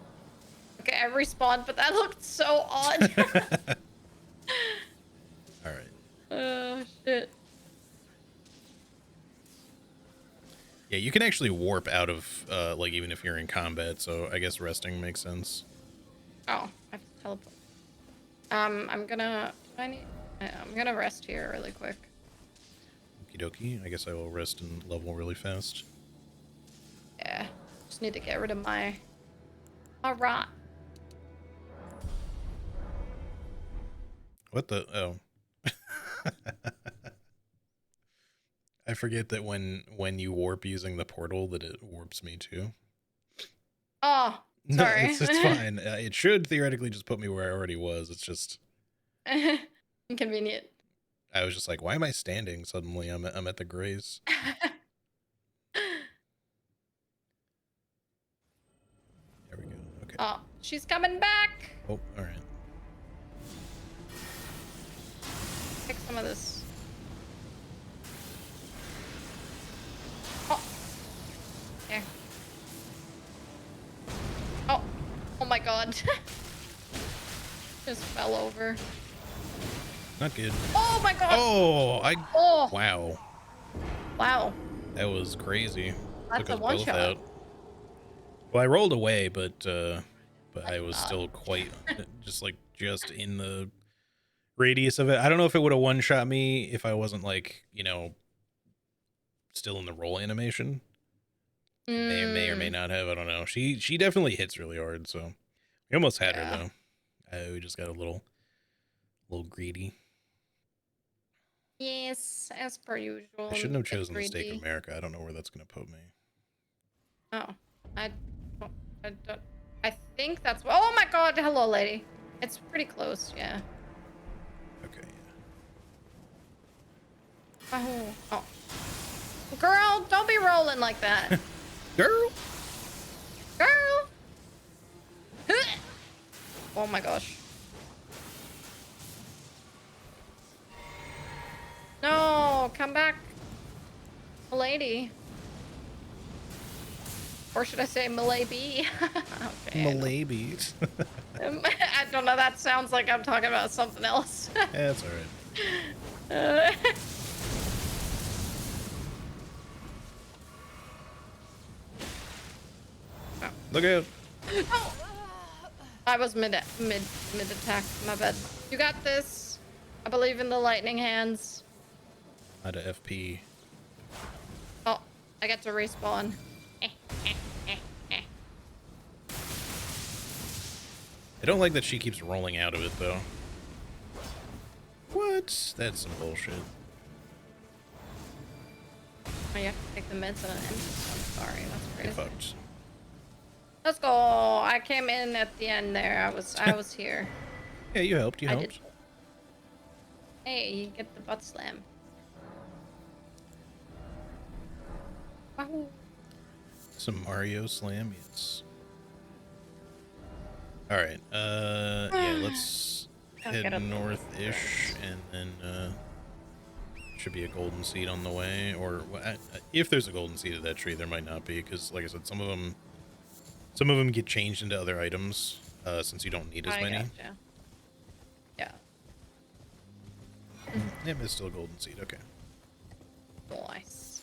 Okay, I respawned, but that looked so odd. All right. Oh shit. Yeah, you can actually warp out of like even if you're in combat, so I guess resting makes sense. Oh, I have to teleport. I'm gonna rest here really quick. Okie dokie. I guess I will rest and level really fast. Yeah, just need to get rid of my rot. What the? Oh. I forget that when you warp using the portal that it warps me too. Oh, sorry. No, it's fine. It should theoretically just put me where I already was. It's just inconvenient. I was just like, why am I standing? Suddenly I'm at the grace. There we go. Okay. Oh, she's coming back. Oh, all right. Take some of this. Oh. There. Oh. Oh my god. Just fell over. Not good. Oh my god. Oh, Oh. Wow. Wow. That was crazy. That's Took a us one both shot. out. Well, I rolled away, but I was God. still quite just in the radius of it. I don't know if it would have one shot me if I wasn't like, still in the roll animation. May or may not have. I don't know. She definitely hits really hard, so we almost had her though. We just got a little greedy. Yes, as per usual. I shouldn't have chosen the It's Stake of 3D. America. I don't know where that's gonna put me. Oh, I think that's. Oh my god! Hello, lady. It's pretty close. Yeah. Okay. Oh. Girl, don't be rolling like that. Girl. Girl. Oh my gosh. No, come back, lady. Or should I say Malay-bee? Okay, Maybe. I don't know. That sounds like I'm talking about something else. That's all right. Look out. Oh. I was mid attack. My bad. You got this. I believe in the lightning hands. Out of FP. Oh, I got to respawn. I don't like that she keeps rolling out of it though. What? That's some bullshit. Oh, you have to take the meds on an empty. I'm sorry, that's Get crazy. fucked. Let's go. I came in at the end there. I was here. Yeah, you helped. You I did. helped. Hey, you get the butt slam. Wahoo. Some Mario slam, yes. All right. Yeah. Let's I'll head get up. north-ish, and then should be a golden seed on the way. Or if there's a golden seed at that tree, there might not be, because, like I said, some of them get changed into other items since you don't need as I many. gotcha. Yeah. Yeah, but it's still a golden seed. Okay. Nice.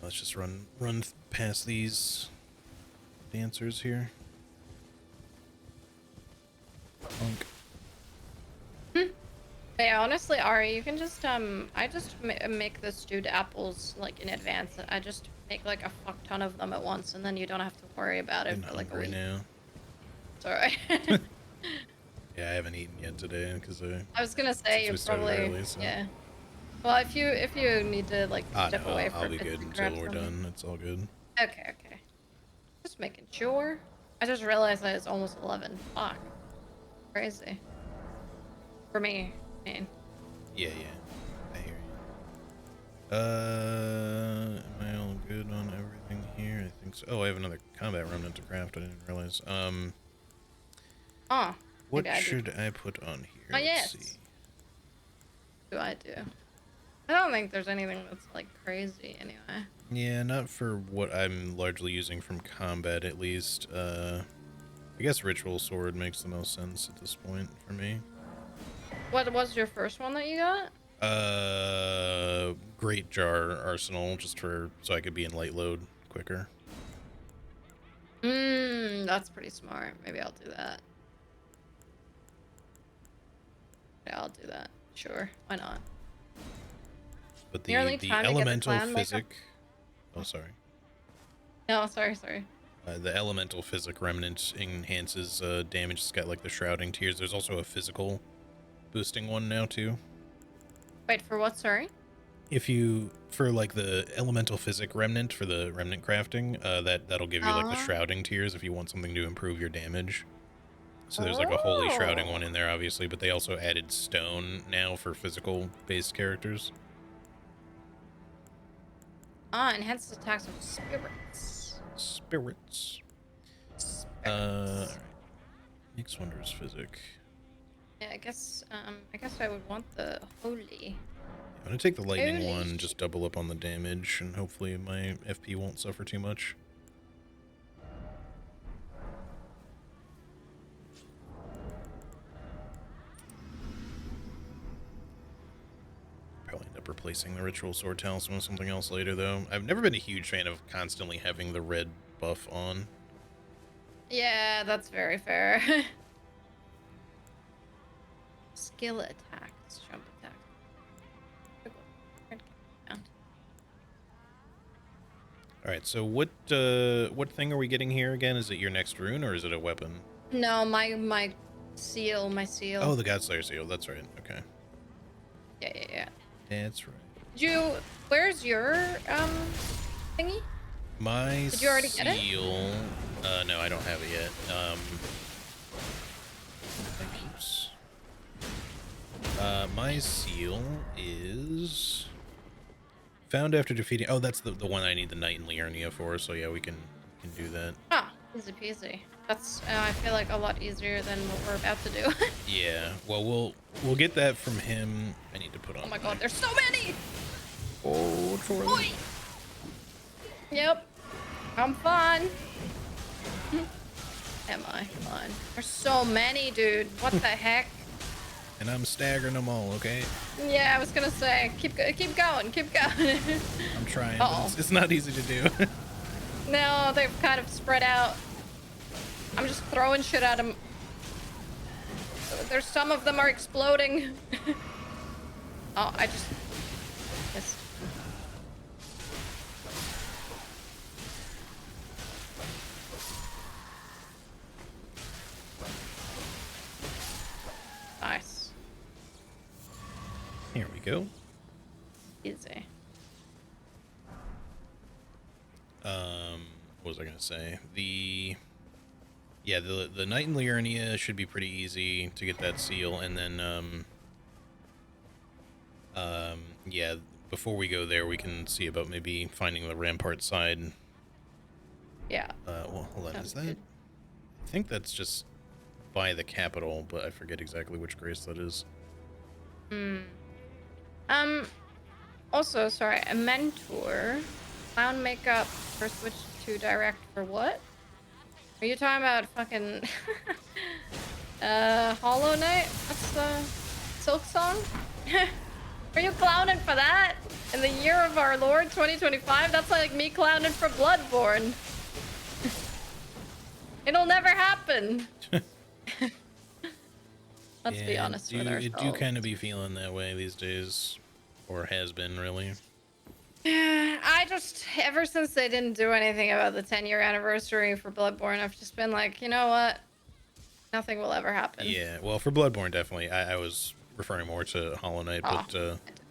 Let's just run past these dancers here. Punk. Hey, honestly, Ari, you can just I just make the stewed apples like in advance. I just make like a fuck ton of them at once, and then you don't have to worry about it I'm for like a hungry week. now. It's alright. Yeah, I haven't eaten yet today because I was gonna say since you we started probably early, so. yeah. Well, if you need to like Ah, step no, away for I'll a be bit good to until grab we're something. done. It's all good. Okay, okay. Just making sure. I just realized that it's almost 11. Fuck. Crazy. For me, I mean. Yeah, I hear you. Am I all good on everything here? I think so. Oh, I have another combat remnant to craft. I didn't realize. Oh, What maybe I do. should I put on here? Oh, Let's yes. see. Do I do? I don't think there's anything that's like crazy anyway. Yeah, not for what I'm largely using from combat, at least. I guess Ritual Sword makes the most sense at this point for me. What was your first one that you got? Great Jar Arsenal, just so I could be in light load quicker. That's pretty smart. Maybe I'll do that. Yeah, I'll do that. Sure, why not? But Nearly the time to get the elemental clan makeup. physic. Oh, sorry. No, sorry. The elemental physic remnant enhances damage. It's got like the shrouding tears. There's also a physical boosting one now too. Wait, for what? Sorry. If you for like the elemental physic remnant for the remnant crafting, that'll give you like the shrouding tears if you want something to improve your damage. So there's like a holy shrouding one in there, obviously, but they also added stone now for physical based characters. Enhanced attacks of spirits. Spirits. Spirits. Makes wonders physic. Yeah, I guess I would want the holy. I'm gonna take the lightning Holy one, just double up on the damage, and hopefully my FP won't suffer too much. Probably end up replacing the Ritual Sword Talisman with something else later, though. I've never been a huge fan of constantly having the red buff on. Yeah, that's very fair. Skill attacks, jump attack. All right, so what thing are we getting here again? Is it your next rune, or is it a weapon? No, my seal, Oh, the Godslayer seal. That's right. Okay. Yeah. That's right. Where's your thingy? My Did you already get it? seal. No, I don't have it yet. Oops. My seal is found after defeating. Oh, that's the one I need the Knight in Liurnia for. So yeah, we can do that. Ah, easy peasy. That's I feel like a lot easier than what we're about to do. Yeah. Well, we'll get that from him. I need to put on. Oh my god, there's so many! Oh, Troy. Oi! Yep. I'm fine. Am I fine? There's so many, dude. What the heck? And I'm staggering them all. Okay. Yeah, I was gonna say, keep going. I'm trying. Uh-oh. But it's not easy to do. No, they've kind of spread out. I'm just throwing shit at them. There's some of them are exploding. Oh, I just missed. Nice. Here we go. Easy. What was I gonna say? The Night in Liurnia should be pretty easy to get that seal, and then yeah, before we go there, we can see about maybe finding the Rampart side. Yeah. Well, hold on, is that? Good. I think that's just by the capital, but I forget exactly which grace that is. Also, sorry, a mentor. Clown makeup for Switch to direct for what? Are you talking about fucking Hollow Knight? That's the Silk Song? Are you clowning for that? In the year of our Lord 2025? That's like me clowning for Bloodborne. It'll never happen. Let's be honest with ourselves. It do kind of be feeling that way these days, or has been, really. I just, ever since they didn't do anything about the 10-year anniversary for Bloodborne, I've just been like, you know what? Nothing will ever happen. Yeah, well, for Bloodborne, definitely. I was referring more to Hollow Knight, but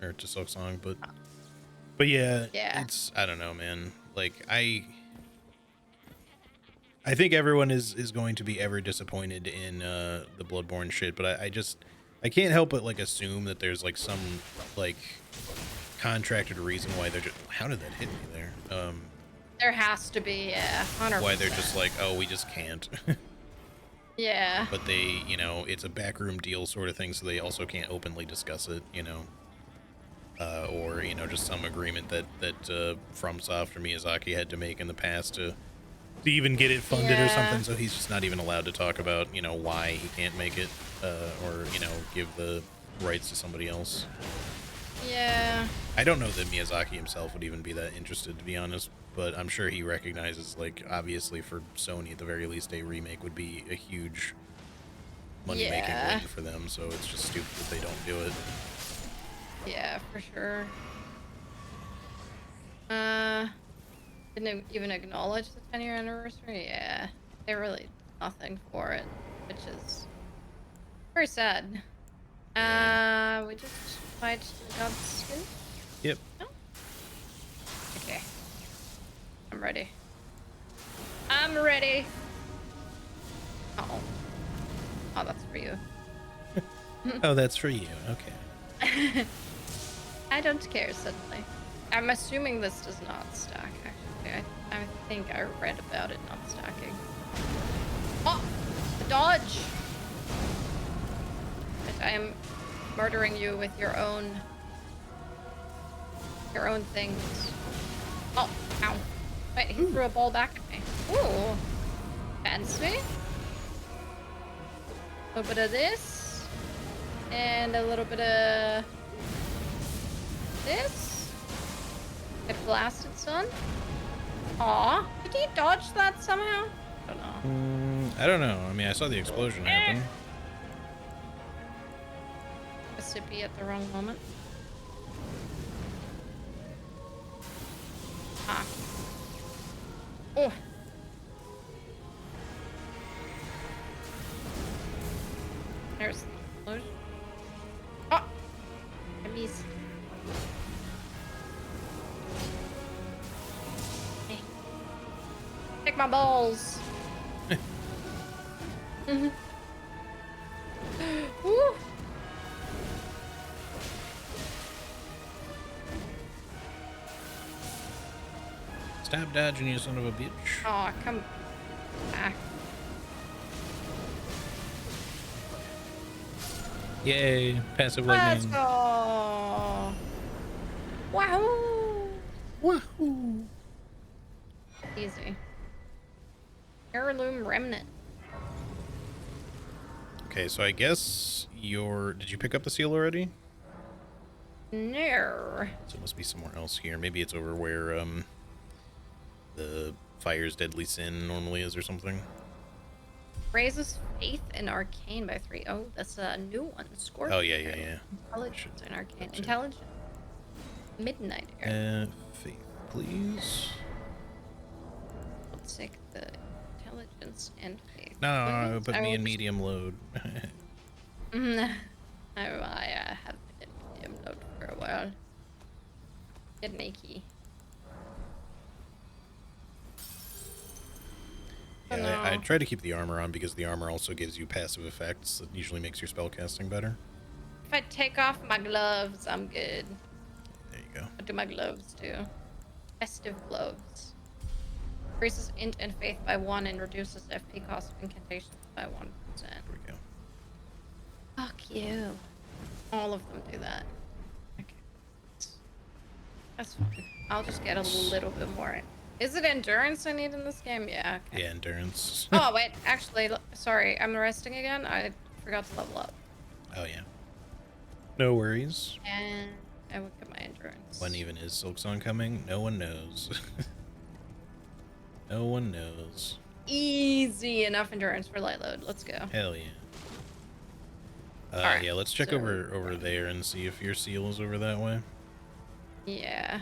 or to Silksong, but yeah, it's, I don't know, man. Like, I think everyone is going to be ever disappointed in the Bloodborne shit, but I can't help but like assume that there's like some like contracted reason why they're just, how did that hit me there? There has to be, yeah, 100%. Why they're just like, oh, we just can't. Yeah. But they, you know, it's a backroom deal sort of thing, so they also can't openly discuss it, you know. Or, you know, just some agreement that FromSoft or Miyazaki had to make in the past to even get it funded or something, so he's just not even allowed to talk about, you know, why he can't make it, or, you know, give the rights to somebody else. Yeah. I don't know that Miyazaki himself would even be that interested, to be honest, but I'm sure he recognizes, like, obviously for Sony, at the very least, a remake would be a huge money-making win for them, so it's just stupid that they don't do it. Yeah, for sure. Didn't even acknowledge the 10-year anniversary? Yeah. They really did nothing for it, which is very sad. We just fight the god's skin? Yep. No? Okay. I'm ready. I'm ready! Uh-oh. Oh, that's for you. Oh, that's for you. Okay. I don't care, suddenly. I'm assuming this does not stack, actually. I think I read about it not stacking. Oh! The dodge! But I am murdering you with your own things. Oh, ow. Wait, he threw a ball back at me. Ooh. Fancy. A little bit of this. And a little bit of this. Get blasted, son. Aw. Did he dodge that somehow? I don't know. I don't know. I mean, I saw the explosion happen. A sippy at the wrong moment. Ah. Oh. There's the explosion. Oh! I missed. Hey. Take my balls. Woo! Stop dodging, you son of a bitch. Aw, come back. Yay, passive Let's lightning. go! Wahoo! Wahoo! Easy. Heirloom remnant. Okay, so I guess did you pick up the seal already? No. So it must be somewhere else here. Maybe it's over where the fire's deadly sin normally is or something. Raises faith in arcane by 3. Oh, that's a new one. Scorpion. Oh, yeah. Intelligence in arcane. Intelligence. Midnight air. Faith, please. Let's take the intelligence and faith. No, put me in medium load. I have been in medium load for a while. Get naked. Oh, Yeah, I no. try to keep the armor on because the armor also gives you passive effects that usually makes your spell casting better. If I take off my gloves, I'm good. There you go. What do my gloves do? Festive gloves. Increases int and faith by 1 and reduces FP cost of incantations by 1%. There we go. Fuck you. All of them do that. Okay. That's fine. I'll just get a little bit more. Is it endurance I need in this game? Yeah, okay. Yeah, endurance. Oh, wait. Actually, sorry. I'm resting again. I forgot to level up. Oh, yeah. No worries. And I look at my endurance. When even is Silksong coming? No one knows. No one knows. Easy enough endurance for light load. Let's go. Hell yeah. Alright, yeah, let's check so- over there and see if your seal is over that way. Yeah.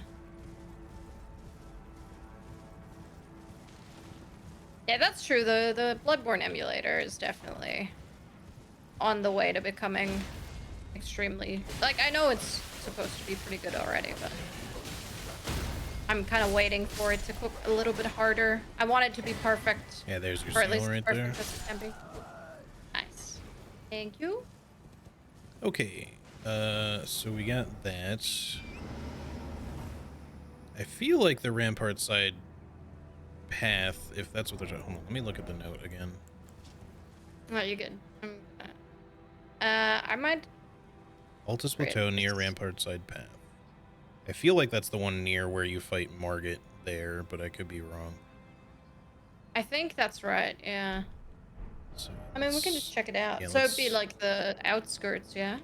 Yeah, that's true. The Bloodborne emulator is definitely on the way to becoming extremely... Like, I know it's supposed to be pretty good already, but... I'm kind of waiting for it to cook a little bit harder. I want it to be perfect. Yeah, there's your Or at seal least right perfect there. as it can be. Nice. Thank you. Okay, so we got that. I feel like the rampart side path, if that's what they're talking. Hold on, let me look at the note again. Oh, you're good. I might... Altus Great. Plateau near rampart side path. I feel like that's the one near where you fight Margit there, but I could be wrong. I think that's right, yeah. So I mean, we can just check it out. yeah, So it'd be let's- like the outskirts, yeah?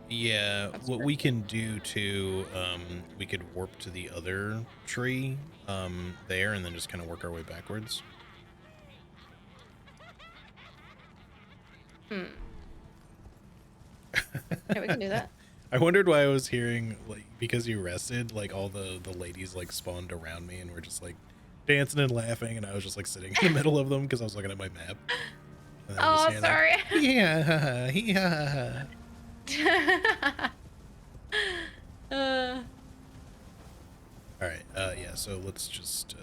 Yeah, That's what we can do too, we could warp to the other tree there and then just kind of work our way backwards. Yeah, we can do that. I wondered why I was hearing, like, because you rested, like, all the ladies, like, spawned around me and were just, like, dancing and laughing, and I was just, like, sitting in the middle of them because I was looking at my map. And I was Oh, saying, sorry. Like, yeah, yeah. All right, yeah, so let's just,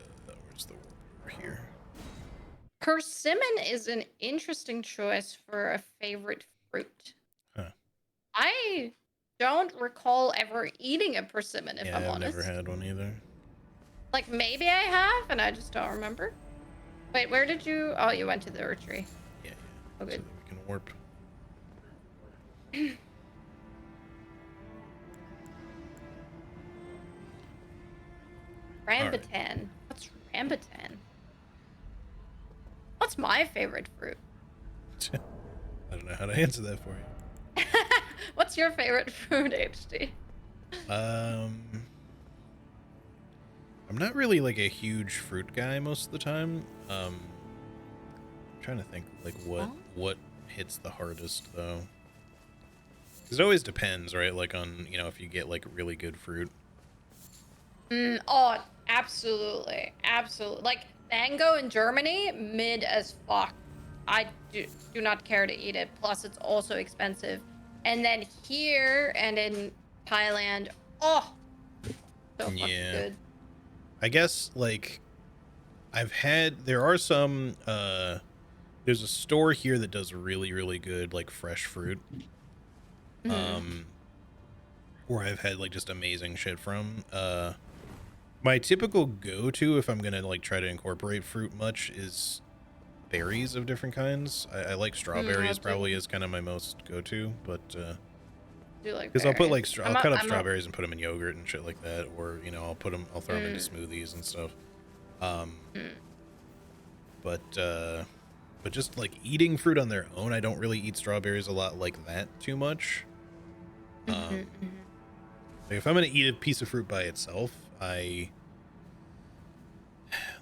where's the warp here? Persimmon is an interesting choice for a favorite fruit. Huh. I don't recall ever eating a persimmon, if Yeah, I'm I've honest. never had one either. Like, maybe I have, and I just don't remember. Wait, where did you... Oh, you went to the tree. Yeah, yeah. Oh, So good. that we can warp. Rambutan. What's rambutan? What's my favorite fruit? I don't know how to answer that for you. What's your favorite fruit, HD? I'm not really like a huge fruit guy most of the time. I'm trying to think like what hits the hardest though. 'Cause it always depends, right? Like on, you know, if you get like really good fruit. Oh, absolutely. Absolutely. Like, mango in Germany, mid as fuck. I do not care to eat it. Plus, it's also expensive. And then here and in Thailand, oh, so fucking Yeah. good. I guess like there are some there's a store here that does really, really good like fresh fruit. Where I've had like just amazing shit from. My typical go-to if I'm gonna like try to incorporate fruit much is berries of different kinds. I like strawberries probably is kind of my most go-to, but Do like because I'll put like berries. I'll cut up strawberries and put them in yogurt and shit like that, or you know I'll throw them into Mm. smoothies and stuff. But just like eating fruit on their own, I don't really eat strawberries a lot like that too much. Like if I'm gonna eat a piece of fruit by itself, I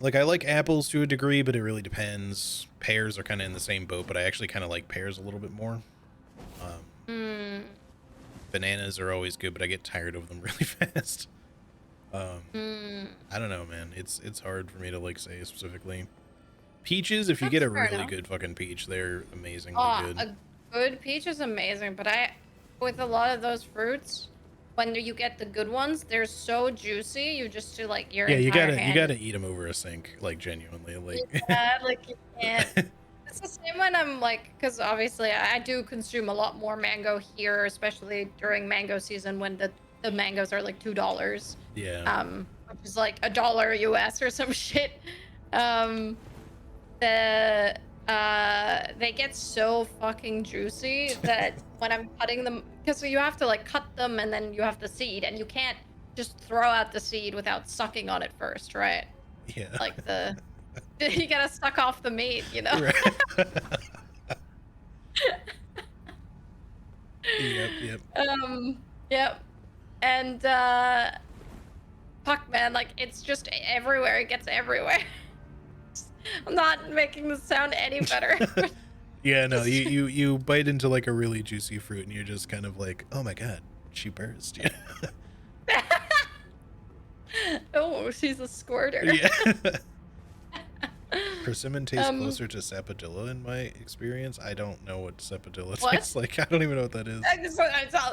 like apples to a degree, but it really depends. Pears are kind of in the same boat, but I actually kind of like pears a little bit more. Bananas are always good, but I get tired of them really fast. I don't know, man. It's hard for me to like say specifically. Peaches, if you That's get a fair really enough. good fucking peach, they're amazingly Oh, good. a good peach is amazing, but with a lot of those fruits, when you get the good ones, they're so juicy. You just do like your Yeah, entire you hand. gotta eat them over a sink, like genuinely, like. Yeah, like you can't. It's the same when I'm like, because obviously I do consume a lot more mango here, especially during mango season when the mangoes are like $2. Yeah. Which is like $1 US or some shit. Um, the they get so fucking juicy that when I'm cutting them, because you have to like cut them and then you have the seed, and you can't just throw out the seed without sucking on it first, right? Yeah. Like you gotta suck off the meat, you know? Right. Yep. Yep. Yep. And fuck man, like it's just everywhere. It gets everywhere. I'm not making this sound any better. Yeah. No. You bite into like a really juicy fruit, and you're just kind of like, oh my god, she burst. Yeah. Oh, she's a squirter. Yeah. Persimmon tastes closer to sapodilla in my experience. I don't know what sapodilla tastes like. I don't even know what that is.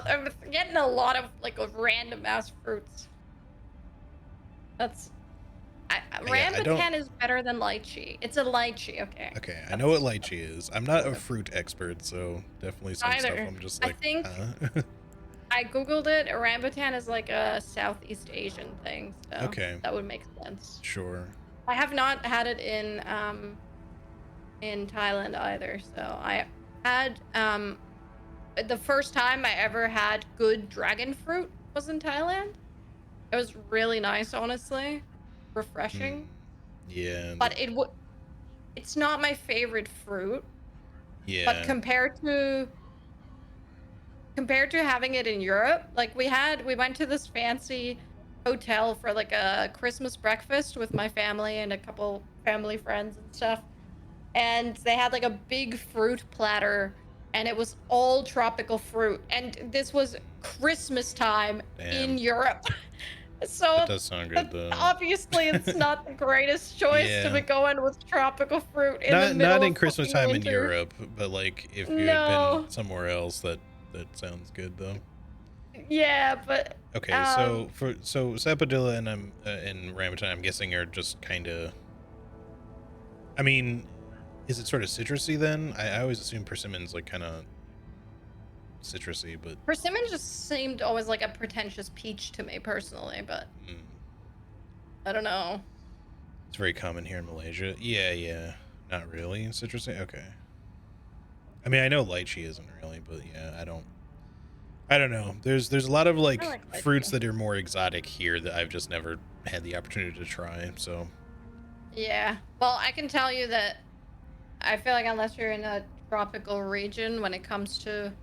I'm getting a lot of like random ass fruits. That's rambutan is better than lychee. It's a lychee, okay. Okay, I know what lychee is. I'm not a fruit expert, so definitely some stuff I'm just like, I think I googled it. Rambutan is like a Southeast Asian thing, so okay, that would make sense. sure. I have not had it in Thailand either. So I had the first time I ever had good dragon fruit was in Thailand. It was really nice, honestly, refreshing. Yeah, But it's not my favorite fruit. yeah. But compared to having it in Europe, like we went to this fancy hotel for like a Christmas breakfast with my family and a couple family friends and stuff. And they had like a big fruit platter, and it was all tropical fruit. And this was Christmas time in Europe. So that does sound good though. Obviously it's not the greatest choice to be going with tropical fruit in the middle not in of Christmas time winter. in Europe, but like if you had been somewhere else, that sounds good though. Yeah, but okay, so sapodilla and rambutan, I'm guessing are just kind of. I mean, is it sort of citrusy then? I always assume persimmon's like kind of citrusy, but persimmon just seemed always like a pretentious peach to me personally, but I don't know. It's very common here in Malaysia. Yeah, not really citrusy. Okay. I mean, I know lychee isn't really, but yeah, I don't know. There's a lot of like fruits that are more exotic here that I've just never had the opportunity to try. So yeah, well, I can tell you that I feel like unless you're in a tropical region, when it comes to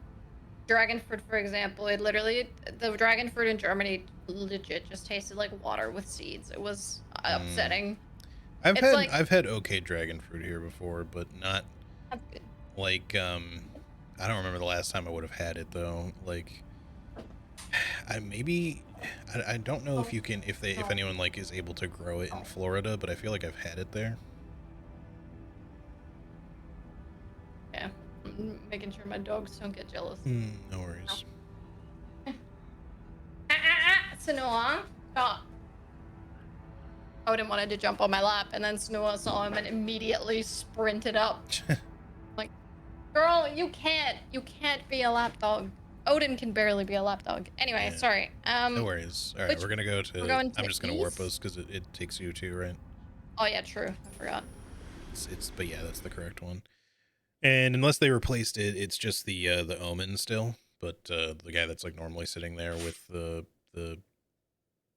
dragon fruit, for example, the dragon fruit in Germany legit just tasted like water with seeds. It was upsetting. I've had okay dragon fruit here before, but not like I don't remember the last time I would have had it though. Like I don't know if anyone like is able to grow it in Florida, but I feel like I've had it there. Yeah, I'm making sure my dogs don't get jealous. No worries. Sanoa, stop. Odin wanted to jump on my lap, and then Sanoa saw him and immediately sprinted up. Like, girl, you can't be a lap dog. Odin can barely be a lap dog. Anyway, yeah. Sorry. No worries. All right, we're gonna go to. I'm just gonna warp us because it takes you to, right? Oh yeah, true. I forgot. But yeah, that's the correct one. And unless they replaced it, it's just the omen still. But the guy that's like normally sitting there with the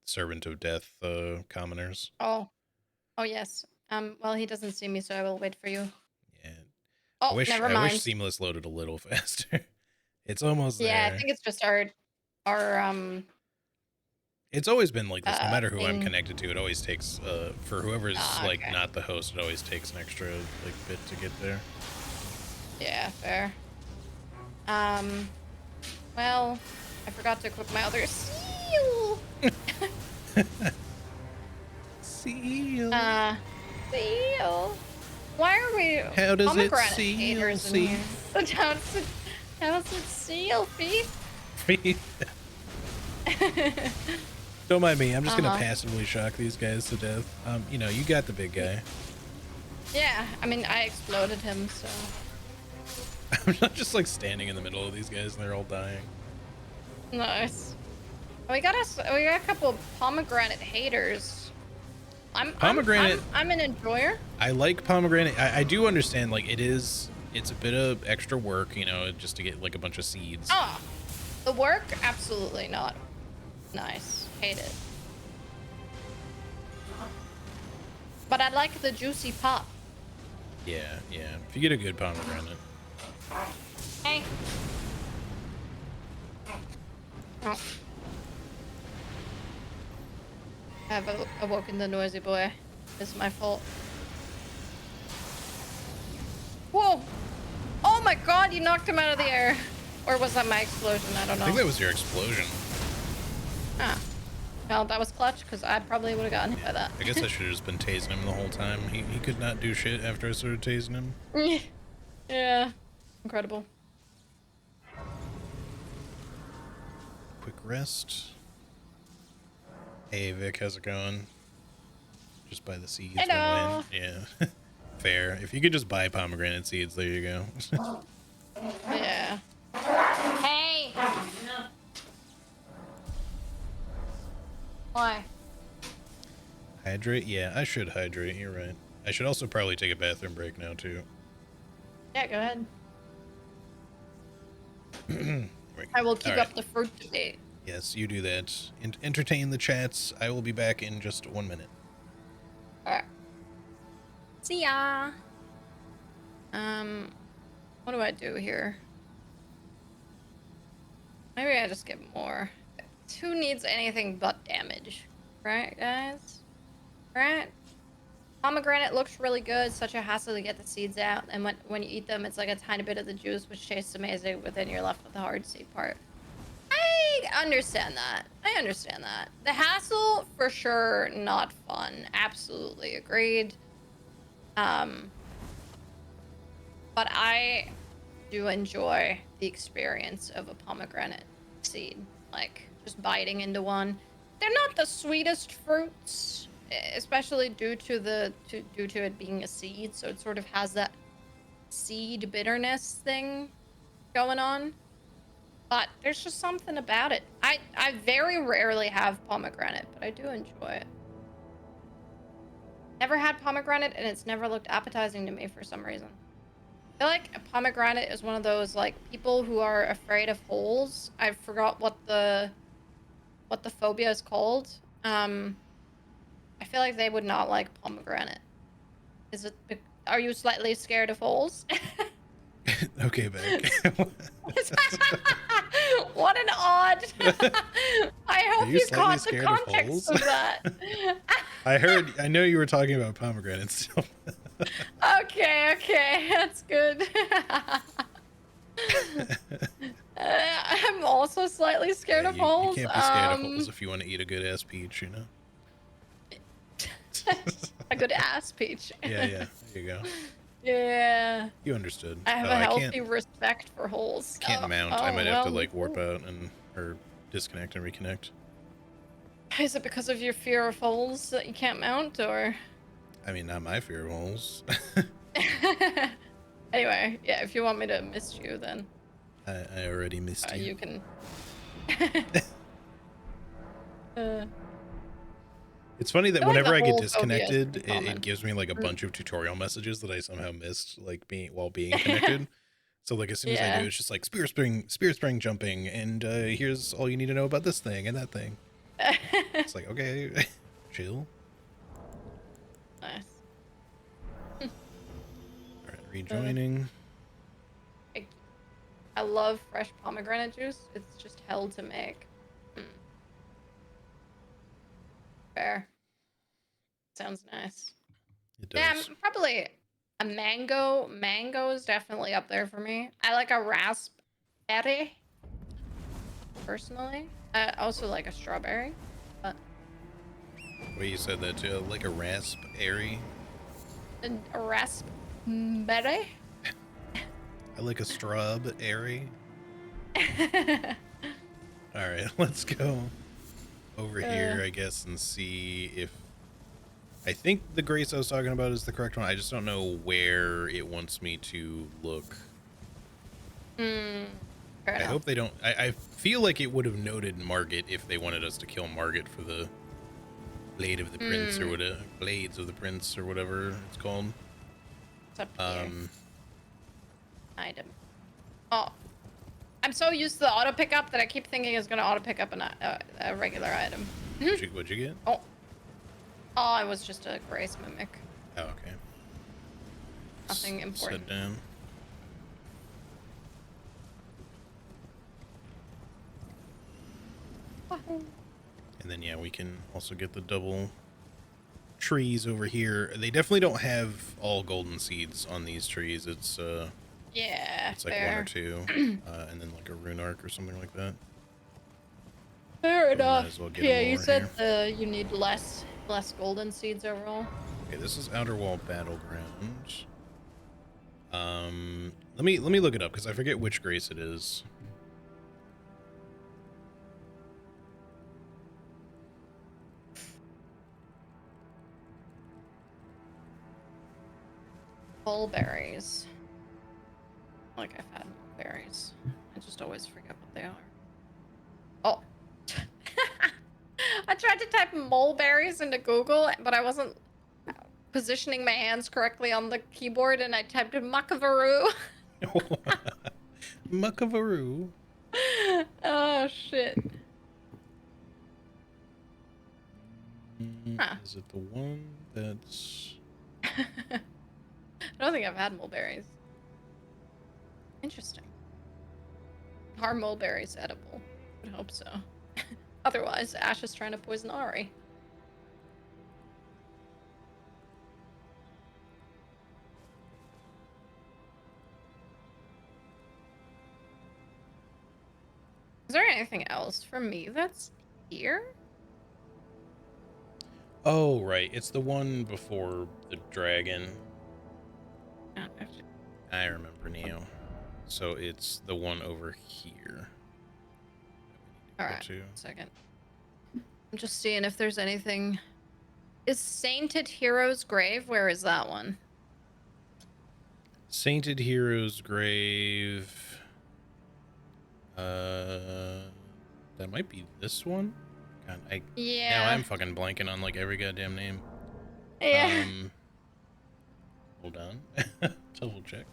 servant of death commoners. Oh yes. Well, he doesn't see me, so I will wait for you. Yeah. Oh, never mind. I wish Seamless loaded a little faster. It's almost there. Yeah, I think it's just our It's always been like this. No matter who I'm connected to, it always takes for whoever's like not the host, it always takes an extra like bit to get there. Yeah, fair. Well, I forgot to equip my other seal. Seal. Seal. Why are we? How does it seal? See? How does it seal, Feet? Don't mind me. I'm just gonna passively shock these guys to death. You know, you got the big guy. Yeah, I mean, I exploded him, so. I'm not just like standing in the middle of these guys and they're all dying. Nice. We got a couple of pomegranate haters. Pomegranate. I'm an enjoyer. I like pomegranate. I do understand, like, it's a bit of extra work, you know, just to get like a bunch of seeds. Oh, the work, absolutely not. Nice. Hate it. But I like the juicy pop. Yeah, yeah. If you get a good pomegranate. Hey. Oh. I have awoken the noisy boy. It's my fault. Whoa! Oh my god, you knocked him out of the air. Or was that my explosion? I don't know. I think that was your explosion. Ah. Well, that was clutch, because I probably would have gotten hit by that. I guess I should have just been tasing him the whole time. He could not do shit after I started tasing him. Yeah. Incredible. Quick rest. Hey Vic, how's it going? Just buy the seeds. Hello. Yeah. Fair. If you could just buy pomegranate seeds, there you go. Yeah. Hey! Why? Hydrate? Yeah, I should hydrate. You're right. I should also probably take a bathroom break now, too. Yeah, go ahead. I will keep up the fruit debate. Yes, you do that. Entertain the chats. I will be back in just 1 minute. Alright. See ya! What do I do here? Maybe I just get more. Who needs anything but damage? Right, guys? Right? Pomegranate looks really good. Such a hassle to get the seeds out. And when you eat them, it's like a tiny bit of the juice, which tastes amazing, but then you're left with the hard seed part. I understand that. I understand that. The hassle, for sure, not fun. Absolutely agreed. But I do enjoy the experience of a pomegranate seed. Like, just biting into one. They're not the sweetest fruits, especially due to it being a seed, so it sort of has that seed bitterness thing going on. But there's just something about it. I very rarely have pomegranate, but I do enjoy it. Never had pomegranate, and it's never looked appetizing to me for some reason. I feel like a pomegranate is one of those, like, people who are afraid of holes. I forgot what the phobia is called. I feel like they would not like pomegranate. Are you slightly scared of holes? Okay, back. What an odd. I hope you caught the context of that. I know you were talking about pomegranates. Okay, that's good. I'm also slightly scared of holes. You can't be scared of holes if you want to eat a good ass peach, you know? A good ass peach. Yeah, there you go. Yeah. You understood. I have a healthy respect for holes. Can't mount. I might have to like warp out or disconnect and reconnect. Is it because of your fear of holes that you can't mount, or? I mean, not my fear of holes. Anyway, yeah, if you want me to miss you, then. I already missed you. You can. It's funny that whenever I get disconnected, it gives me like a bunch of tutorial messages that I somehow missed, like while being connected. So like as soon as I do, it's just like spear spring jumping, and here's all you need to know about this thing and that thing. It's like, okay, chill. Nice. All right, rejoining. I love fresh pomegranate juice. It's just hell to make. Fair. Sounds nice. It does. Yeah, probably a mango. Mango is definitely up there for me. I like a raspberry, personally. I also like a strawberry, but... Well, you said that too, like a raspberry? A raspberry? I like a strawberry. All right, let's go over here, I guess, and see if... I think the grace I was talking about is the correct one. I just don't know where it wants me to look. I hope they don't... I feel like it would have noted Margit if they wanted us to kill Margit for the Blade of the Prince or whatever. Blades of the Prince or whatever it's called. It's up here. Item. Oh. I'm so used to the auto pickup that I keep thinking it's going to auto pick up a regular item. What'd you get? Oh, it was just a grace mimic. Oh, okay. Nothing important. Sit down. And then, yeah, we can also get the double trees over here. They definitely don't have all golden seeds on these trees. It's yeah, it's like fair. 1 or 2, and then like a rune arc or something like that. Fair So enough. well Yeah, you here. said you need less golden seeds overall. Okay, this is Outer Wall Battleground. Let me look it up because I forget which grace it is. Mulberries. Like I've had mulberries. I just always forget what they are. Oh. I tried to type mulberries into Google, but I wasn't positioning my hands correctly on the keyboard, and I typed in muckavaroo. Muckavaroo. Oh, shit. Huh. Is it the one that's... I don't think I've had mulberries. Interesting. Are mulberries edible? I would hope so. Otherwise, Ash is trying to poison Ari. Is there anything else for me that's here? Oh, right. It's the one before the dragon. I remember now. So it's the one over here. Alright, second. I'm just seeing if there's anything. Is Sainted Hero's Grave? Where is that one? Sainted Hero's Grave. That might be this one. God, yeah. Now I'm fucking blanking on like every goddamn name. Yeah. Hold on. Double check.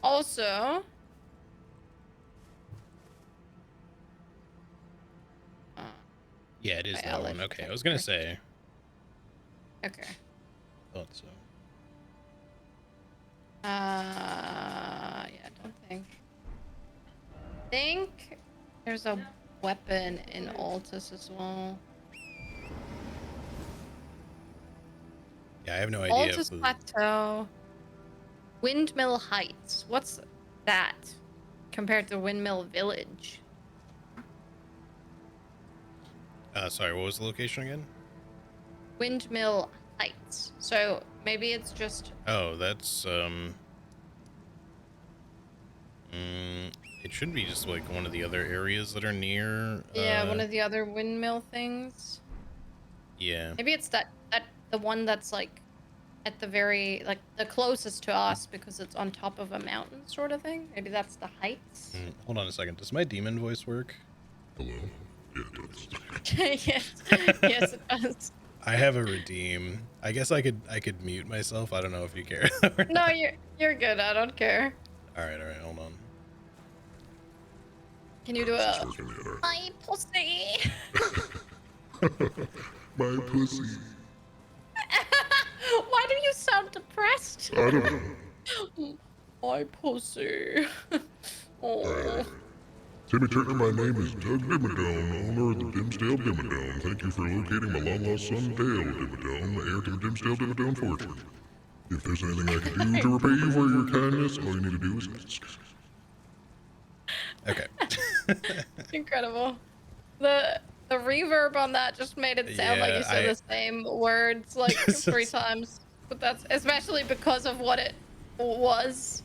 Also, yeah, it is that one. Okay, I was gonna say. Okay. Thought so. Yeah, I don't think. I think there's a weapon in Altus as well. Yeah, I have no idea. Altus Plateau. Windmill Heights. What's that compared to Windmill Village? Sorry, what was the location again? Windmill Heights. So maybe it's just... Oh, that's, it should be just like one of the other areas that are near. Yeah, one of the other windmill things. Yeah. Maybe it's the one that's like at the very, like the closest to us because it's on top of a mountain sort of thing. Maybe that's the heights. Hold on a second. Does my demon voice work? Hello? Yeah, it does. Yes. Yes, it does. I have a redeem. I guess I could mute myself. I don't know if you care. No, you're good. I don't care. All right, hold on. Can you do a my pussy? My pussy. Why do you sound depressed? I don't know. My pussy. Oh. Timmy Turner, my name is Doug Dimmadome, owner of the Dimsdale Dimmadome. Thank you for locating my long-lost son, Dale Dimmadome, the heir to the Dimsdale Dimmadome fortune. If there's anything I can do to repay you for your kindness, all you need to do is ask. Okay. Incredible. The reverb on that just made it sound like you said the same words like 3 times. But that's especially because of what it was.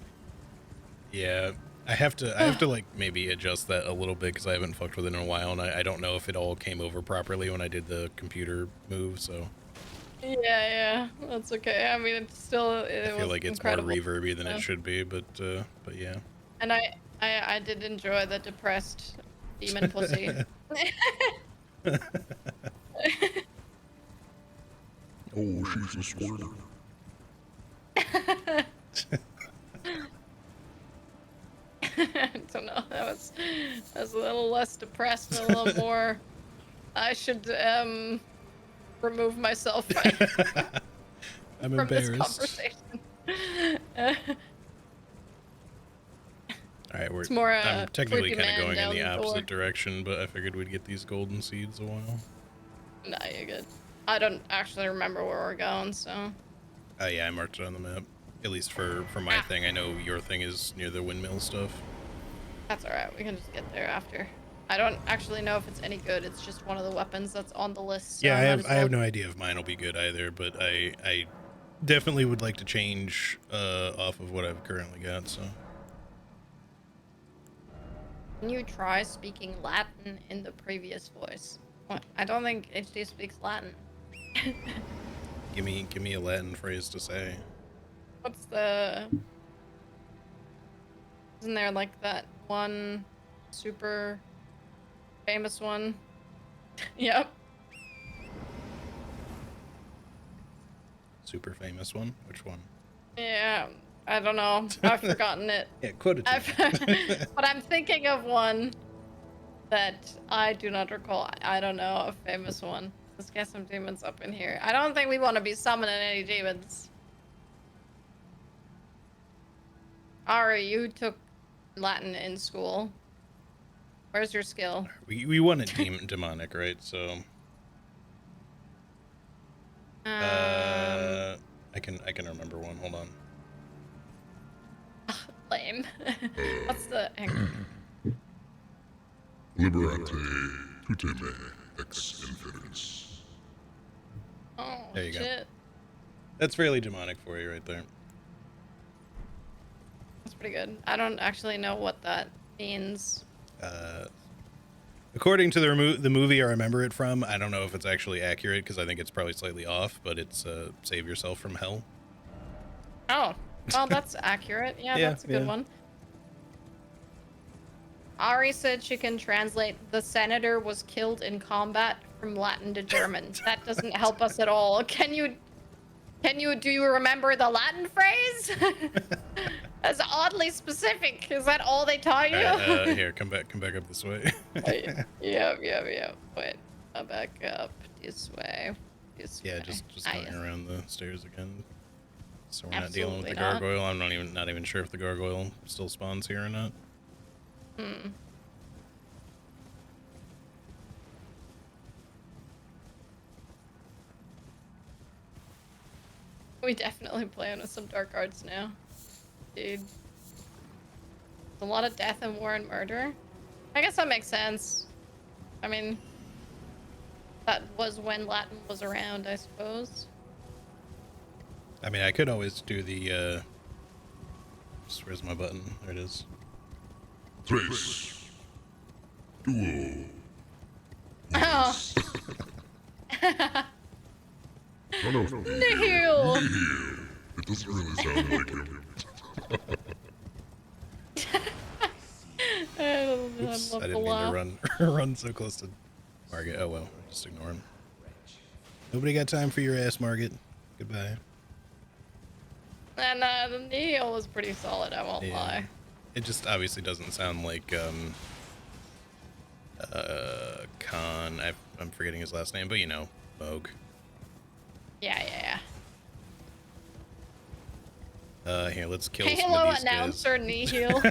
Yeah. I have to like maybe adjust that a little bit because I haven't fucked with it in a while, and I don't know if it all came over properly when I did the computer move. So Yeah, that's okay. I mean, it's still I feel was like it's incredible. more reverby than Yeah. it should be, but yeah. And I did enjoy the depressed demon pussy. Oh, she's a squirter. I don't know. That was a little less depressed and a little more. I should remove myself I'm from this embarrassed. conversation. All right, It's more I'm technically creepy kind of man going in down the the door. opposite direction, but I figured we'd get these golden seeds a while. Nah, you're good. I don't actually remember where we're going, so. Oh yeah, I marked it on the map. At least for my thing. I know your thing is near the windmill stuff. That's alright, we can just get there after. I don't actually know if it's any good, it's just one of the weapons that's on the list. So Yeah, I I have no idea if mine will be good either, but I definitely would like to change off of what I've currently got, so. Can you try speaking Latin in the previous voice? What? I don't think HD speaks Latin. Give me a Latin phrase to say. What's the... Isn't there like that one super famous one? Yep. Super famous one? Which one? Yeah, I don't know. I've forgotten it. Yeah, quote it to me. But I'm thinking of one that I do not recall. I don't know, a famous one. Let's get some demons up in here. I don't think we want to be summoning any demons. Ari, you took Latin in school. Where's your skill? We wanted demonic, right? So I can remember one. Hold on. Lame. What's the... hang on. Liberate tuteme ex infinitus. Oh, There you go. shit. That's fairly demonic for you right there. That's pretty good. I don't actually know what that means. According to the movie I remember it from, I don't know if it's actually accurate because I think it's probably slightly off, but it's save yourself from hell. Oh, well, that's accurate. Yeah, that's a good one. Ari said she can translate "the senator was killed in combat" from Latin to German. That doesn't help us at all. Do you remember the Latin phrase? That's oddly specific. Is that all they taught you? Here, come back up this way. Yep. Wait, I'll back up this way. Yeah, just going around the stairs again. So we're not Absolutely dealing with the not. gargoyle. I'm not even sure if the gargoyle still spawns here or not. We definitely playing with some dark arts now. Dude. A lot of death and war and murder. I guess that makes sense. I mean, that was when Latin was around, I suppose. I mean, I could always do the, where's my button? There it is. Tres. Duo. Oh. No, no. Nihil. It doesn't really sound like him. Oops, I didn't mean to run so close to Margit. Oh well, just ignore him. Nobody got time for your ass, Margit. Goodbye. And the Nihil was pretty solid, I won't lie. It just obviously doesn't sound like Khan. I'm forgetting his last name, but you know, Moog. Yeah. Here, let's kill some Halo of these announcer guys. Nihil.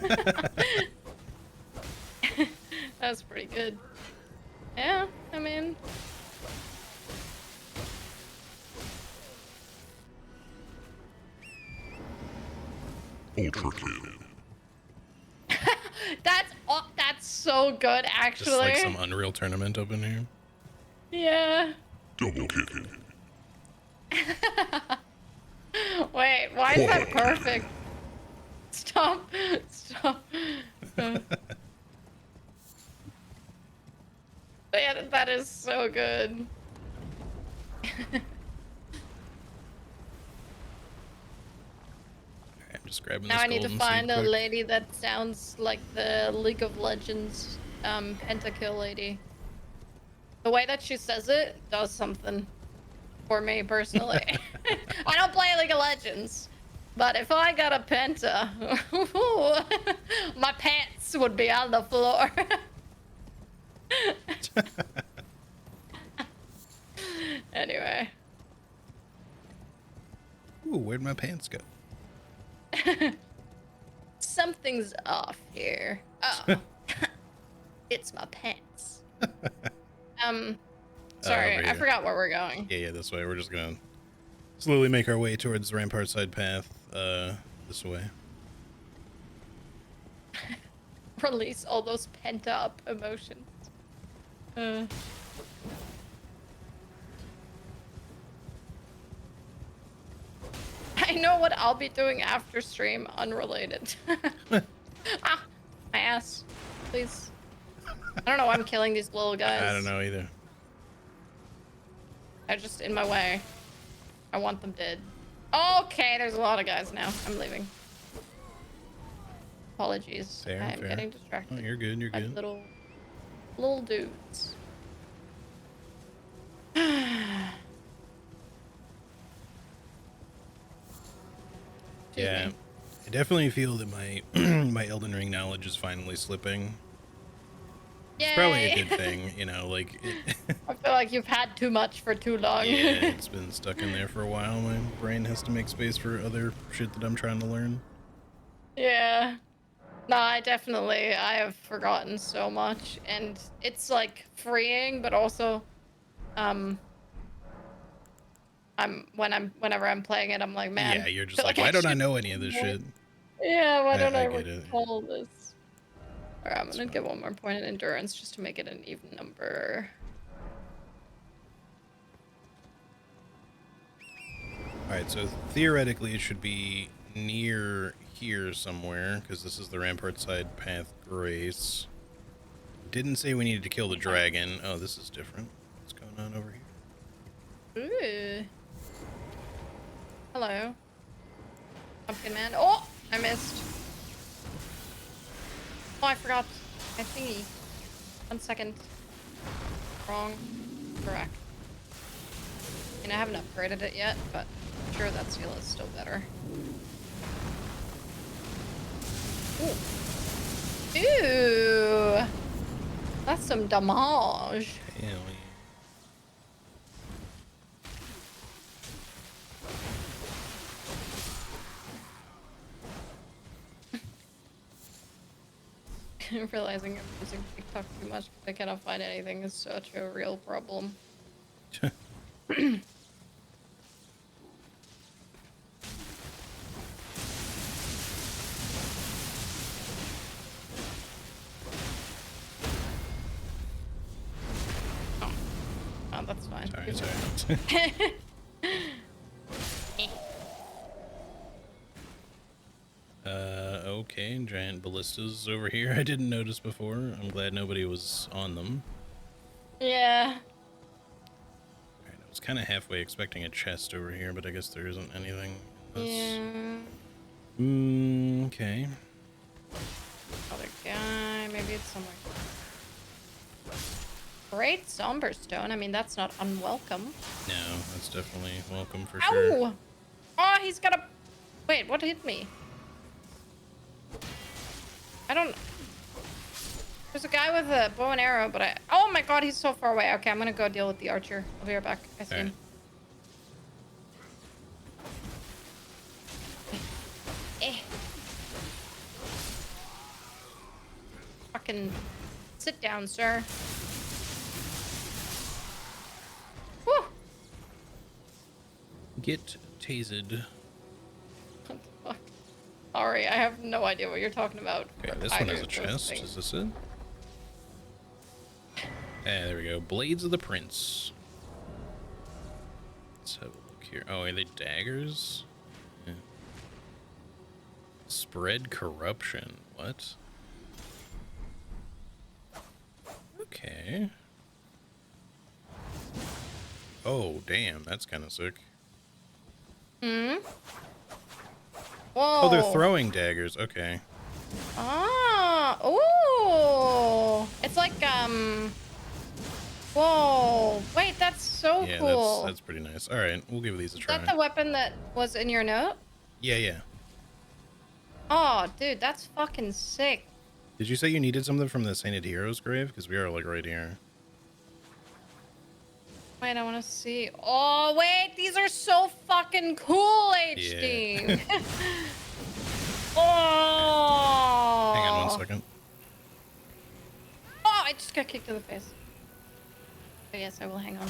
That's pretty good. Yeah, I mean... Ultra kill. That's so good, actually. Just like some Unreal Tournament up in here. Yeah. Double kill. Wait, why is that perfect? Stop stop. Yeah, that is so good. I'm just grabbing Now this I need to golden find seed a quick. lady that sounds like the League of Legends pentakill lady. The way that she says it does something for me personally. I don't play League of Legends, but if I got a penta, my pants would be on the floor. Anyway. Ooh, where'd my pants go? Something's off here. Oh. It's my pants. Sorry, over I here. forgot where we're going. Yeah, this way. We're just gonna slowly make our way towards the Rampart side path, this way. Release all those pent up emotions. I know what I'll be doing after stream, unrelated. Ah, my ass. Please. I don't know why I'm killing these little guys. I don't know either. They're just in my way. I want them dead. Okay, there's a lot of guys now. I'm leaving. Apologies. Fair, I'm fair. getting distracted. Oh, you're good, you're by good. Little dudes. Yeah, I definitely feel that my my Elden Ring knowledge is finally slipping. It's probably a good thing, you know, like... I feel like you've had too much for too long. Yeah, it's been stuck in there for a while. My brain has to make space for other shit that I'm trying to learn. Yeah. No, I have forgotten so much, and it's like freeing, but also, whenever I'm playing it, I'm like, man. Yeah, you're just feel like, I why don't I should know any of this more- shit? Yeah, why don't I get it. recall this? Alright, I'm That's gonna fine. get one more point in endurance just to make it an even number. Alright, so theoretically it should be near here somewhere, because this is the Rampart side path grace. Didn't say we needed to kill the dragon. Oh, this is different. What's going on over here? Ooh. Hello. Pumpkin man. Oh! I missed. Oh, I forgot my thingy. 1 second. Wrong. Correct. And I haven't upgraded it yet, but I'm sure that seal is still better. Ooh. Ooh. That's some damage. Hell yeah. Realizing I'm using TikTok too much because I cannot find anything is such a real problem. Oh, that's fine. Sorry. Okay, giant ballistas over here. I didn't notice before. I'm glad nobody was on them. Yeah. Alright, I was kind of halfway expecting a chest over here, but I guess there isn't anything in this. Yeah. Okay. Other guy. Maybe it's somewhere. Great somber stone. I mean, that's not unwelcome. No, that's definitely welcome for sure. Ow! Oh, he's got a... Wait, what hit me? I don't... There's a guy with a bow and arrow, but I... Oh my god, he's so far away. Okay, I'm gonna go deal with the archer. I'll be right back. I see him. Fucking sit down, sir. Whew. Get tased. What the fuck? Sorry, I have no idea what you're talking about. Okay, for this one either has a of those chest. things. Is this it? Yeah, there we go. Blades of the Prince. Let's have a look here. Oh, are they daggers? Yeah. Spread corruption. What? Okay. Oh, damn. That's kind of sick. Hmm? Whoa. Oh, they're throwing daggers. Okay. Ah, ooh. It's like, whoa. Wait, that's so Yeah, cool. that's pretty nice. All right, we'll give these a Is try. that the weapon that was in your note? Yeah, yeah. Oh, dude, that's fucking sick. Did you say you needed something from the Sainted Hero's grave? Because we are, like, right here. Wait, I want to see. Oh, wait, these are so fucking cool, HD. Yeah. Oh. Hang on 1 second. Oh, I just got kicked in the face. But yes, I will hang on.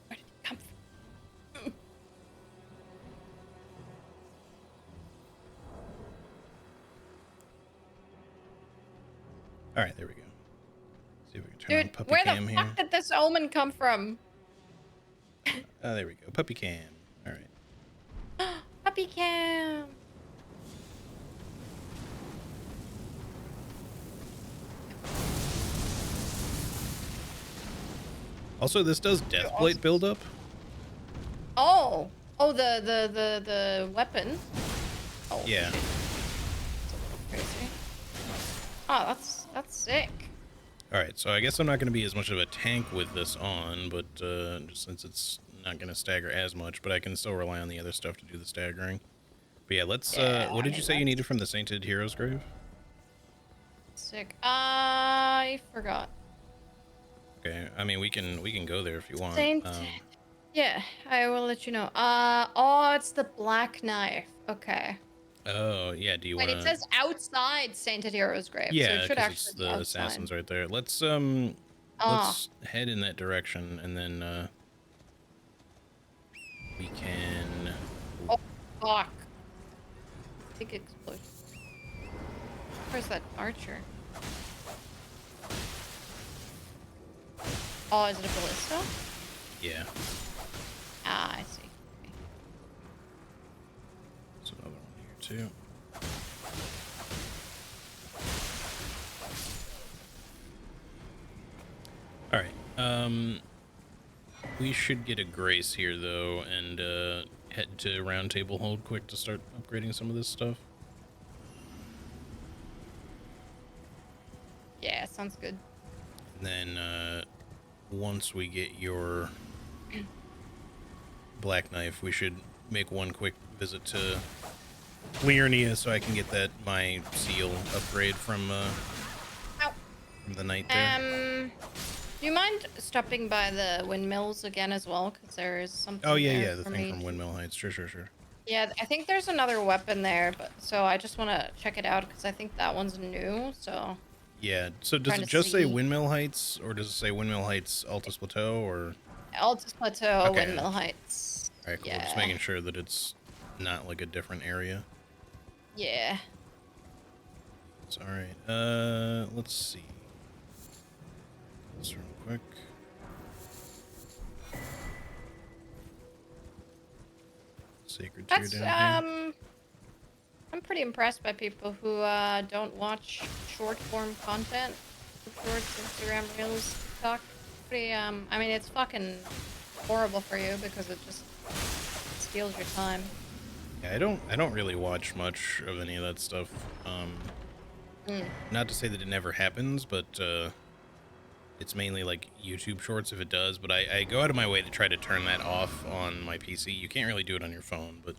Where did it come from? All right, there we go. See if we can turn on Dude, puppy where cam the here. fuck did this omen come from? There we go. Puppy cam. All right. Puppy cam. Also, this does Deathblade buildup. Oh. Oh, the weapon. Oh. Yeah. Shit. It's a little crazy. Oh, that's sick. All right, so I guess I'm not going to be as much of a tank with this on, but just since it's not going to stagger as much, but I can still rely on the other stuff to do the staggering. But yeah, let's. Yeah, what I did you mean, say you needed from the Sainted Hero's grave? Sick. I forgot. Okay, I mean we can go there if you want. Saint. Yeah, I will let you know. Oh, it's the black knife. Okay. Oh yeah, do you Wait, want it to? says outside Sainted Hero's grave, so Yeah, it should because actually it's be the outside. assassins right there. Let's Ah. head in that direction, and then we can. Oh, fuck. Big explosion. Where's that archer? Oh, is it a ballista? Yeah, Ah, I see. Okay. there's another one here too. All right. We should get a grace here though, and head to Round Table Hold quick to start upgrading some of this stuff. Yeah, sounds good. And then once we get your black knife, we should make one quick visit to Liurnia so I can get that my seal upgrade from the knight there. Do you mind stopping by the windmills again as well? Because there is something. Oh yeah, there yeah, the for thing me from to- Windmill Heights. Sure. Yeah, I think there's another weapon there, but so I just want to check it out because I think that one's new. So Yeah. So does Trying it to just say see. Windmill Heights, or does it say Windmill Heights Altus Plateau, or? Altus Plateau, Okay. Windmill Heights. All right, cool. Yeah. Just making sure that it's not like a different area. Yeah. It's all right. Let's see. This real quick. Sacred Tear That's down here. I'm pretty impressed by people who don't watch short form content, shorts, Instagram reels, TikTok. Pretty I mean it's fucking horrible for you because it just steals your time. Yeah, I don't really watch much of any of that stuff. Not to say that it never happens, but it's mainly like YouTube shorts if it does. But I go out of my way to try to turn that off on my PC. You can't really do it on your phone, but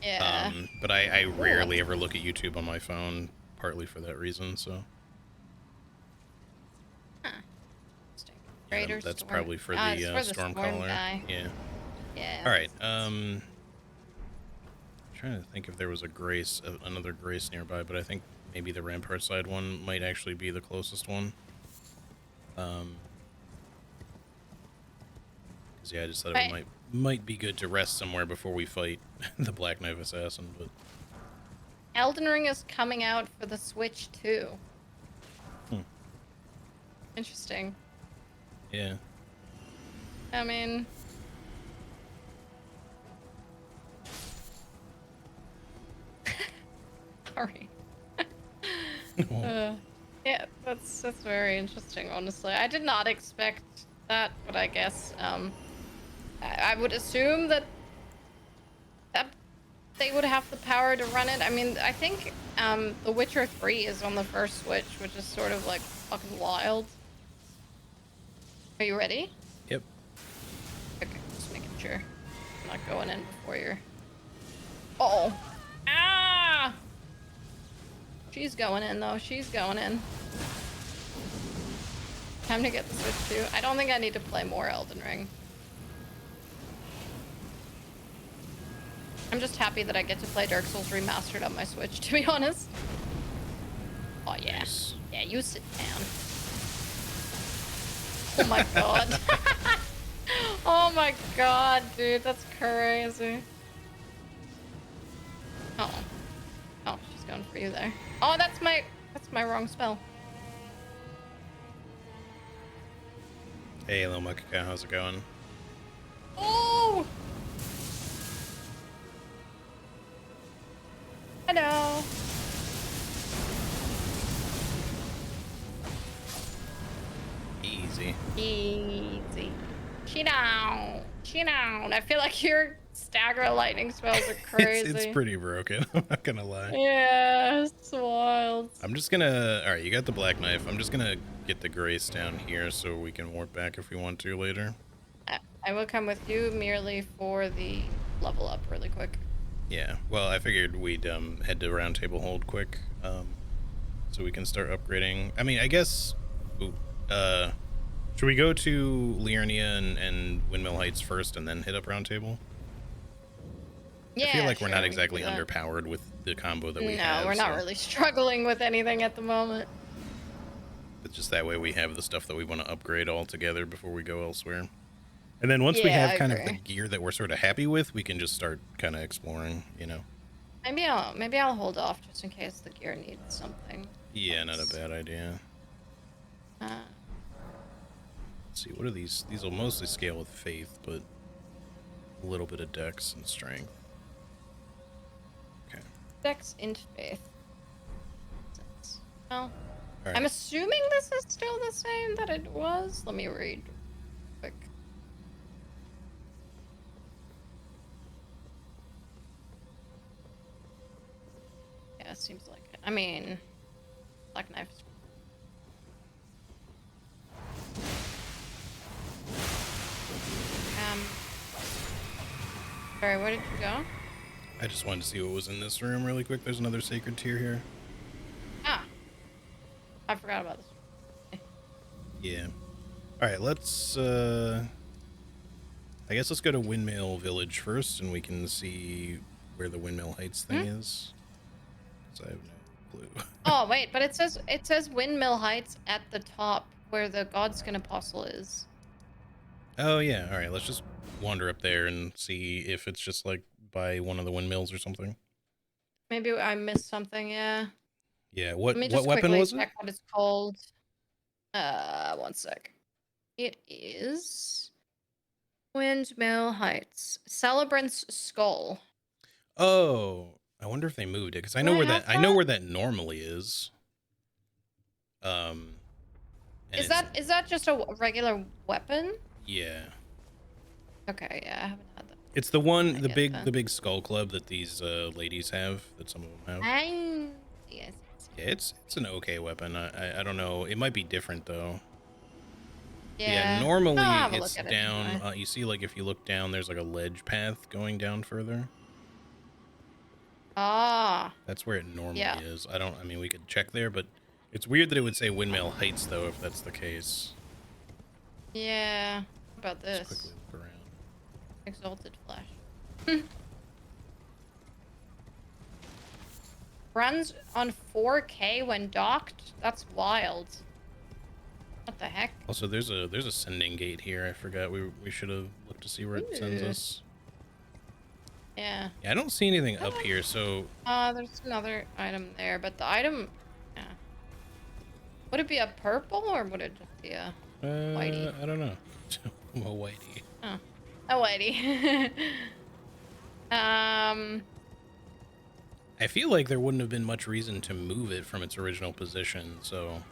Yeah. but I rarely ever look at YouTube on my phone, partly for that reason. So Interesting. yeah, Raider that's Storm. probably for It's the for storm Storm caller. guy. Yeah. Yeah. All right. Trying to think if there was a grace, another grace nearby, but I think maybe the Rampart side one might actually be the closest one. Because yeah, I just thought Right. it might be good to rest somewhere before we fight the Black Knife Assassin. But Elden Ring is coming out for the Switch too. Interesting. yeah, I mean, Sorry. Yeah, that's very interesting, honestly. I did not expect that, but I guess I would assume that they would have the power to run it. I mean, I think The Witcher 3 is on the first Switch, which is sort of like fucking wild. Are you ready? Yep. Okay, just making sure. I'm not going in before you're... Uh-oh. Ah! She's going in, though. She's going in. Time to get the Switch, too. I don't think I need to play more Elden Ring. I'm just happy that I get to play Dark Souls Remastered on my Switch, to be honest. Oh, yeah. Nice. Yeah, you sit down. Oh, my God. Oh, my God, dude. That's crazy. Oh. Oh, she's going for you there. Oh, that's my wrong spell. Hey, little Makika, how's it going? Oh! Hello. Easy. Easy. She down. She down. I feel like your stagger lightning spells are crazy. It's pretty broken. I'm not gonna lie. Yeah, it's wild. I'm just gonna. All right, you got the black knife. I'm just gonna get the grace down here so we can warp back if we want to later. I will come with you merely for the level up really quick. Yeah. Well, I figured we'd head to Round Table Hold quick, so we can start upgrading. I mean, I guess. Ooh, should we go to Liurnia and Windmill Heights first, and then hit up Round Table? Yeah, I feel like sure, we're not we can exactly do that. underpowered with the combo that we have. No, we're not so really struggling with anything at the moment. It's just that way we have the stuff that we want to upgrade all together before we go elsewhere. And then once we Yeah, have I kind of agree. the gear that we're sort of happy with, we can just start kind of exploring, you know? Maybe I'll hold off just in case the gear needs something. Yeah, not a else. bad idea. Uh, Let's see, what are these? These will mostly scale with faith, but a little bit of dex and strength. Okay. Dex int faith. Well, All right. I'm assuming this is still the same that it was. Let me read quick. Yeah, it seems like it. I mean, black knife. Sorry, where did you go? I just wanted to see what was in this room really quick. There's another sacred tier here. Ah, I forgot about this. Yeah. All right, let's, I guess let's go to Windmill Village first, and we can see where the Windmill Heights thing is. 'Cause I have no clue. Oh wait, but it says Windmill Heights at the top where the Godskin Apostle is. Oh, yeah. All right, let's just wander up there and see if it's just, like, by one of the windmills or something. Maybe I missed something. Yeah. Yeah, Let me what just weapon quickly was it? check what it's called. One sec. It is Windmill Heights. Celebrant's Skull. Oh, I wonder if they moved it, because I Do know I where have I know that? where that normally is. And Is it's- that just a regular weapon? Yeah. Okay, yeah, I haven't had that. It's the one, I the get that. big skull club that these ladies have, that some of them have. Yes. Yeah, it's an okay weapon. I don't know. It might be different though. Yeah. Normally I'll have a it's look at it down. anyway. You see, like if you look down, there's like a ledge path going down further. Ah. That's where it normally Yeah. is. I mean, we could check there, but it's weird that it would say Windmill Heights though, if that's the case. Yeah. How about Let's this? quickly look around. Exalted Flash. Runs on 4K when docked? That's wild. What the heck? Also, there's a sending gate here. I forgot we should have looked to see where it sends Ooh. us. Yeah. Yeah, I don't see anything up here, so There's another item there, but the item... Yeah. Would it be a purple, or would it just be a... Whitey. I don't know. Well, whitey. Oh. A whitey. I feel like there wouldn't have been much reason to move it from its original position, so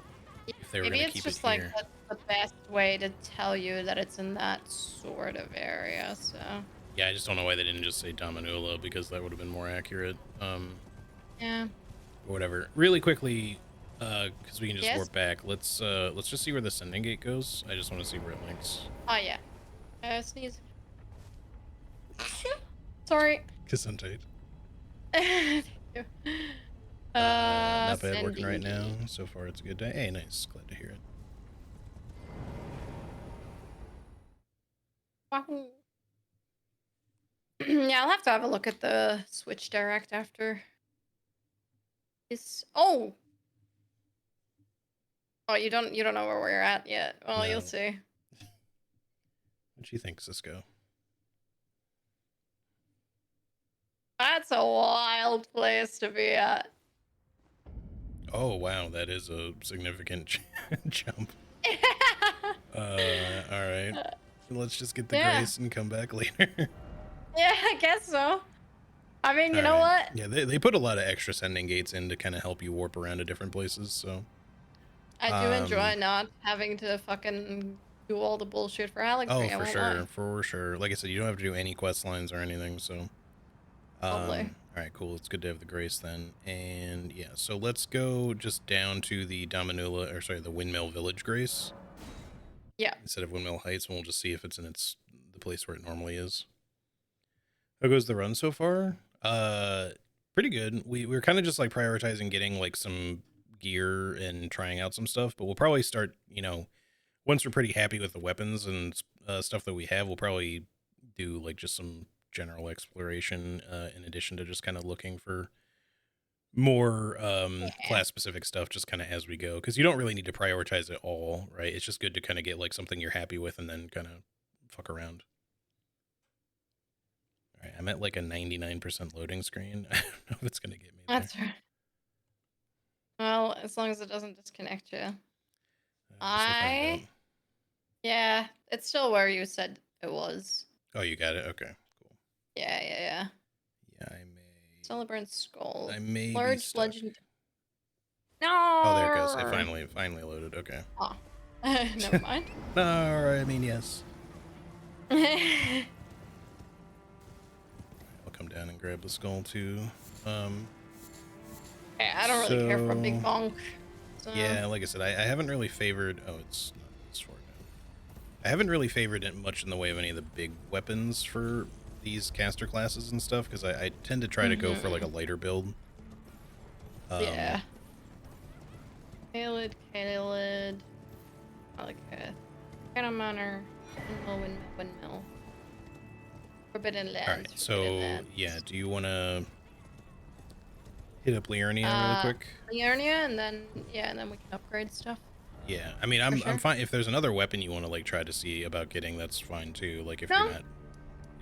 if they were Maybe going to it's keep it just like here. that's the best way to tell you that it's in that sort of area. So Yeah, I just don't know why they didn't just say Dominula, because that would have been more accurate. yeah. Or whatever. Really quickly, because we can just Yes. warp back. Let's just see where the sending gate goes. I just want to see where it links. Oh yeah. Sneeze. Sorry. Gesundheit. Thank you. Not bad working Sending right now. gate. So far, it's a good day. Hey, nice. Glad to hear it. Wahoo. Yeah, I'll have to have a look at the Switch Direct after this. Oh, you don't know where we're at yet. Well, No. you'll see. What do you think, Cisco? That's a wild place to be at. Oh wow, that is a significant jump. All right. Let's just get the Yeah. grace and come back later. Yeah, I guess so. I mean, you know Alright. what? Yeah, they put a lot of extra sending gates in to kind of help you warp around to different places, so. I do enjoy not having to fucking do all the bullshit for Alex. Oh, for sure. Like I said, you don't have to do any quest lines or anything, so. Totally. Alright, cool. It's good to have the grace then. And yeah, so let's go just down to the Dominula, or sorry, the Windmill Village Grace. Yeah. Instead of Windmill Heights, and we'll just see if it's in the place where it normally is. How goes the run so far? Pretty good. We're kind of just like prioritizing getting like some gear and trying out some stuff, but we'll probably start, once we're pretty happy with the weapons and stuff that we have, we'll probably do like just some general exploration in addition to just kind of looking for more class specific stuff just kind of as we go, because you don't really need to prioritize it all, right? It's just good to kind of get like something you're happy with and then kind of fuck around. All right, I'm at like a 99% loading screen. I don't know if it's gonna get me there. That's right. Well, as long as it doesn't disconnect you. Yeah, it's still where you said it was. Oh, you got it. Okay, cool. Yeah. Yeah, I may. Celebrant Skull. I may be Large stuck. legend. No. Oh, there it goes. It finally loaded. Okay. Oh. Never mind. No, I mean yes. I'll come down and grab the skull too. Yeah, I don't really care for a big bonk. So. Yeah, like I said, I haven't really favored. Oh, it's sword now. I haven't really favored it much in the way of any of the big weapons for these caster classes and stuff, because I tend to try to go for like a lighter build. Yeah. Kaled. I like a Cannon Manor. Windmill. Forbidden Lands. Alright, so yeah, do you want to hit up Liurnia really quick? Liurnia, and then we can upgrade stuff. Yeah, I mean, I'm fine if there's another weapon you want to like try to see about getting. That's fine too. Like if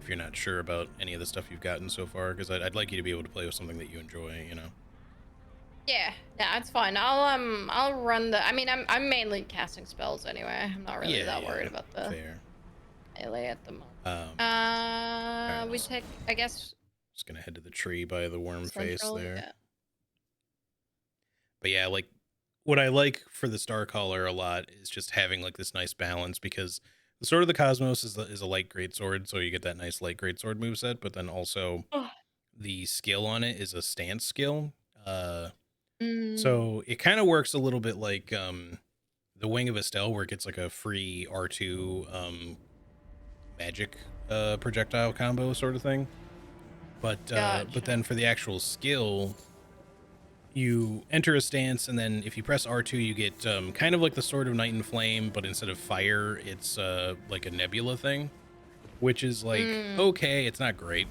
you're not sure about any of the stuff you've gotten so far, because I'd like you to be able to play with something that you enjoy. Yeah, it's fine. I'll run the. I mean, I'm mainly casting spells anyway. I'm not really that worried about the melee at the moment. Right, we take. I guess. Just gonna head to the tree by the worm face there. Yeah. But yeah, like what I like for the Starcaller a lot is just having like this nice balance, because the Sword of the Cosmos is a light greatsword, so you get that nice light greatsword moveset, but then also the skill on it is a stance skill. So it kind of works a little bit like the Wing of Estelle, where it gets like a free R2 magic projectile combo sort of thing. But then for the actual skill, you enter a stance, and then if you press R2, you get kind of like the Sword of Night and Flame, but instead of fire, it's like a nebula thing, which is like, okay, it's not great.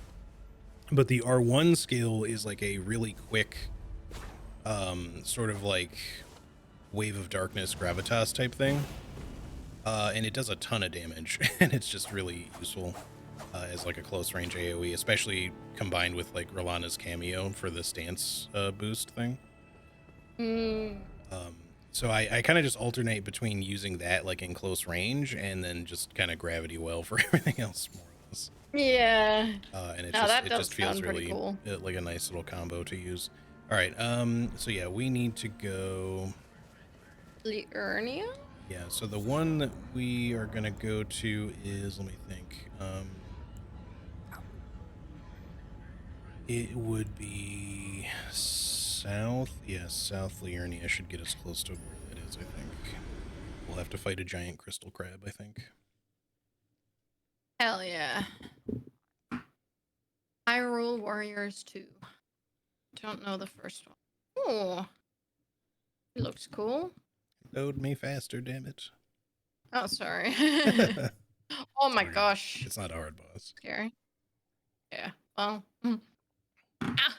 But the R1 skill is like a really quick sort of like Wave of Darkness gravitas type thing. And it does a ton of damage, and it's just really useful as like a close range AoE, especially combined with like Rolana's cameo for the stance boost thing. So I kind of just alternate between using that like in close range and then just kind of gravity well for everything else, more or less. Yeah. And No, that it does just feels sound pretty really cool. like a nice little combo to use. All right, so yeah, we need to go. Liurnia? Yeah, so the one that we are gonna go to is, let me think. It would be south. Yeah, South Liurnia should get us close to where that is, I think. We'll have to fight a giant crystal crab, I think. Hell yeah. Hyrule Warriors 2. Don't know the first one. Oh, it looks cool. Load me faster, damn it. Oh, sorry. It's Oh my alright. gosh. It's not a hard boss. Scary. Yeah. Well. Ah.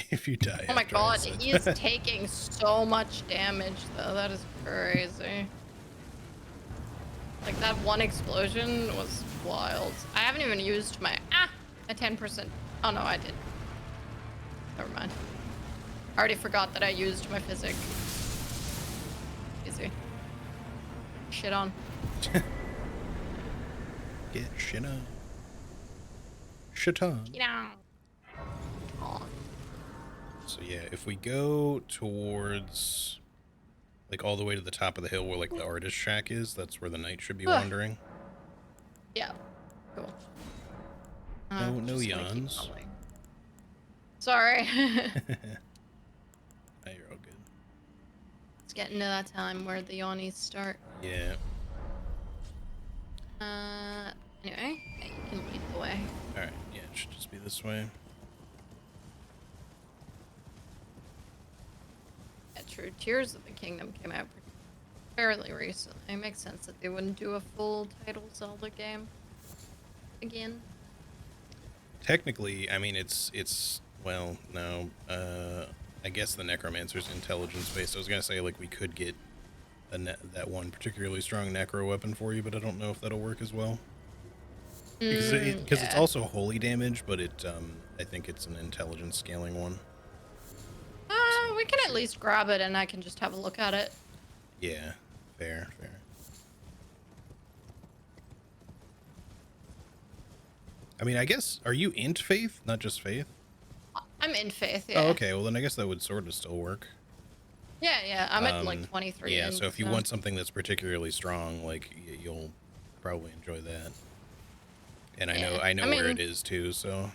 If you die Oh my after I god, said he is that. taking so much damage though. That is crazy. Like that one explosion was wild. I haven't even used my 10%. Oh no, I did. Never mind. I already forgot that I used my physic. Easy. Shit on. Get shit on. Shit on. Shit on. Oh. So yeah, if we go towards, like, all the way to the top of the hill where, like, the artist shack is, that's where the knight should be wandering. Yeah. Cool. No Just gonna keep yawns. following. Sorry. Now you're all good. It's getting to that time where the yawnies start. Yeah. Anyway, yeah, you can lead the way. Alright, yeah, it should just be this way. Yeah, true. Tears of the Kingdom came out fairly recently. It makes sense that they wouldn't do a full title Zelda game again. Technically, I mean, it's well, no, I guess the Necromancer's intelligence based. I was gonna say, like, we could get that one particularly strong necro weapon for you, but I don't know if that'll work as well. Because it's also holy damage, but I think it's an intelligence scaling one. We can at least grab it and I can just have a look at it. Yeah, fair. I mean, I guess, are you int faith, not just faith? I'm in faith, yeah. Oh, okay, well then I guess that would sort of still work. Yeah, I'm at like 23. Yeah, so if you want something that's particularly strong, like, you'll probably enjoy that. And I know where it is too, so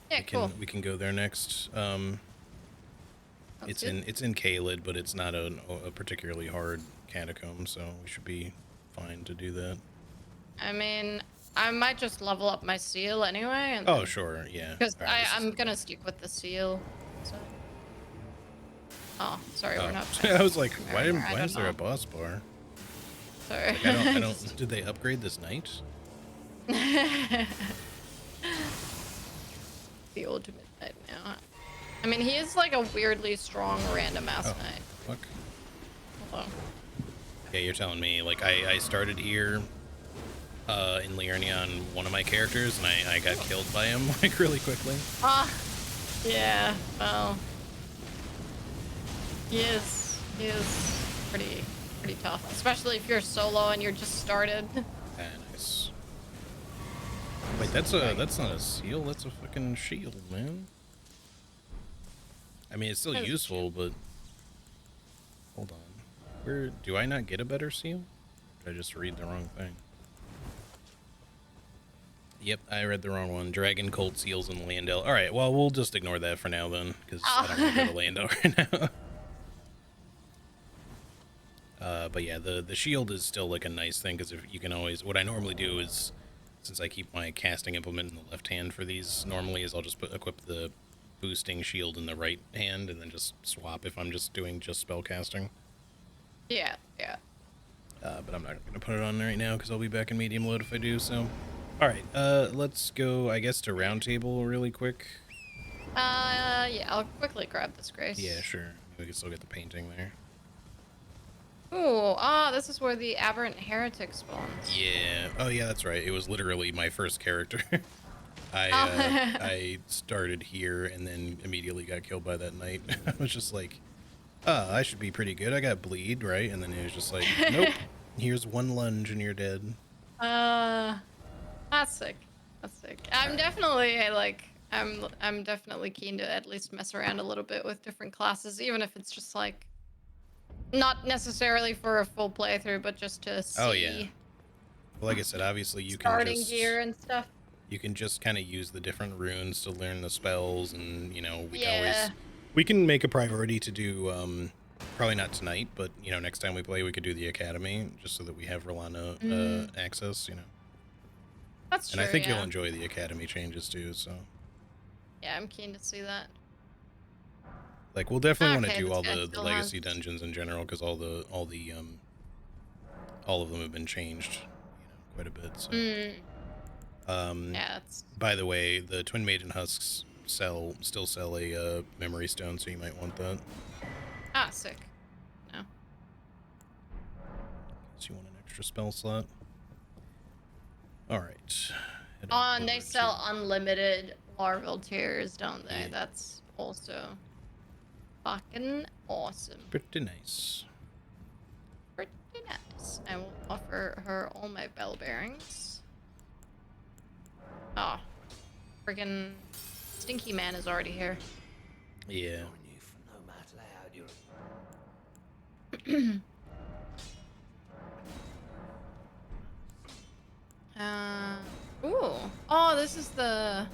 yeah, we can go there next. It's in Caelid, but it's not a particularly hard catacomb, so we should be fine to do that. I mean, I might just level up my seal anyway. And oh, sure, yeah. Because I'm gonna stick with the seal. So. Oh, sorry, we're not. I was like, why is there know. a boss bar? Sorry. Like, I don't. Did they upgrade this knight? The ultimate knight now. I mean, he is like a weirdly strong random ass knight. Fuck. Hold on. Yeah, you're telling me. Like, I started here in Liurnia on one of my characters, and I got killed by him, like, really quickly. Yeah, well, he is pretty tough, especially if you're solo and you're just started. Ah, nice. Wait, that's not a seal, that's a fucking shield, man. I mean, it's still useful, but hold on. Where do I not get a better seal? Did I just read the wrong thing? Yep, I read the wrong one. Dragon Colt seals in Landel. All right, well, we'll just ignore that for now then, because I don't want to go to Landel right now. But yeah, the shield is still like a nice thing, because if you can always, what I normally do is, since I keep my casting implement in the left hand for these normally, is I'll just equip the boosting shield in the right hand and then just swap if I'm just doing just spell casting. Yeah. But I'm not going to put it on right now because I'll be back in medium load if I do, so. Alright, let's go, I guess, to round table really quick. Yeah, I'll quickly grab this grace. Yeah, sure. We can still get the painting there. Ooh, this is where the aberrant heretic spawns. Yeah. Oh, yeah, that's right. It was literally my first character. I started here and then immediately got killed by that knight. I was just like, I should be pretty good. I got bleed, right? And then it was just like, nope. Here's one lunge and you're dead. Classic. That's sick. I'm definitely I'm definitely keen to at least mess around a little bit with different classes, even if it's just like not necessarily for a full playthrough, but just to see Oh yeah. Well, like I said, obviously you can starting just gear and stuff. you can just kind of use the different runes to learn the spells, and you know Yeah. we can make a priority to do probably not tonight, but you know next time we play we could do the academy just so that we have Rolana access, you know. That's And true. I think Yeah. you'll enjoy the academy changes too. So Yeah, I'm keen to see that. like we'll definitely want to Okay, do this all guy the still legacy has- dungeons in general because all of them have been changed, you know, quite a bit. So Yeah, it's by the way, the Twin Maiden Husks still sell a memory stone, so you might want that. sick. No. So you want an extra spell slot. All right. Head Oh, on and they over sell to- unlimited larval tears, don't they? Yeah. That's also fucking awesome. Pretty nice. Pretty nice. I will offer her all my bell bearings. Oh, friggin' Stinky Man is already here. Yeah. Ooh. Oh, this is the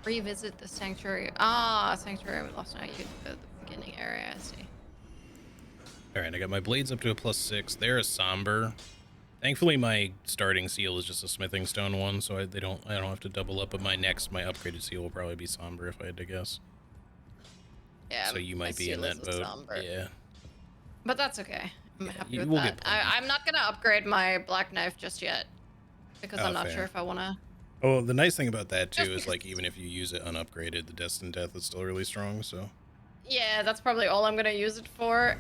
revisit the sanctuary. Ah, sanctuary we lost night. The beginning area. I see. All right, I got my blades up to a +6. They're a somber. Thankfully, my starting seal is just a smithing stone one, so I don't have to double up. But my upgraded seal will probably be somber if I had to guess. Yeah. So you might my be in seal that is a boat. somber. Yeah. But that's okay. I'm happy with we'll that. get plenty. I'm not gonna upgrade my black knife just yet because I'm not fair. sure if I wanna. Oh, the nice thing about that too Just is because- like even if you use it unupgraded, the Destined Death is still really strong. So Yeah, that's probably all I'm gonna use it for.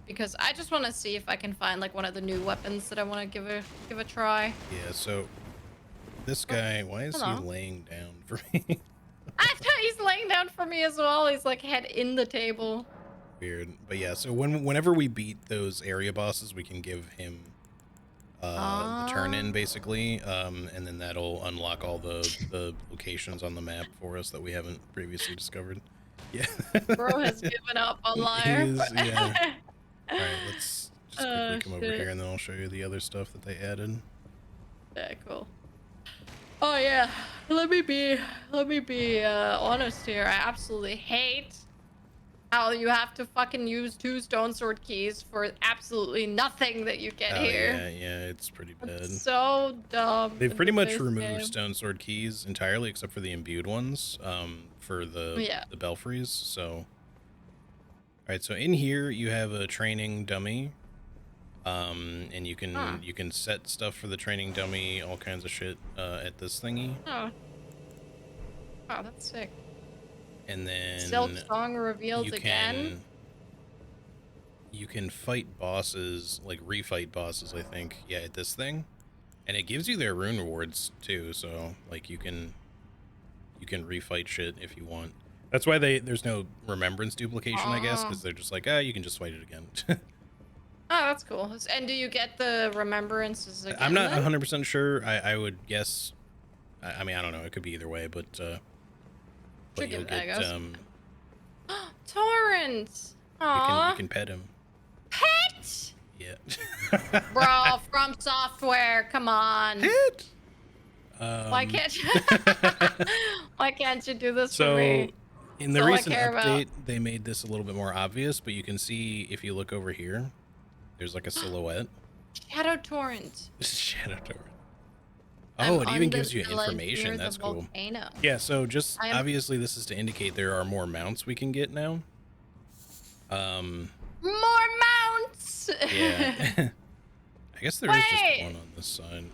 Because I just want to see if I can find like one of the new weapons that I want to give a try. yeah. So this guy, why is Hello. he laying down for me? I know he's laying down for me as well. He's like head in the table. Weird, but yeah. So whenever we beat those area bosses, we can give him the turn in basically, and then that'll unlock all the locations on the map for us that we haven't previously discovered. Yeah. Bro has given up on He life. is, yeah. All right, let's just quickly Oh, come over shit. here, and then I'll show you the other stuff that they added. Yeah, cool. Oh yeah, let me be honest here. I absolutely hate how you have to fucking use 2 stone sword keys for absolutely nothing that you get Oh here. yeah, it's pretty bad. It's so dumb. They've in pretty much this removed game. stone sword keys entirely, except for the imbued ones, for the belfries. So, all right. So in here you have a training dummy, and you can set stuff for the training dummy, all kinds of shit, at this thingy. Oh, that's sick. And then Silk song revealed you again. you can fight bosses, like refight bosses, I think. Yeah, at this thing, and it gives you their rune rewards too. So like you can refight shit if you want. That's why there's no remembrance duplication, I guess, because they're just like, you can just fight it again. Oh, that's cool. And do you get the remembrances again? I'm not then? 100% sure. I would guess. I mean, I don't know. It could be either way, but Should you'll give it a get go. Torrent. Aww. you can pet him. Pet. Yeah. Bro, from software. Come on. Pet. Why can't you? Why can't you do this for So me? in the That's all I recent care about. update, they made this a little bit more obvious, but you can see if you look over here, there's like a silhouette. Shadow Torrent. Shadow Torrent. I'm Oh, it even on gives the you village information. near the That's cool. volcano. Yeah, so just I'm- obviously this is to indicate there are more mounts we can get now. More mounts. Yeah. I guess there is just Wait. one on this side.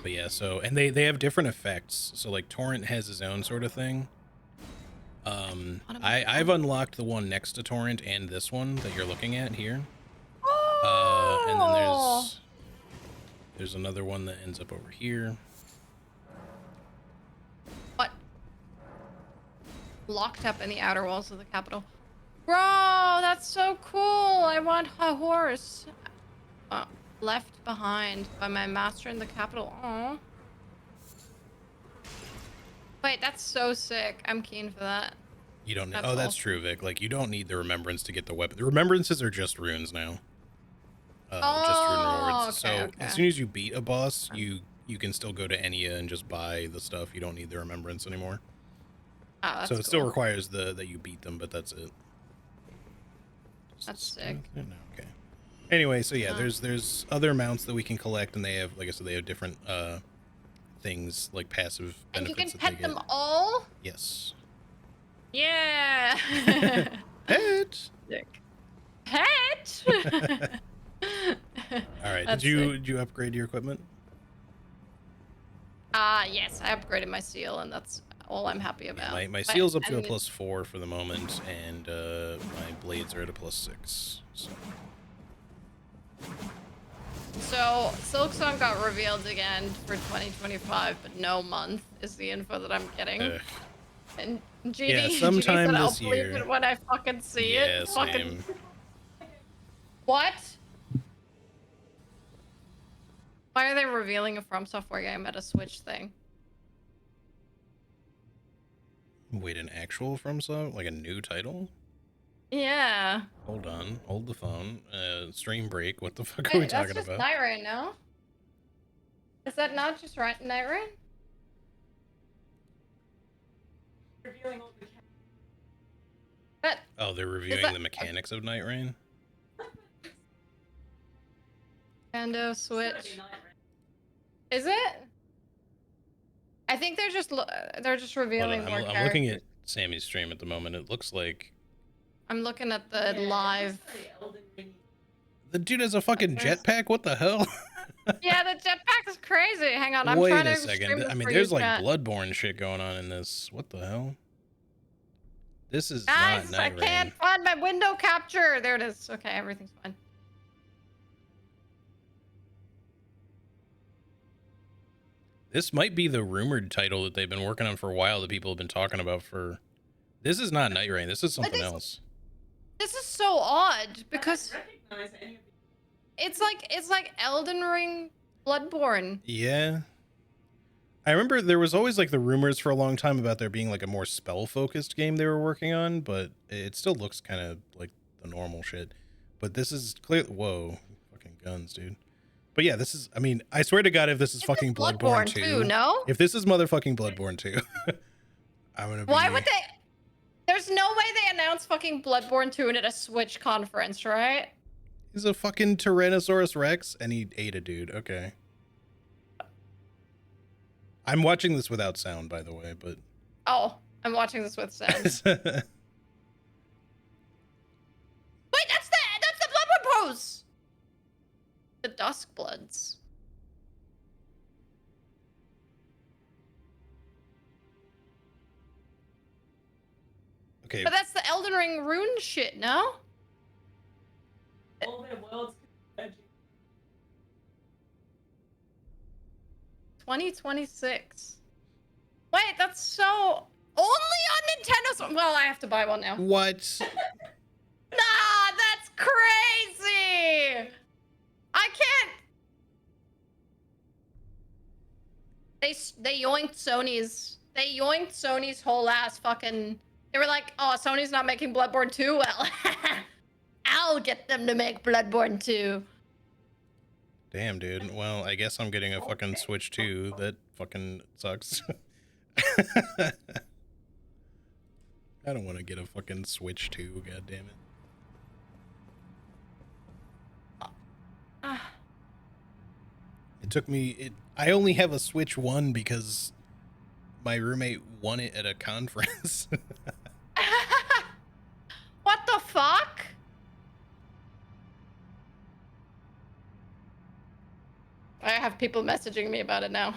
But yeah, so and they have different effects. So like Torrent has his own sort of thing. I've unlocked the one next to Torrent and this one that you're looking at here. And then there's another one that ends up over here. What? Locked up in the outer walls of the capital. Bro, that's so cool. I want a horse. left behind by my master in the capital. Aww. Wait, that's so sick. I'm keen for that. You don't. That's Oh, that's awesome. true, Vic. Like, you don't need the remembrance to get the weapon. The remembrances are just runes now. Just rune rewards. Okay, So okay. as soon as you beat a boss, you can still go to Enya and just buy the stuff. You don't need the remembrance anymore. Oh, that's So it cool. still requires that you beat them, but that's it. That's sick. No, okay. Anyway, so yeah, there's other mounts that we can collect, and they have, like I said, they have different things like passive benefits. And you can that pet they them get. all? Yes. Yeah. Pet. Sick. Pet. All right. That's Did you upgrade your equipment? Yes, I upgraded my seal, and that's all I'm happy about. Yeah, my seal's up to a +4 for the moment, and my blades are at a +6. So Silksong got revealed again for 2025, but no month is the info that I'm getting. And GD, yeah, sometime GD said, this I'll believe year. it when I fucking see Yeah, it. same. Fucking... What? Why are they revealing a From Software game at a Switch thing? Wait, an actual FromSoft? Like a new title? Yeah. Hold on. Hold the phone. Stream break. What the fuck are we talking That's just about? Night Rain, no? Is that not just Night Rain? Revealing all the Oh, they're reviewing the mechanics of Night Rain? Nintendo Switch. Is it? I think they're just revealing more characters. I'm looking at Sammy's stream at the moment. It looks like I'm looking at the live. the dude has a fucking jetpack. What the hell? Yeah, the jetpack is crazy. Hang on, I'm Wait trying to a second. I mean, for there's you, like chat. Bloodborne shit going on in this. What the hell? This is Guys, not I Night can't Rain. find my window capture. There it is. Okay, everything's fine. This might be the rumored title that they've been working on for a while that people have been talking about for. This is not Night Rain. This is something else. This is so odd because it's like Elden Ring, Bloodborne. Yeah. I remember there was always like the rumors for a long time about there being like a more spell focused game they were working on, but it still looks kind of like the normal shit. But this is clear. Whoa, fucking guns, dude. But yeah, this is. I mean, I swear to God, if this is fucking Bloodborne 2, no? if this is motherfucking Bloodborne 2, I'm gonna. Why would they? There's no way they announced fucking Bloodborne 2 at a Switch conference, right? He's a fucking Tyrannosaurus Rex, and he ate a dude. Okay. I'm watching this without sound, by the way, but. Oh, I'm watching this with sound. Wait, that's the Bloodborne pose. The Dusk Bloods. Okay. But that's the Elden Ring rune shit, no? All their worlds converging. 2026. Wait, that's so only on Nintendo. Well, I have to buy one now. What? Nah, that's crazy. I can't. They yoinked Sony's whole ass fucking. They were like, oh, Sony's not making Bloodborne 2. Well, I'll get them to make Bloodborne 2. Damn, dude. Well, I guess I'm getting a fucking Switch 2. That fucking sucks. I don't want to get a fucking Switch 2. God damn it. It took me. I only have a Switch 1 because my roommate won it at a conference. What the fuck? I have people messaging me about it now.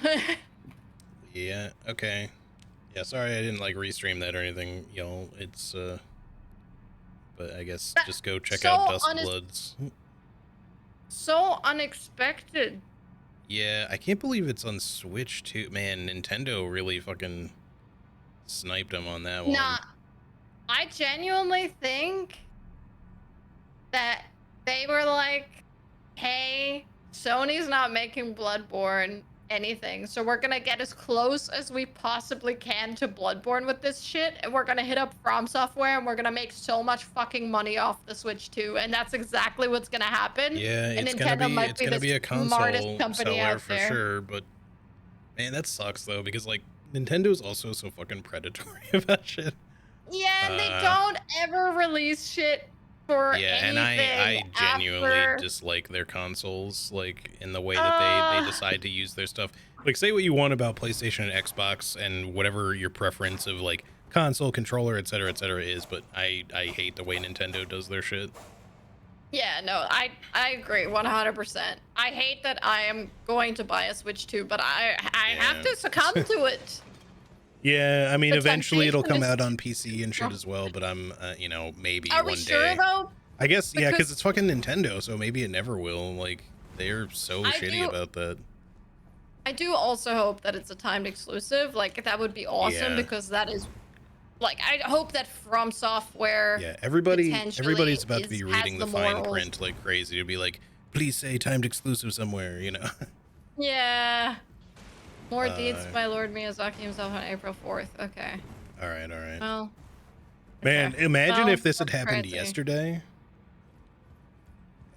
Yeah, okay. Yeah, sorry I didn't like restream that or anything, y'all. It's but I guess just go check out Dusk Bloods. So unexpected. Yeah, I can't believe it's on Switch too. Man, Nintendo really fucking sniped them on that one. Nah, I genuinely think that they were like, hey, Sony's not making Bloodborne anything, so we're gonna get as close as we possibly can to Bloodborne with this shit, and we're gonna hit up From Software, and we're gonna make so much fucking money off the Switch too, and that's exactly what's gonna happen. Yeah, And it's gonna Nintendo be might be the a smartest console company seller out for there. sure, but man, that sucks though because like Nintendo's also so fucking predatory about shit. Yeah, and they don't ever release shit for Yeah, and anything I genuinely after... dislike their consoles, like in the way that they decide to use their stuff. Like, say what you want about PlayStation and Xbox and whatever your preference of like console, controller, etc., is, but I hate the way Nintendo does their shit. Yeah, no, I agree 100%. I hate that I am going to buy a Switch too, but I have to succumb to it. Yeah, I mean, The eventually it'll come temptation out is- on PC and shit as well, but I'm, you know, maybe Are one we sure day. though? I guess, yeah, because Because- it's fucking Nintendo, so maybe it never will. Like, they're so I shitty do- about that. I do also hope that it's a timed exclusive. Like, that would be awesome Yeah. because that is... Like, I hope that From Software... Yeah, everybody's potentially about to be has reading the fine morals. print like crazy to be like, please say timed exclusive somewhere, you know. Yeah. More deeds Uh, by Lord Miyazaki himself on April 4th. Okay. all right. Well... Man, okay. imagine Well, if this had that's happened crazy. yesterday.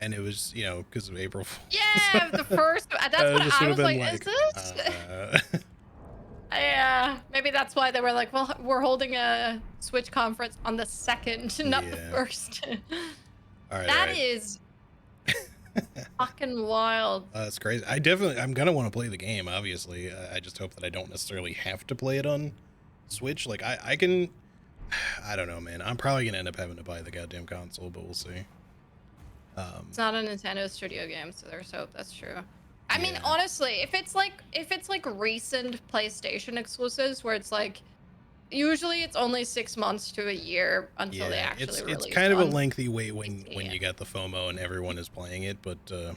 And it was, you know, because of April Fool's. Yeah, the first... That's what this I would've was been like, is this... uh, Yeah, maybe that's why they were like, well, we're holding a Switch conference on the 2nd, not the Yeah. 1st. all right. That is fucking wild. That's crazy. I'm gonna want to play the game. Obviously, I just hope that I don't necessarily have to play it on Switch. Like I can. I don't know, man. I'm probably gonna end up having to buy the goddamn console, but we'll see. It's not a Nintendo Studio game, so there's hope that's true. I mean, Yeah. honestly, if it's like recent PlayStation exclusives where it's like usually it's only 6 months to a year until they Yeah, actually release it's kind of a on lengthy wait when PC. you got the FOMO and everyone is playing it, but to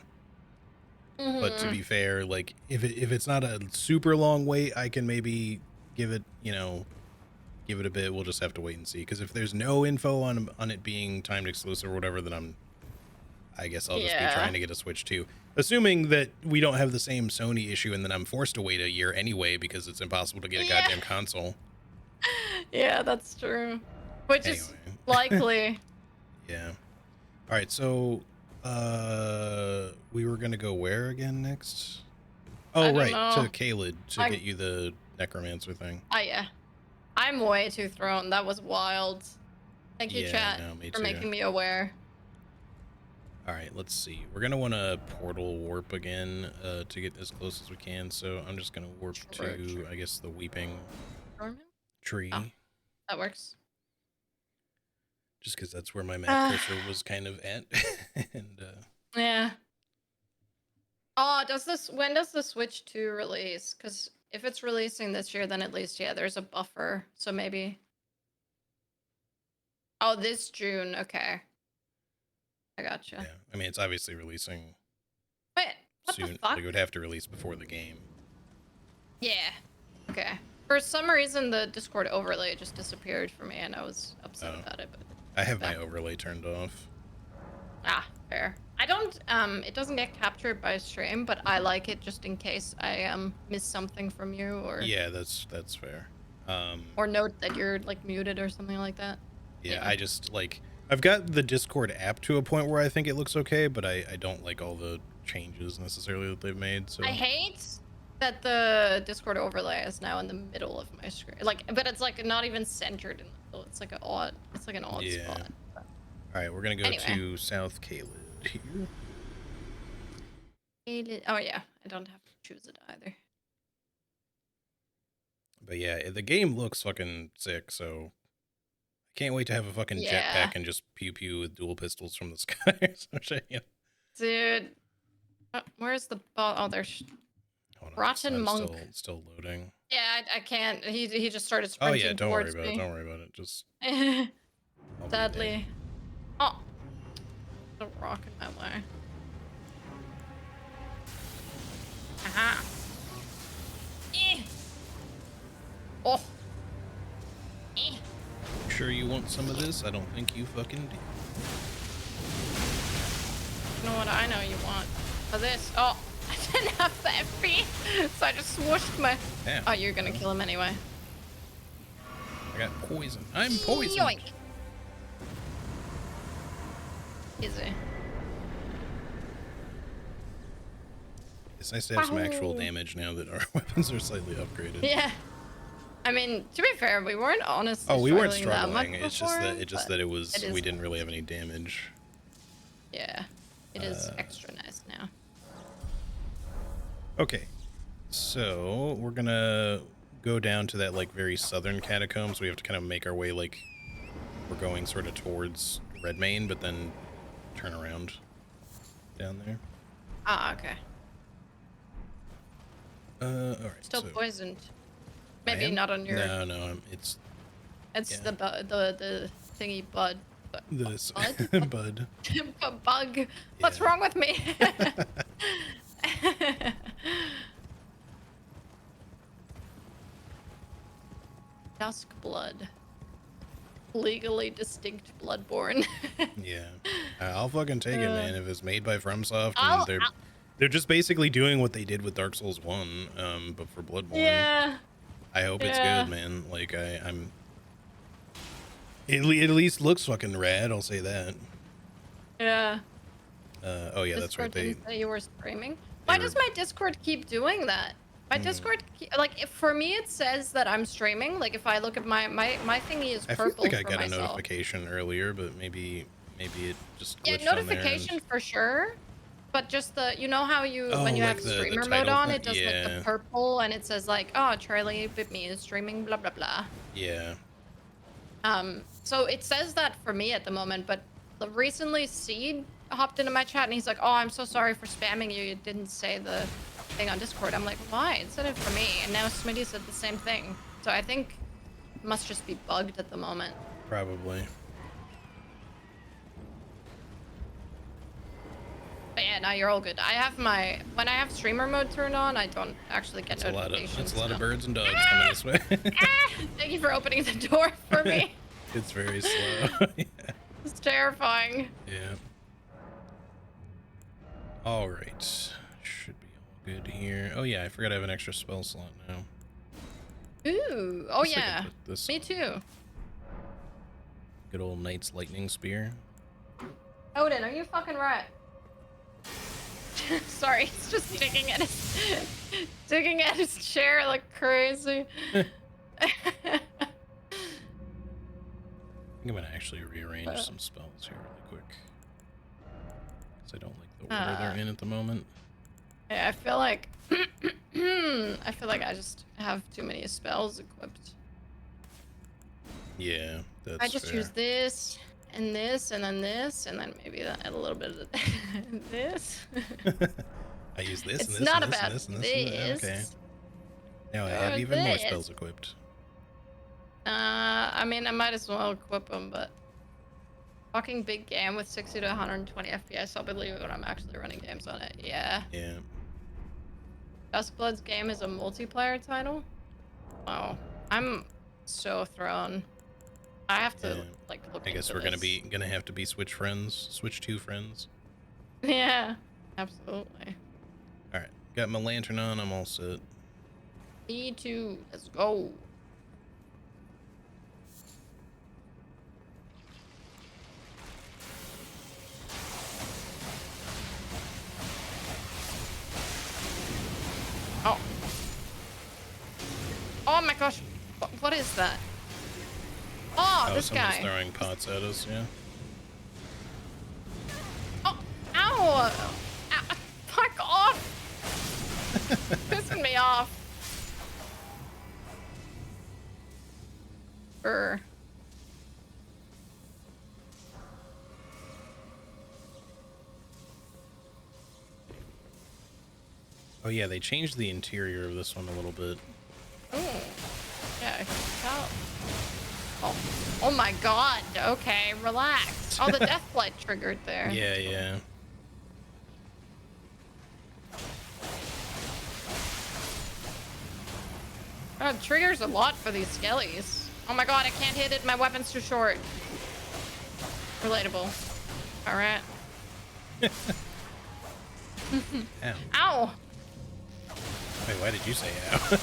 Mhm. be fair, like if it's not a super long wait, I can maybe give it, you know, give it a bit. We'll just have to wait and see. Because if there's no info on it being timed exclusive or whatever, then I guess I'll just be Yeah. trying to get a Switch too. Assuming that we don't have the same Sony issue, and then I'm forced to wait a year anyway because it's impossible to get a Yeah. goddamn console. Yeah, that's true. Which is Anyway. likely. Yeah. All right. So, we were gonna go where again next? I Oh, don't right, know. to Caelid to get you the necromancer thing. Oh yeah. I'm way too thrown. That was wild. Thank you, Yeah, chat, no, me for too. making me aware. All right, let's see. We're gonna want to portal warp again to get as close as we can. So I'm just gonna warp Sure, to, sure. I guess, the weeping Storm? tree, Oh. That works. just because that's where my map cursor was kind of at. And Yeah. Oh, when does the Switch 2 release? Because if it's releasing this year, then at least, yeah, there's a buffer. So maybe. Oh, this June. Okay. I gotcha. yeah, I mean, it's obviously releasing Wait, what soon. the fuck? Like, it would have to release before the game. Yeah. Okay. For some reason, the Discord overlay just disappeared for me, and I was upset Oh. about it. But I have my overlay turned off. fair. I don't. It doesn't get captured by stream, but I like it just in case I miss something from you or Yeah, that's fair. or note that you're like muted or something like that. Yeah, Yeah. I just like I've got the Discord app to a point where I think it looks okay, but I don't like all the changes necessarily that they've made. So I hate that the Discord overlay is now in the middle of my screen. Like, but it's like not even centered in the middle. It's like an odd Yeah. spot. all right, we're gonna go Anyway. to South Caelid here. Oh yeah, I don't have to choose it either. But yeah, the game looks fucking sick. So I can't wait to have a fucking Yeah. jetpack and just pew pew with dual pistols from the sky or some shit. Yeah. Dude, where's the ball? Oh, there's. Hold on, Rotten I'm monk. Still loading. Yeah, I can't. He just started Oh sprinting yeah, don't worry towards about it. me. Don't worry about it. Just I'll be there. Sadly. Oh. The rock in my way. Aha. Eh. Oh. Eh. Sure you want some of this? I don't think you fucking do. You know what I know you want. for this. Oh, I didn't have the FP, so I just swooshed my. Damn. Oh, you're gonna kill him anyway. I got poison. I'm poisoned. Yoink. Easy. It's nice to have some actual damage now that our weapons are slightly upgraded. Yeah. I mean, to be fair, we weren't honestly. Oh, we weren't that much struggling. It's just before, that it was is we didn't really nice. have any damage. Yeah, it is extra nice now. Okay, so we're gonna go down to that like very southern catacombs. We have to kind of make our way like we're going sort of towards Redmain, but then turn around down there. Ah, okay. All right. Still so poisoned. I Maybe am? not on your. No, it's It's yeah. the thingy bud. this Bud? bud. Bug. What's Yeah. wrong with me? Dusk blood. Legally distinct bloodborne. Yeah, I'll fucking take it, man. If it's made by FromSoft, I'll- and they're just basically doing what they did with Dark Souls 1, but for Bloodborne. Yeah. I hope it's Yeah. good, man. Like I'm. It at least looks fucking rad. I'll say that. Yeah. Oh yeah, that's right. Discord They didn't say you were streaming. Why were- does my Discord keep doing that? My Discord, like, if for me it says that I'm streaming. Like, if I look at my thingy is I feel purple like I for got a myself. notification earlier, but maybe it just Yeah, glitched on there notification and- for sure. But just the, you know how you, Oh, when you like have the streamer mode title on, thing? it does like Yeah. the purple and it says like, oh, Charlie bit me is streaming, blah, blah, blah. Yeah. So it says that for me at the moment, but recently Seed hopped into my chat and he's like, oh, I'm so sorry for spamming you. You didn't say the thing on Discord. I'm like, why? It said it for me. And now Smitty said the same thing. So I think it must just be bugged at the moment. Probably. But yeah, now you're all good. I have my, when I have streamer mode turned on, I don't actually get That's a lot of notifications. that's a lot of now. birds and dogs coming this way. Ah, thank you for opening the door for me. It's very slow. Yeah. It's terrifying. Yeah. All right. Should be all good here. Oh yeah, I forgot I have an extra spell slot now. Ooh. Oh Guess I could yeah. put this Me too. good old Knight's Lightning Spear. Odin, are you fucking right? Sorry, he's just digging at his chair like crazy. I think I'm gonna actually rearrange some spells here really quick. Because I don't like the order they're in at the moment. Yeah, I feel like I just have too many spells equipped. Yeah, that's I just fair. use this and this and then this and then maybe a little bit of this. I use this It's and this not and this about and this and this. And this. okay. Now I have even more spells equipped. I mean, I might as well equip them, but fucking big game with 60 to 120 FPS. I'll believe it when I'm actually running games on it. Yeah. Yeah. Duskblood's game is a multiplayer title. Wow, I'm so thrown. I have to Yeah. like look. I guess into we're this. gonna have to be Switch friends, Switch 2 friends. Yeah, absolutely. All right, got my lantern on. I'm all set. Me too. Let's go. Oh. Oh my gosh. What is that? Oh, this someone's guy. throwing pots at us. Yeah. Oh, ow. Ow. Fuck off. Pissing me off. Brr. Oh yeah, they changed the interior of this one a little bit. Oh, yeah, I can tell. Oh, oh my god. Okay, relax. Oh, the death blight triggered there. Yeah, yeah. Oh, it triggers a lot for these skellies. Oh my god, I can't hit it. My weapon's too short. Relatable. Alright. Ow. Ow! Wait, why did you say ow?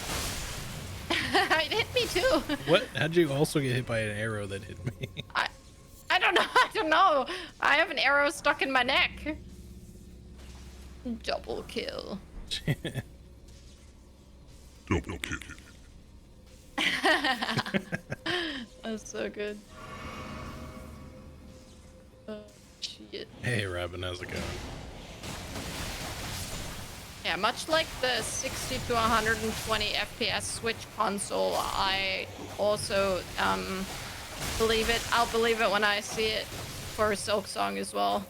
It hit me too. What? How'd you also get hit by an arrow that hit me? I don't know. I don't know. I have an arrow stuck in my neck. Double kill. Double kick. That's so good. Oh, shit. Hey, Robin, how's it going? Yeah, much like the 60 to 120 FPS Switch console, I also believe it. I'll believe it when I see it for Silk Song as well.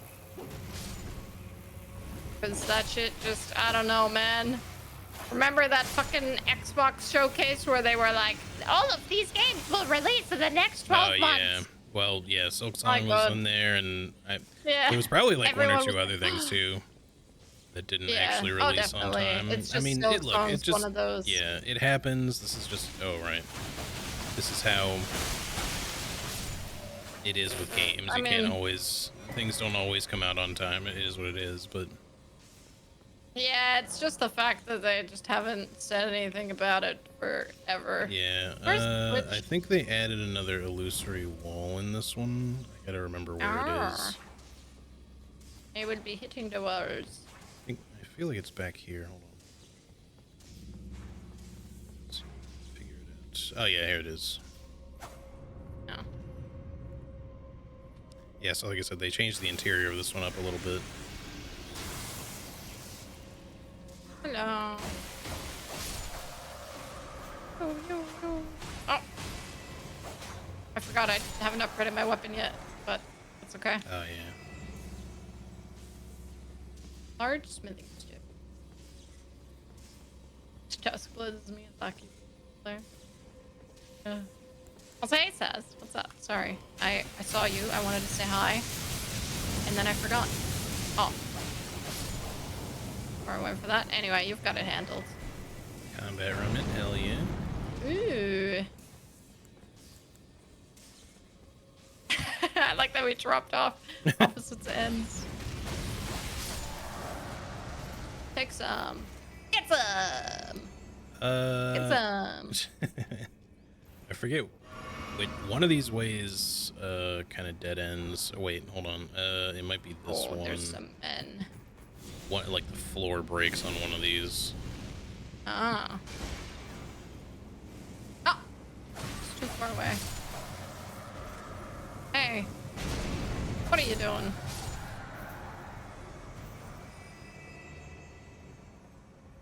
Because that shit just, I don't know, man. Remember that fucking Xbox showcase where they were like, all of these games will release in the next 12 months? Yeah. Well, yeah, Silk My Song was God. in there, and Yeah. there was probably like one or Everyone two was- other things too that didn't Yeah. actually Oh, release on definitely. time. It's I just mean, Silk it Song's just one of those. yeah, it happens. This is just right. This is how it is with games. I You can't mean- always things don't always come out on time. It is what it is, but Yeah, it's just the fact that they just haven't said anything about it forever. yeah. Where's I think they added another illusory wall in this one. I gotta remember where it is. It would be hitting the walls. I feel like it's back here. Hold on. Let's figure it out. Oh yeah, here it is. No. Yeah, so like I said, they changed the interior of this one up a little bit. Hello. Oh, no, no. Oh. I forgot I haven't upgraded my weapon yet, but it's okay. Oh yeah. Large smithing strip. Just bloods me and Lucky there. I'll say it says. What's up? Sorry. I saw you. I wanted to say hi. And then I forgot. Oh. Or I went for that. Anyway, you've got it handled. Combat remnant, hell yeah. Ooh. I like that we dropped off opposite ends. Take some. Get some. Get some. I forget which one of these ways kind of dead ends. Oh, wait, hold on. It might be this Oh, one. there's some men. One, like the floor breaks on one of these. Ah. Oh. It's too far away. Hey. What are you doing?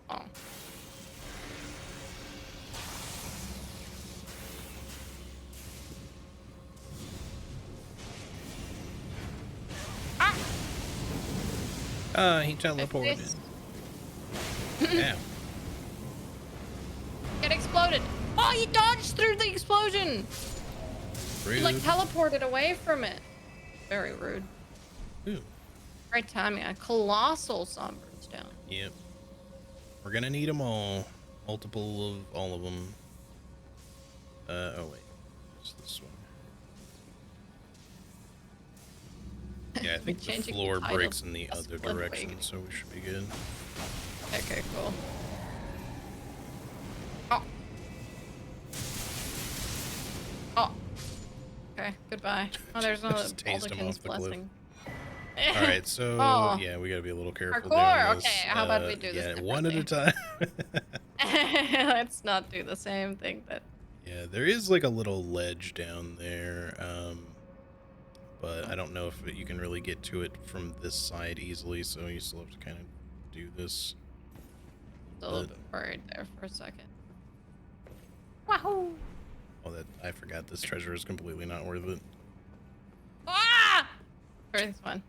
Oh. Ah! He teleported. This- Yeah. Get exploded. Oh, he dodged through the explosion. He like Rude. teleported away from it. Very rude. Ooh. Great timing. A colossal sunburst down. Yep. We're gonna need them all. Multiple of all of them. Oh wait. It's this one. Yeah, I think the Changing the floor title breaks in the to other Blood direction, Wake. so we should be good. Okay, cool. Oh. Oh. Okay, goodbye. Oh, there's another Just tased him Baldachin's off the cliff. blessing. All right, so Oh. yeah, we gotta be a little careful Parkour, doing this. okay, how about we do this Yeah, one at a time. Let's not do the same thing that. Yeah, there is like a little ledge down there, but I don't know if you can really get to it from this side easily, so you still have to kind of do this. A little bit worried there for a second. Wahoo! Oh, that I forgot. This treasure is completely not worth it. Ah! Try this one.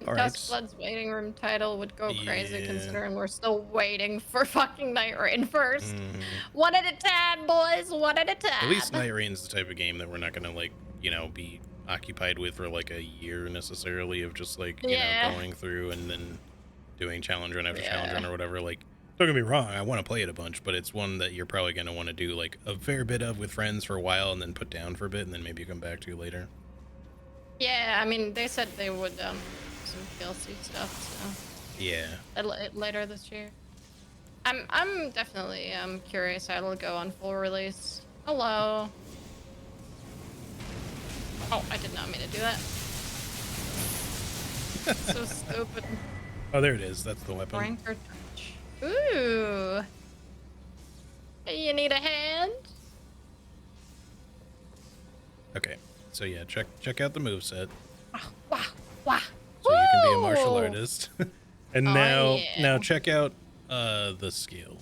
All right. Dustblood's waiting room title would go crazy Yeah. considering we're still waiting for fucking Night Rain first. Mhm. One at a time, boys. One at a time. At least Night Rain's the type of game that we're not gonna like, be occupied with for like a year necessarily of just like, Yeah. going through and then doing challenge run after challenge Yeah. run or whatever. Like Don't get me wrong, I want to play it a bunch, but it's one that you're probably going to want to do like a fair bit of with friends for a while and then put down for a bit and then maybe come back to later. Yeah, I mean, they said they would some DLC stuff, so Yeah. later this year. I'm definitely curious how it'll go on full release. Hello. Oh, I did not mean to do that. So stupid. Oh, there it is. That's the weapon. Ranker touch. Ooh. Hey, you need a hand? Okay. So yeah, check out the moveset. Wah, wah. So you can be a Woo! martial artist. And Oh, now yeah. check out the skill.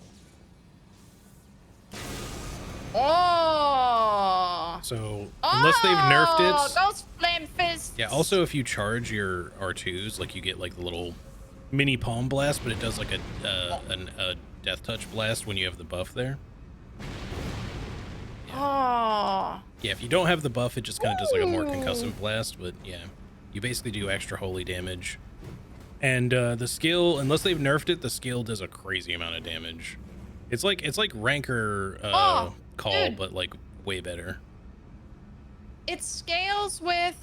Oh. So unless they've nerfed it. Ghost flame fist. Yeah, also if you charge your R2s, like you get like the little mini palm blast, but it does like a death touch blast when you have the buff there. Oh. Yeah, if you don't have the buff, it just kind of does like a more concussive blast, but yeah. You basically do extra holy damage. And the skill, unless they've nerfed it, the skill does a crazy amount of damage. It's like ranker call, dude. but like way better. It scales with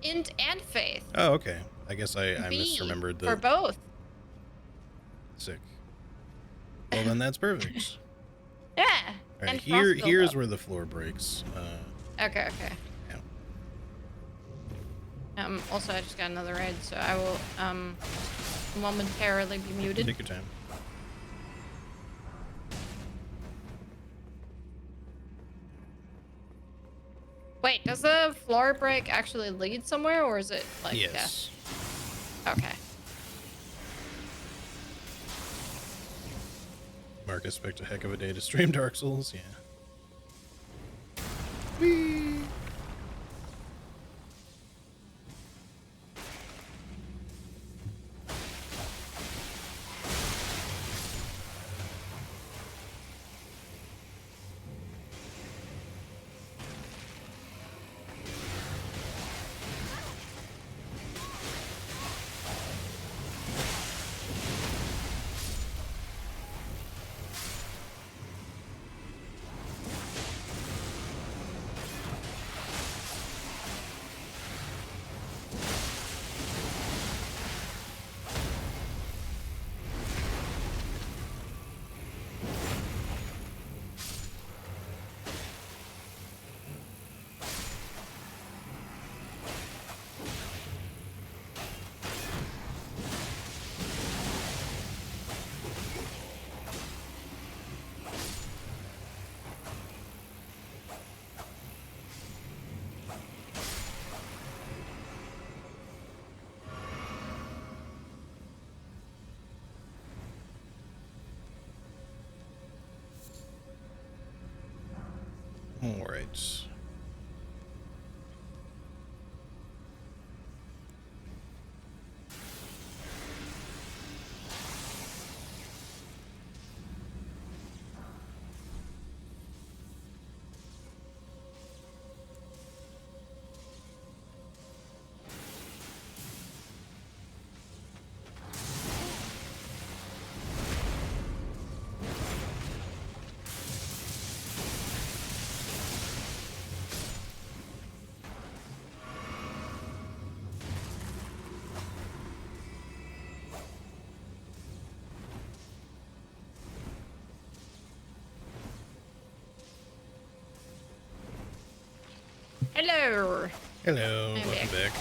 int and faith. Oh, okay. I guess I B misremembered for both. Sick. Well, then that's perfect. Yeah. All right, and here's crossbow. where the floor breaks. Okay. Yeah. Also, I just got another raid, so I will momentarily be muted. Take your time. Wait, does the floor break actually lead somewhere, or is it like Yes. death? Okay. Marcus picked a heck of a day to stream Dark Souls, yeah. Whee! All right. Hello. Hello, I'm welcome back.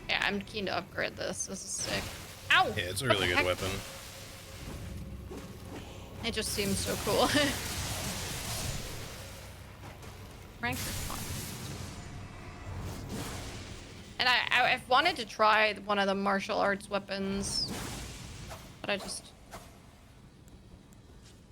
Yeah, I'm keen to upgrade this. This is sick. Ow! Yeah, it's a What really the good heck? weapon. It just seems so cool. Ranker fun. And I've wanted to try one of the martial arts weapons, but I just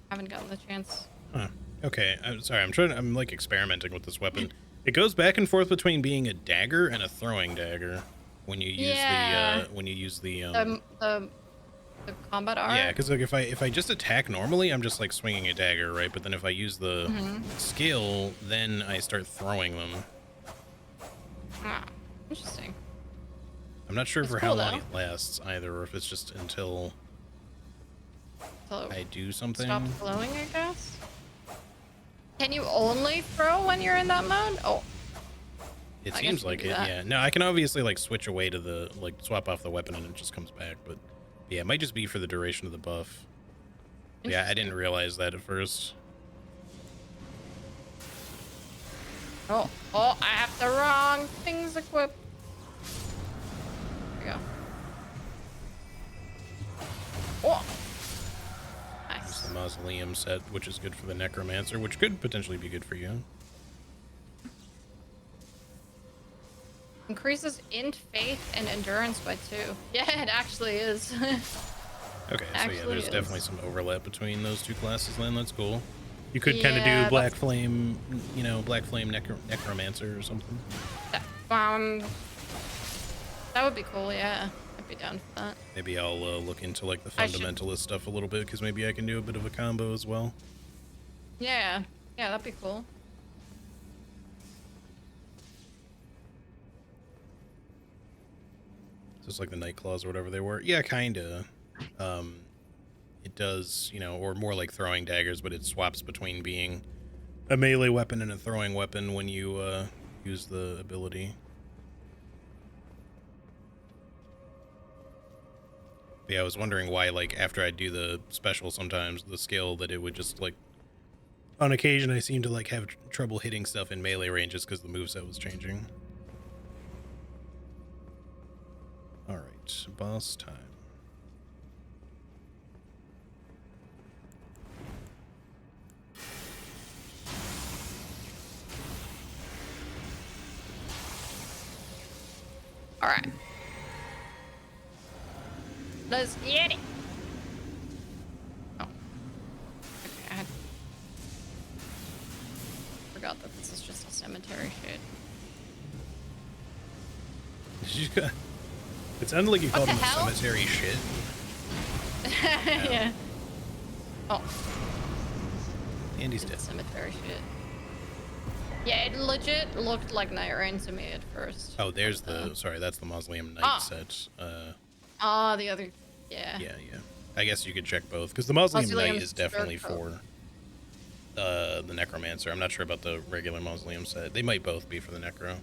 haven't gotten the chance. Huh. Okay, I'm sorry. I'm like experimenting with this weapon. It goes back and forth between being a dagger and a throwing dagger when you use Yeah. the when you use the The The combat art? Yeah, because like if I just attack normally, I'm just like swinging a dagger, right? But then if I use the skill, then I start throwing them. Ah, interesting. I'm not sure That's for cool, how long though. it lasts either, or if it's just until So I do something. stop glowing, I guess. Can you only throw when you're in that mode? Oh, It I guess seems you can like do it, that. yeah. No, I can obviously like switch away to the like swap off the weapon and it just comes back, but yeah, it might just be for the duration of the buff. Yeah, I didn't Interesting. realize that at first. Oh, I have the wrong things equipped. There we go. Oh, It's nice. the mausoleum set, which is good for the necromancer, which could potentially be good for you. Increases int, faith, and endurance by 2. Yeah, it actually is. Okay, so yeah, Actually there's is. definitely some overlap between those two classes then. That's cool. You could kind of do Yeah, Black Flame, you know, Black Flame Necromancer or something. That would be cool. Yeah, I'd be down for that. Maybe I'll look into like the I should- fundamentalist stuff a little bit, because maybe I can do a bit of a combo as well. Yeah, that'd be cool. So it's like the Night Claws or whatever they were. Yeah, kinda. It does, you know, or more like throwing daggers, but it swaps between being a melee weapon and a throwing weapon when you use the ability. But yeah, I was wondering why, like, after I do the special, sometimes the skill, that it would just like, on occasion, I seem to like have trouble hitting stuff in melee ranges because the moveset was changing. All right, boss time. All right. Let's get it. Oh. Okay, I forgot that this is just a cemetery shit. It sounded like you What called the him a hell? cemetery shit. Yeah. Oh, Andy's it's dead. cemetery shit. Yeah, it legit looked like Night Rain to me at first. Oh, there's the, sorry, that's the Mausoleum Knight Ah. set. The other, yeah. Yeah. I guess you could check both, because the Mausoleum Knight Mausoleum is definitely Circle. for the Necromancer. I'm not sure about the regular Mausoleum set. They might both be for the Necro.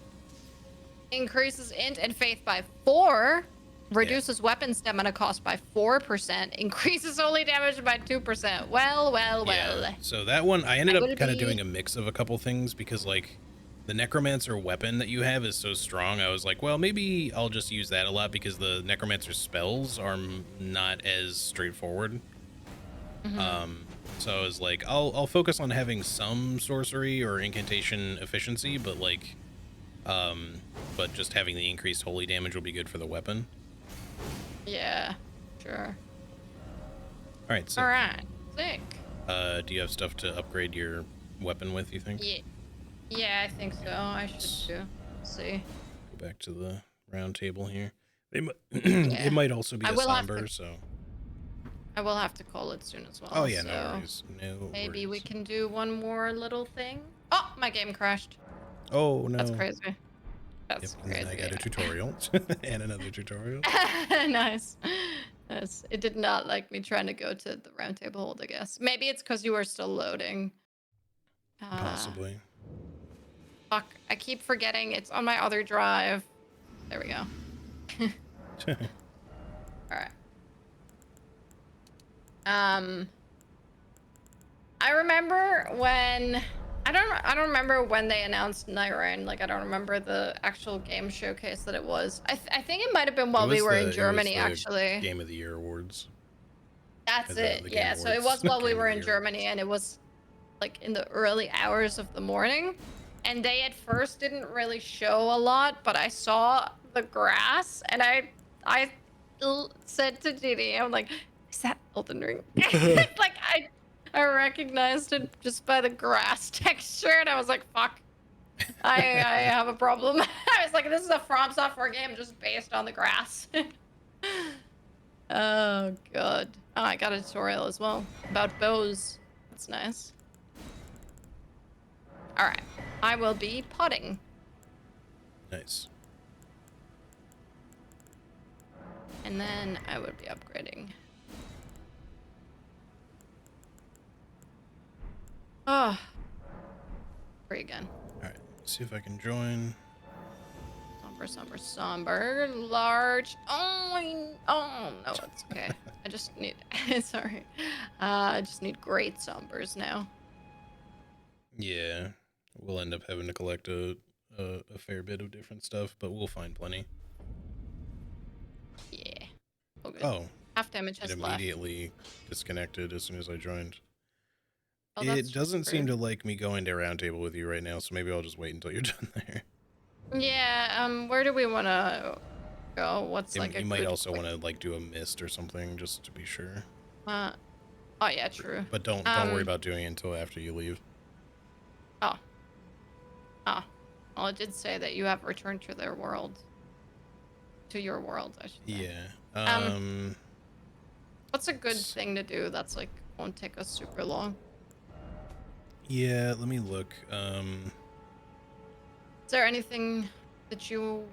Increases int and faith by 4. Reduces weapon stamina cost by 4%. Increases holy damage by 2%. Well. Yeah. So that one, I ended I up will kind of be- doing a mix of a couple things, because like the Necromancer weapon that you have is so strong. I was like, well, maybe I'll just use that a lot, because the Necromancer spells are not as straightforward. So I was like, I'll focus on having some sorcery or incantation efficiency, but like, but just having the increased holy damage will be good for the weapon. Yeah, sure. All right. So, All right, sick. do you have stuff to upgrade your weapon with, you think? Yeah, I think so. I should too. Let's see. Go back to the round table here. They Yeah. It might also be I a will have somber, to- so. I will have to call it soon as well. Oh yeah, so no worries. No maybe we worries. can do one more little thing. Oh, my game crashed. Oh no. That's crazy. That's Yep, and then crazy. I got a tutorial and another tutorial. Nice. Yes, it did not like me trying to go to the round table hold, I guess. Maybe it's because you were still loading. Possibly. Fuck, I keep forgetting it's on my other drive. There we go. Alright. I remember when I don't remember when they announced Night Rain. Like I don't remember the actual game showcase that it was. I think it might have been while It we was were the- it in was Germany the actually. Game of the Year awards. That's the it. Game Yeah, so it Awards. was while we Game of were the in Year Germany and it was like in the early hours of the morning. And they at first didn't really show a lot, but I saw the grass and I said to Didi, I'm like, is that Elden Ring? Like I recognized it just by the grass texture and I was like, fuck. I have a problem. I was like, this is a From Software game just based on the grass. Oh god. Oh, I got a tutorial as well about bows. That's nice. All right. I will be potting. Nice. And then I would be upgrading. Oh. Free again. All right. See if I can join. Somber. Large. Oh, no, it's okay. I just need, sorry. I just need great sombers now. Yeah, we'll end up having to collect a fair bit of different stuff, but we'll find plenty. Yeah. Oh, good. Oh, Half damage it has left. immediately disconnected as soon as I joined. Oh, It that's doesn't seem rude. to like me going to roundtable with you right now, so maybe I'll just wait until you're done there. Yeah, where do we want to go? What's like a You might good also quick... want to like do a mist or something just to be sure. Oh yeah, true. But don't worry about doing it until after you leave. Oh. Oh. Well, it did say that you have returned to their world. To your world, I should say. Yeah. What's a good thing to do that's like won't take us super long? Yeah, let me look. Is there anything that you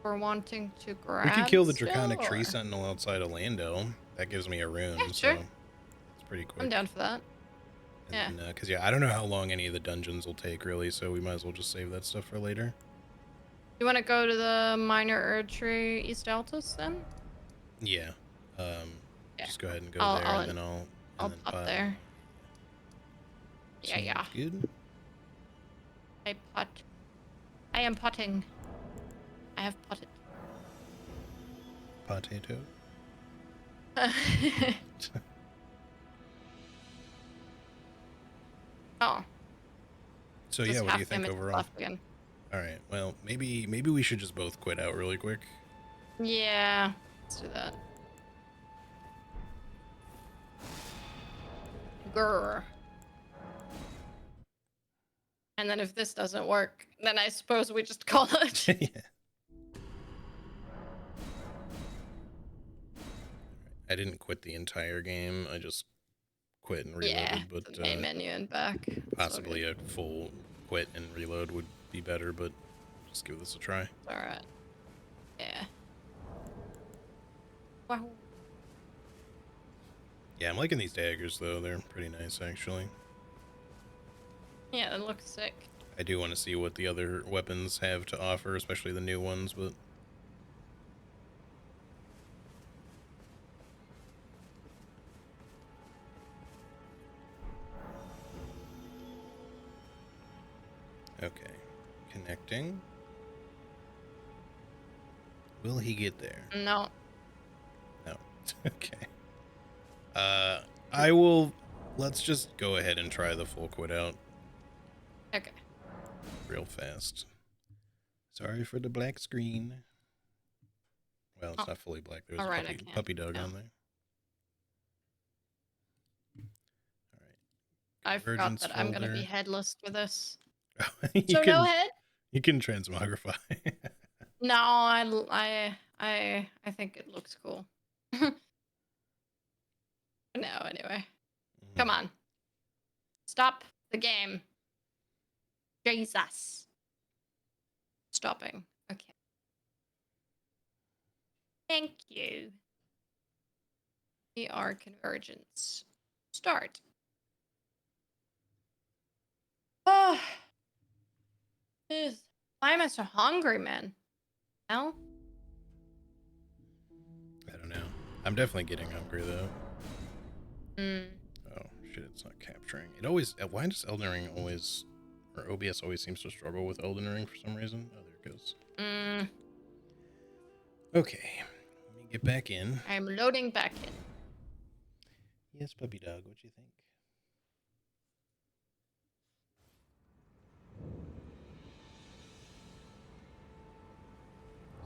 were wanting to grab? We could kill the still, Draconic Tree or... Sentinel outside of Lando. That gives me a rune, Yeah, sure. so it's pretty quick. I'm down for that. And yeah. Because, I don't know how long any of the dungeons will take, really, so we might as well just save that stuff for later. You want to go to the Minor Erdtree East Altus, then? Yeah. Yeah. Just go ahead and go there, and then I'll pop there. Sounds Yeah. good. I am potting. I have potted. Potato. Oh. So yeah, what do you think overall? Again. All right. Well, maybe we should just both quit out really quick. Yeah. Let's do that. Grr. And then if this doesn't work, then I suppose we just call it. Yeah. I didn't quit the entire game. I just quit and reloaded. Yeah, but the main menu and back. Possibly a full quit and reload would be better, but just give this a try. All right. Yeah. Wow. Yeah, I'm liking these daggers though. They're pretty nice actually. Yeah, it looks sick. I do want to see what the other weapons have to offer, especially the new ones, but okay. Connecting. Will he get there? No. No. Okay. I will. Let's just go ahead and try the full quit out. Okay. Real fast. Sorry for the black screen. Well, it's not fully black. There's a puppy dog on there. All right. I forgot that I'm gonna be headless for this. So no head? You can transmogrify. No, I think it looks cool. No, anyway. Come on. Stop the game. Jesus. Stopping. Okay. Thank you. We are Convergence. Start. Oh. Why am I so hungry, man? No? I don't know. I'm definitely getting hungry, though. Mm. Oh, shit, it's not capturing. It always... Why does Elden Ring always... Or OBS always seems to struggle with Elden Ring for some reason? Oh, there it goes. Okay. Let me get back in. I'm loading back in. Yes, puppy dog, what you think?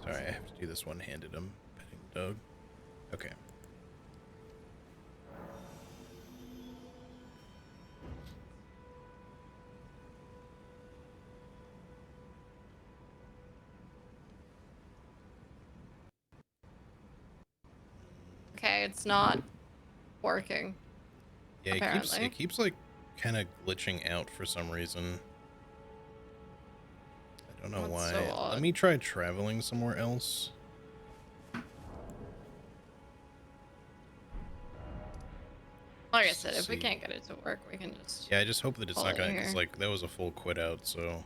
Sorry, I have to do this one-handed. I'm petting the dog. Okay. okay, it's not working. Yeah, Apparently. it keeps like kind of glitching out for some reason. I don't know That's why. so Let odd. me try traveling somewhere else. Like I Just to said, if we see. can't get it to work, we can just Yeah, I just hope that it's call not it gonna, because here. like that was a full quit out, so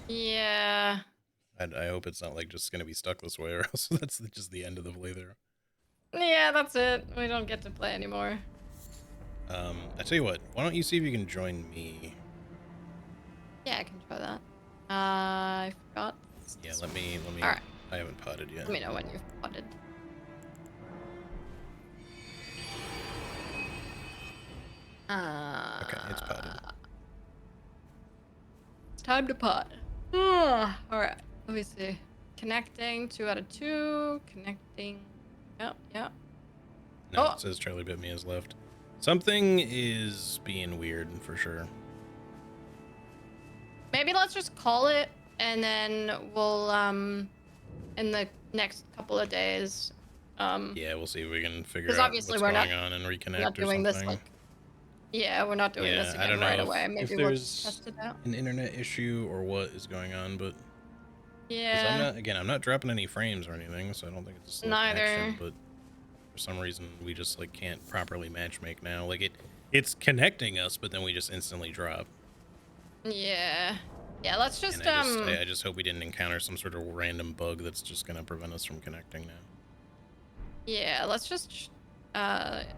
Yeah. I hope it's not like just gonna be stuck this way, or else that's just the end of the playthrough. Yeah, that's it. We don't get to play anymore. I tell you what, why don't you see if you can join me? Yeah, I can try that. I forgot. Yeah, let me. All right. I haven't potted yet. Let me know when you've potted. Okay, it's potted. It's time to pot. All right. Let me see. Connecting. 2 out of 2. Connecting. Yep. Yep. No, Oh, it says Charlie Bit Me has left. Something is being weird for sure. maybe let's just call it, and then we'll in the next couple of days. Yeah, we'll see if we can figure Because out obviously what's we're going on and not reconnect or doing this something. like. Yeah, we're not doing this Yeah, I again don't right know away. if Maybe we'll just there's test it out. an internet issue or what is going on, but because Yeah. I'm not dropping any frames or anything, so I don't think it's a slow Neither. connection, but for some reason we just like can't properly matchmake now. Like it's connecting us, but then we just instantly drop. Yeah. Yeah, let's And just I just hope we didn't encounter some sort of random bug that's just gonna prevent us from connecting now. yeah, let's just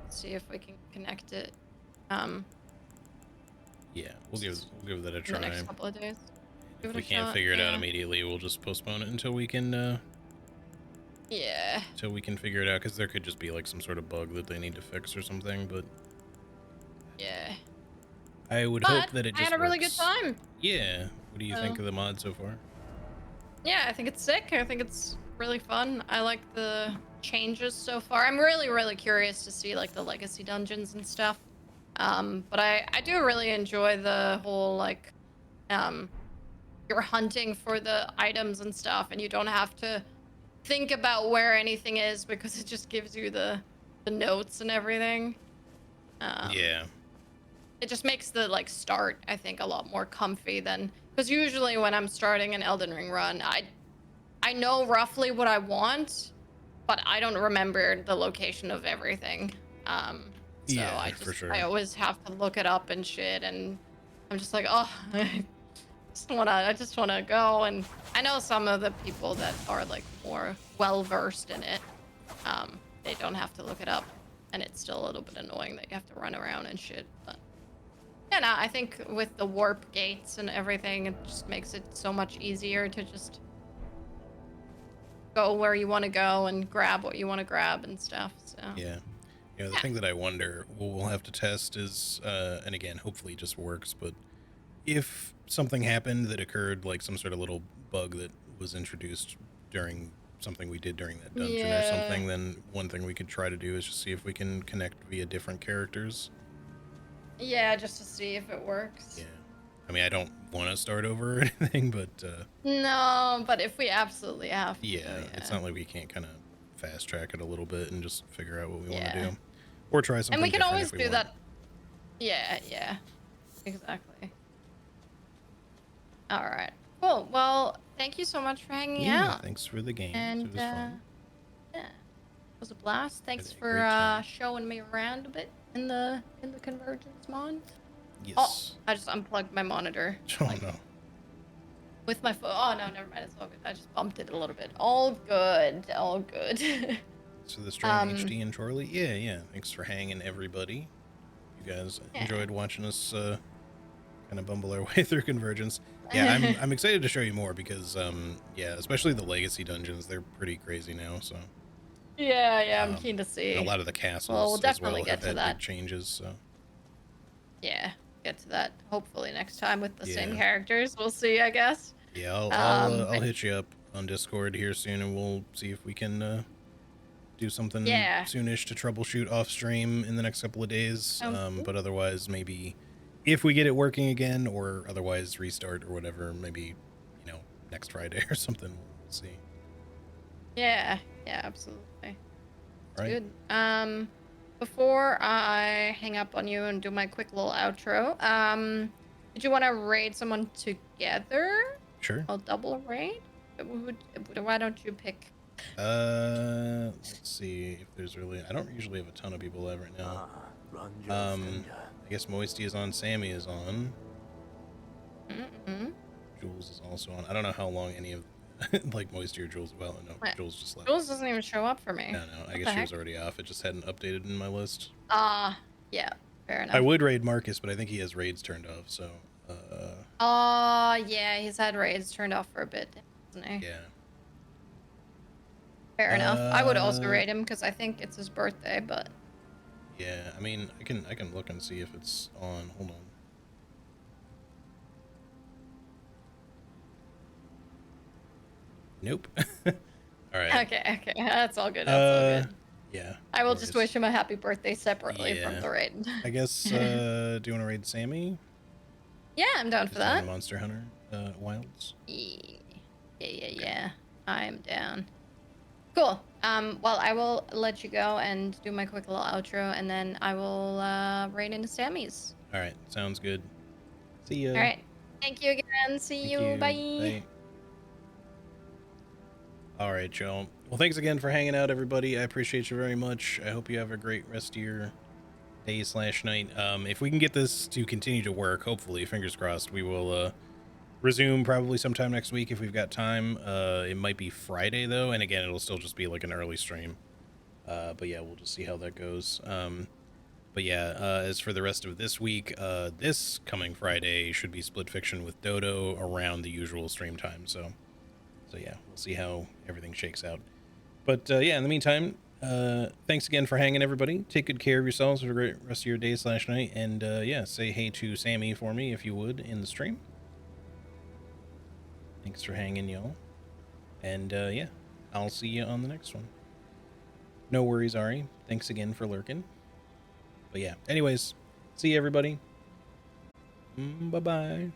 see if we can connect it Yeah, we'll give that a in the try. next couple of days. Give If it a we can't shot. figure it out Yeah. immediately, we'll just postpone it until we can Yeah. figure it out, because there could just be like some sort of bug that they need to fix or something, but Yeah. I would But hope that it I had just a really good works. time. Yeah. What do you think of the mod so far? Yeah, I think it's sick. I think it's really fun. I like the changes so far. I'm really, really curious to see like the legacy dungeons and stuff. But I do really enjoy the whole like you're hunting for the items and stuff, and you don't have to think about where anything is because it just gives you the notes and everything. Yeah. It just makes the like start, I think, a lot more comfy than because usually when I'm starting an Elden Ring run, I know roughly what I want, but I don't remember the location of everything. So Yeah, for I sure. always have to look it up and shit, and I'm just like, oh, I just wanna go. And I know some of the people that are like more well versed in it, they don't have to look it up, and it's still a little bit annoying that you have to run around and shit. But yeah, no, I think with the warp gates and everything, it just makes it so much easier to just go where you want to go and grab what you want to grab and stuff. So Yeah. You know, the thing that I wonder we'll have to test is, and again, hopefully it just works, but if something happened that occurred, like some sort of little bug that was introduced during something we did during that dungeon or yeah, something, then one thing we could try to do is just see if we can connect via different characters. yeah, just to see if it works. Yeah. I mean, I don't want to start over or anything, but No, but if we absolutely have to, yeah, it's yeah, not like we can't kind of fast track it a little bit and just figure out what we want to yeah, do, or try and we something can different always if we do want. that. Yeah, yeah, exactly. All right, cool. Well, thank you so much for hanging Yeah, out, thanks for the games. and It was fun. yeah, it was a blast. Had Thanks a for great time. showing me around a bit in the Convergence mod. Oh, Yes. I just unplugged my monitor. Oh Like no. with my phone. Oh no, never mind. It's all good. I just bumped it a little bit. All good. All good. So the stream um, HD and Charlie. Yeah, yeah. Thanks for hanging, everybody. You guys yeah. enjoyed watching us kind of bumble our way through Convergence. Yeah, I'm excited to show you more because yeah, especially the legacy dungeons, they're pretty crazy now. So Yeah, yeah. I'm um, keen to and a see. lot of the Well, we'll castles as definitely well have get to had big that. changes. So Yeah, get to that. Hopefully next time with the same yeah, characters. We'll see. I guess. yeah. I'll But hit you up on Discord here soon, and we'll see if we can do something yeah, soonish to troubleshoot off stream in the next couple of days. sounds good. But otherwise, maybe if we get it working again, or otherwise restart or whatever, maybe next Friday or something. We'll see. Yeah, yeah, absolutely. right. good. Before I hang up on you and do my quick little outro, did you want to raid someone together? Sure. I'll double raid. Why don't you pick? Let's see if there's really. I don't usually have a ton of live right now. I guess Moisty is on. Sammy is on. Mm-mm. Jules is also on. I don't know how long any of like Moisty or Jules. Well, no, What? Jules just left. Jules doesn't even show up for me. No. I What guess the she heck? was already off. It just hadn't updated in my list. Yeah, fair enough. I would raid Marcus, but I think he has raids turned off. So. Yeah, he's had raids turned off for a bit, hasn't he? Yeah. Fair enough. I would also raid him because I think it's his birthday, but. Yeah, I mean, I can look and see if it's on. Hold on. Nope. All right. Okay, that's all good. That's all good. Yeah. I will just wish him a happy birthday separately from Yeah. the raid. I guess. Do you want to raid Sammy? Yeah, I'm down for Just on that. the Monster Hunter Wilds. Yeah. I'm down. Cool. Well, I will let you go and do my quick little outro, and then I will raid into Sammy's. All right, sounds good. See ya. All right. Thank you again. See Thank you. you. Bye. All right, Joe. Well, thanks again for hanging out, everybody. I appreciate you very much. I hope you have a great rest of your day/night. If we can get this to continue to work, hopefully, fingers crossed, we will resume probably sometime next week if we've got time. It might be Friday, though, and again, it'll still just be like an early stream. But yeah, we'll just see how that goes. But yeah, as for the rest of this week, this coming Friday should be Split Fiction with Dodo around the usual stream time. So yeah, we'll see how everything shakes out. But yeah, in the meantime, thanks again for hanging, everybody. Take good care of yourselves. Have a great rest of your day/night. And yeah, say hey to Sammy for me if you would in the stream. Thanks for hanging, y'all. And yeah, I'll see you on the next one. No worries, Ari. Thanks again for lurking. But yeah, anyways, see you, everybody. Bye-bye.